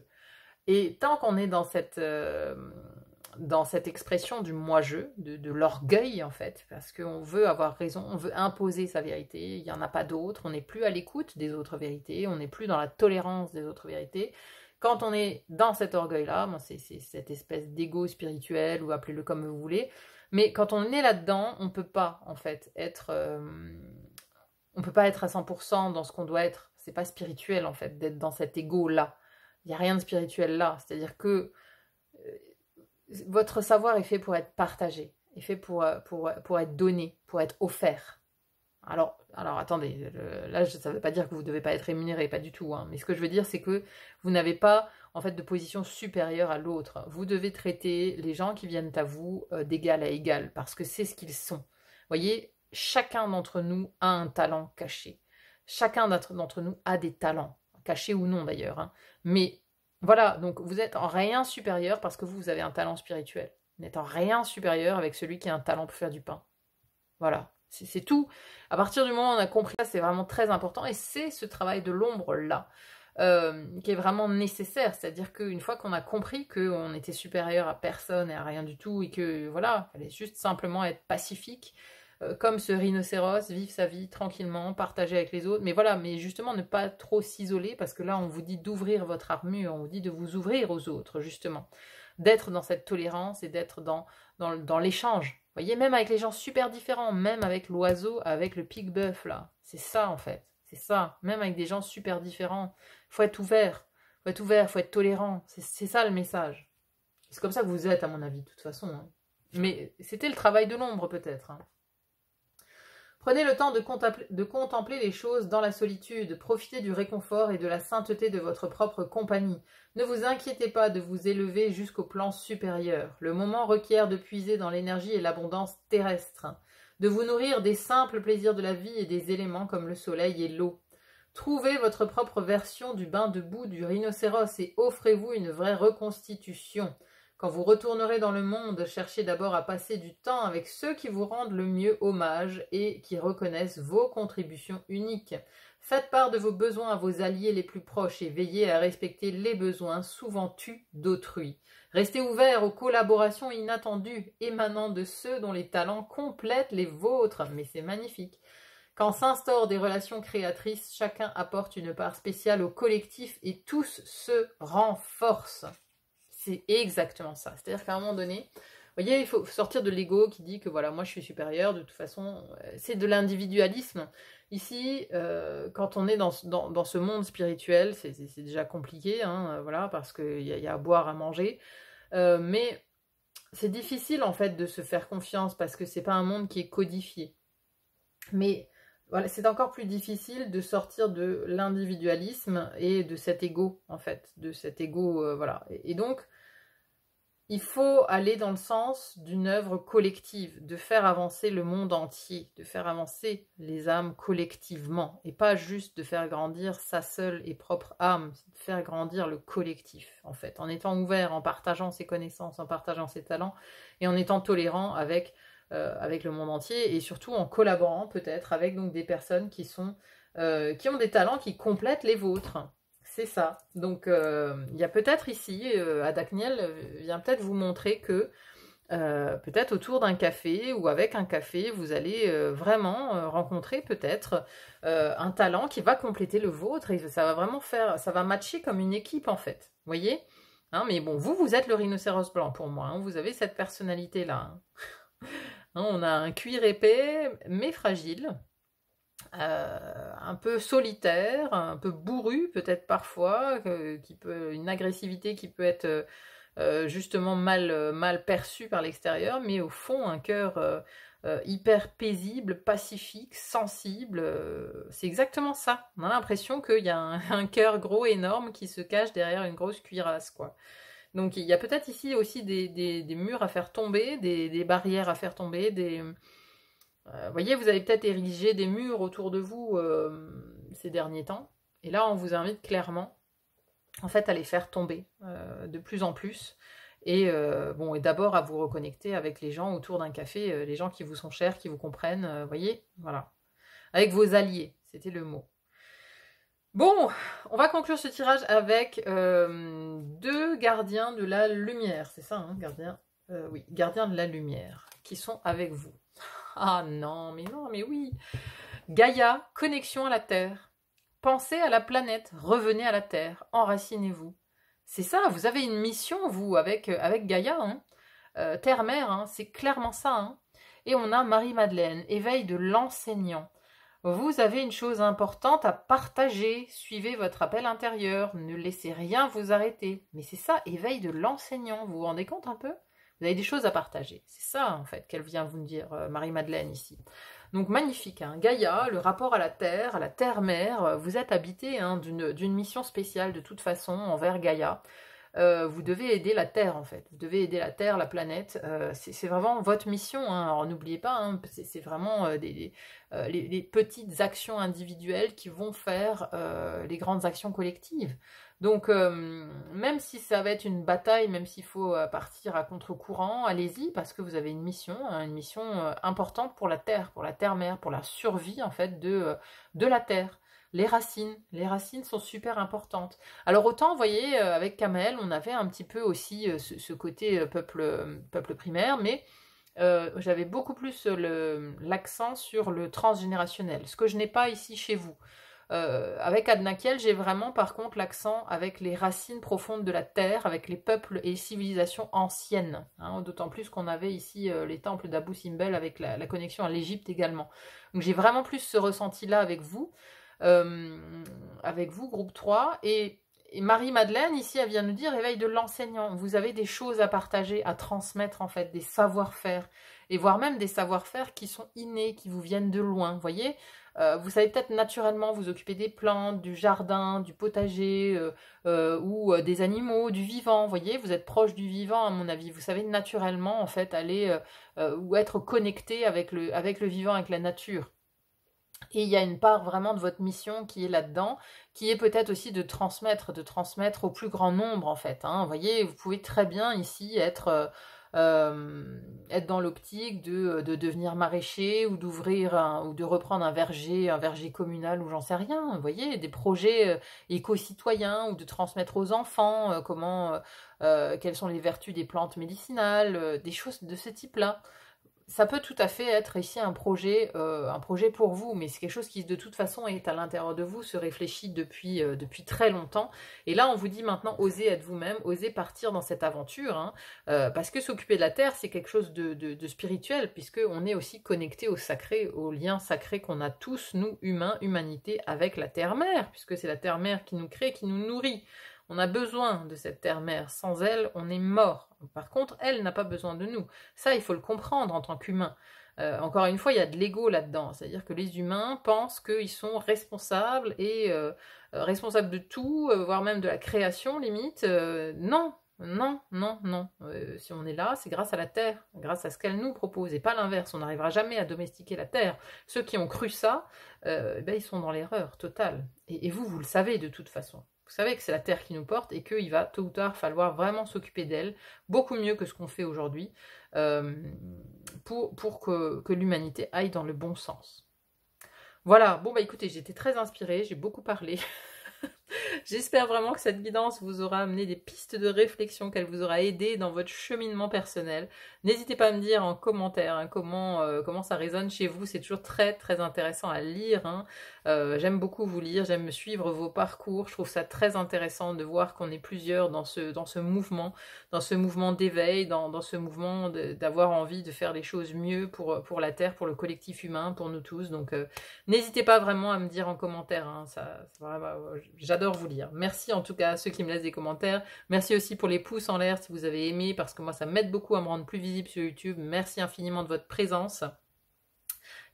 Et tant qu'on est dans cette expression du moi-je, de l'orgueil, en fait, parce qu'on veut avoir raison, on veut imposer sa vérité, il n'y en a pas d'autre, on n'est plus à l'écoute des autres vérités, on n'est plus dans la tolérance des autres vérités. Quand on est dans cet orgueil-là, bon, c'est cette espèce d'ego spirituel, ou appelez-le comme vous voulez, mais quand on est là-dedans, on ne peut pas, en fait, on peut pas être à 100% dans ce qu'on doit être. C'est pas spirituel, en fait, d'être dans cet ego-là. Il n'y a rien de spirituel là. C'est-à-dire que votre savoir est fait pour être partagé, est fait pour être donné, pour être offert. Alors attendez, là ça ne veut pas dire que vous ne devez pas être rémunéré, pas du tout, hein, mais ce que je veux dire c'est que vous n'avez pas en fait de position supérieure à l'autre. Vous devez traiter les gens qui viennent à vous d'égal à égal, parce que c'est ce qu'ils sont. Vous voyez, chacun d'entre nous a un talent caché. Chacun d'entre nous a des talents, cachés ou non d'ailleurs, hein. Mais voilà, donc vous êtes en rien supérieur parce que vous avez un talent spirituel. Vous n'êtes en rien supérieur avec celui qui a un talent pour faire du pain. Voilà, c'est tout. À partir du moment où on a compris ça, c'est vraiment très important. Et c'est ce travail de l'ombre-là qui est vraiment nécessaire. C'est-à-dire qu'une fois qu'on a compris qu'on était supérieur à personne et à rien du tout, et que voilà, il fallait juste simplement être pacifique, comme ce rhinocéros, vivre sa vie tranquillement, partager avec les autres. Mais voilà, mais justement ne pas trop s'isoler parce que là on vous dit d'ouvrir votre armure, on vous dit de vous ouvrir aux autres justement, d'être dans cette tolérance et d'être dans l'échange. Vous voyez, même avec les gens super différents, même avec l'oiseau, avec le pique-bœuf là, c'est ça en fait, c'est ça. Même avec des gens super différents, faut être ouvert, faut être ouvert, faut être tolérant. C'est ça le message. C'est comme ça que vous êtes à mon avis de toute façon. Hein. Mais c'était le travail de l'ombre peut-être. Hein. Prenez le temps de contempler les choses dans la solitude, profitez du réconfort et de la sainteté de votre propre compagnie. Ne vous inquiétez pas de vous élever jusqu'au plan supérieur. Le moment requiert de puiser dans l'énergie et l'abondance terrestre, de vous nourrir des simples plaisirs de la vie et des éléments comme le soleil et l'eau. Trouvez votre propre version du bain de boue du rhinocéros et offrez-vous une vraie reconstitution. Quand vous retournerez dans le monde, cherchez d'abord à passer du temps avec ceux qui vous rendent le mieux hommage et qui reconnaissent vos contributions uniques. Faites part de vos besoins à vos alliés les plus proches et veillez à respecter les besoins souvent tus d'autrui. Restez ouverts aux collaborations inattendues émanant de ceux dont les talents complètent les vôtres. Mais c'est magnifique. Quand s'instaurent des relations créatrices, chacun apporte une part spéciale au collectif et tous se renforcent. C'est exactement ça. C'est-à-dire qu'à un moment donné, vous voyez, il faut sortir de l'ego qui dit que voilà, moi je suis supérieur, de toute façon, c'est de l'individualisme. Ici, quand on est dans ce monde spirituel, c'est déjà compliqué, hein, voilà, parce qu'il y a à boire, à manger, mais c'est difficile en fait de se faire confiance parce que c'est pas un monde qui est codifié. Mais voilà, c'est encore plus difficile de sortir de l'individualisme et de cet ego, en fait, de cet ego, voilà. Et donc, il faut aller dans le sens d'une œuvre collective, de faire avancer le monde entier, de faire avancer les âmes collectivement, et pas juste de faire grandir sa seule et propre âme, de faire grandir le collectif, en fait, en étant ouvert, en partageant ses connaissances, en partageant ses talents, et en étant tolérant avec le monde entier, et surtout en collaborant peut-être avec donc, des personnes qui ont des talents qui complètent les vôtres. C'est ça. Donc, il y a peut-être ici, Adakniel vient peut-être vous montrer que peut-être autour d'un café ou avec un café, vous allez vraiment rencontrer peut-être un talent qui va compléter le vôtre et ça va vraiment ça va matcher comme une équipe en fait. Vous voyez, hein, mais bon, vous êtes le rhinocéros blanc pour moi. Hein, vous avez cette personnalité-là. Hein. Hein, on a un cuir épais mais fragile. Un peu solitaire, un peu bourru peut-être parfois, une agressivité qui peut être justement mal perçue par l'extérieur, mais au fond un cœur hyper paisible, pacifique, sensible, c'est exactement ça. On a l'impression qu'il y a un cœur gros, énorme qui se cache derrière une grosse cuirasse, quoi. Donc il y a peut-être ici aussi des murs à faire tomber, des barrières à faire tomber, vous voyez, vous avez peut-être érigé des murs autour de vous ces derniers temps. Et là, on vous invite clairement, en fait, à les faire tomber de plus en plus. Et bon, et d'abord à vous reconnecter avec les gens autour d'un café, les gens qui vous sont chers, qui vous comprennent. Vous voyez, voilà. Avec vos alliés, c'était le mot. Bon, on va conclure ce tirage avec deux gardiens de la lumière. C'est ça, hein, oui, gardiens de la lumière, qui sont avec vous. Ah non, mais oui. Gaïa, connexion à la Terre. Pensez à la planète, revenez à la Terre, enracinez-vous. C'est ça, vous avez une mission, vous, avec Gaïa. Hein. Terre-mère, hein, c'est clairement ça. Hein. Et on a Marie-Madeleine, éveil de l'enseignant. Vous avez une chose importante à partager. Suivez votre appel intérieur. Ne laissez rien vous arrêter. Mais c'est ça, éveil de l'enseignant. Vous vous rendez compte un peu ? Vous avez des choses à partager. C'est ça, en fait, qu'elle vient vous dire, Marie-Madeleine, ici. Donc, magnifique. Hein. Gaïa, le rapport à la terre-mère. Vous êtes habité hein, d'une mission spéciale, de toute façon, envers Gaïa. Vous devez aider la Terre, en fait. Vous devez aider la Terre, la planète. C'est vraiment votre mission. Hein. Alors, n'oubliez pas, hein, c'est vraiment les petites actions individuelles qui vont faire les grandes actions collectives. Donc, même si ça va être une bataille, même s'il faut partir à contre-courant, allez-y, parce que vous avez une mission importante pour la terre-mère, pour la survie, en fait, de la Terre. Les racines sont super importantes. Alors autant, vous voyez, avec Kamael, on avait un petit peu aussi ce côté peuple primaire, mais j'avais beaucoup plus l'accent sur le transgénérationnel, ce que je n'ai pas ici chez vous. Avec Adnakiel, j'ai vraiment par contre l'accent avec les racines profondes de la terre, avec les peuples et civilisations anciennes. Hein, d'autant plus qu'on avait ici les temples d'Abou Simbel avec la connexion à l'Égypte également. Donc j'ai vraiment plus ce ressenti-là avec vous, groupe 3. Et Marie-Madeleine, ici, elle vient nous dire éveil de l'enseignant. Vous avez des choses à partager, à transmettre en fait, des savoir-faire, et voire même des savoir-faire qui sont innés, qui vous viennent de loin. Vous voyez, vous savez peut-être naturellement vous occuper des plantes, du jardin, du potager, ou des animaux, du vivant. Vous voyez, vous êtes proche du vivant à mon avis. Vous savez naturellement en fait aller ou être connecté avec le vivant, avec la nature. Et il y a une part vraiment de votre mission qui est là-dedans, qui est peut-être aussi de transmettre au plus grand nombre en fait. Hein. Vous voyez, vous pouvez très bien ici être dans l'optique de devenir maraîcher ou ou de reprendre un verger communal ou j'en sais rien. Vous voyez, des projets éco-citoyens ou de transmettre aux enfants quelles sont les vertus des plantes médicinales, des choses de ce type-là. Ça peut tout à fait être ici un projet pour vous, mais c'est quelque chose qui de toute façon est à l'intérieur de vous, se réfléchit depuis très longtemps. Et là, on vous dit maintenant, osez être vous-même, osez partir dans cette aventure, hein, parce que s'occuper de la Terre, c'est quelque chose de spirituel, puisqu'on est aussi connecté au sacré, au lien sacré qu'on a tous, nous, humains, humanité, avec la Terre-Mère, puisque c'est la Terre-Mère qui nous crée, qui nous nourrit. On a besoin de cette terre-mère. Sans elle, on est mort. Par contre, elle n'a pas besoin de nous. Ça, il faut le comprendre en tant qu'humain. Encore une fois, il y a de l'ego là-dedans. C'est-à-dire que les humains pensent qu'ils sont responsables et responsables de tout, voire même de la création, limite. Non, non, non, non. Si on est là, c'est grâce à la Terre, grâce à ce qu'elle nous propose, et pas l'inverse. On n'arrivera jamais à domestiquer la Terre. Ceux qui ont cru ça, ils sont dans l'erreur totale. Et vous, vous le savez de toute façon. Vous savez que c'est la Terre qui nous porte et qu'il va tôt ou tard falloir vraiment s'occuper d'elle, beaucoup mieux que ce qu'on fait aujourd'hui, pour que l'humanité aille dans le bon sens. Voilà, bon bah écoutez, j'étais très inspirée, j'ai beaucoup parlé. J'espère vraiment que cette guidance vous aura amené des pistes de réflexion, qu'elle vous aura aidé dans votre cheminement personnel. N'hésitez pas à me dire en commentaire hein, comment ça résonne chez vous, c'est toujours très très intéressant à lire. Hein. J'aime beaucoup vous lire, j'aime suivre vos parcours, je trouve ça très intéressant de voir qu'on est plusieurs dans ce mouvement d'éveil, dans ce mouvement d'avoir envie de faire les choses mieux pour la Terre, pour le collectif humain, pour nous tous. Donc n'hésitez pas vraiment à me dire en commentaire, hein, vraiment, j'adore vous lire. Merci en tout cas à ceux qui me laissent des commentaires. Merci aussi pour les pouces en l'air si vous avez aimé, parce que moi ça m'aide beaucoup à me rendre plus visible sur YouTube. Merci infiniment de votre présence.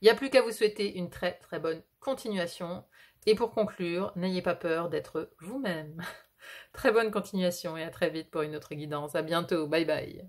Il n'y a plus qu'à vous souhaiter une très très bonne continuation. Et pour conclure, n'ayez pas peur d'être vous-même. Très bonne continuation et à très vite pour une autre guidance. À bientôt. Bye bye.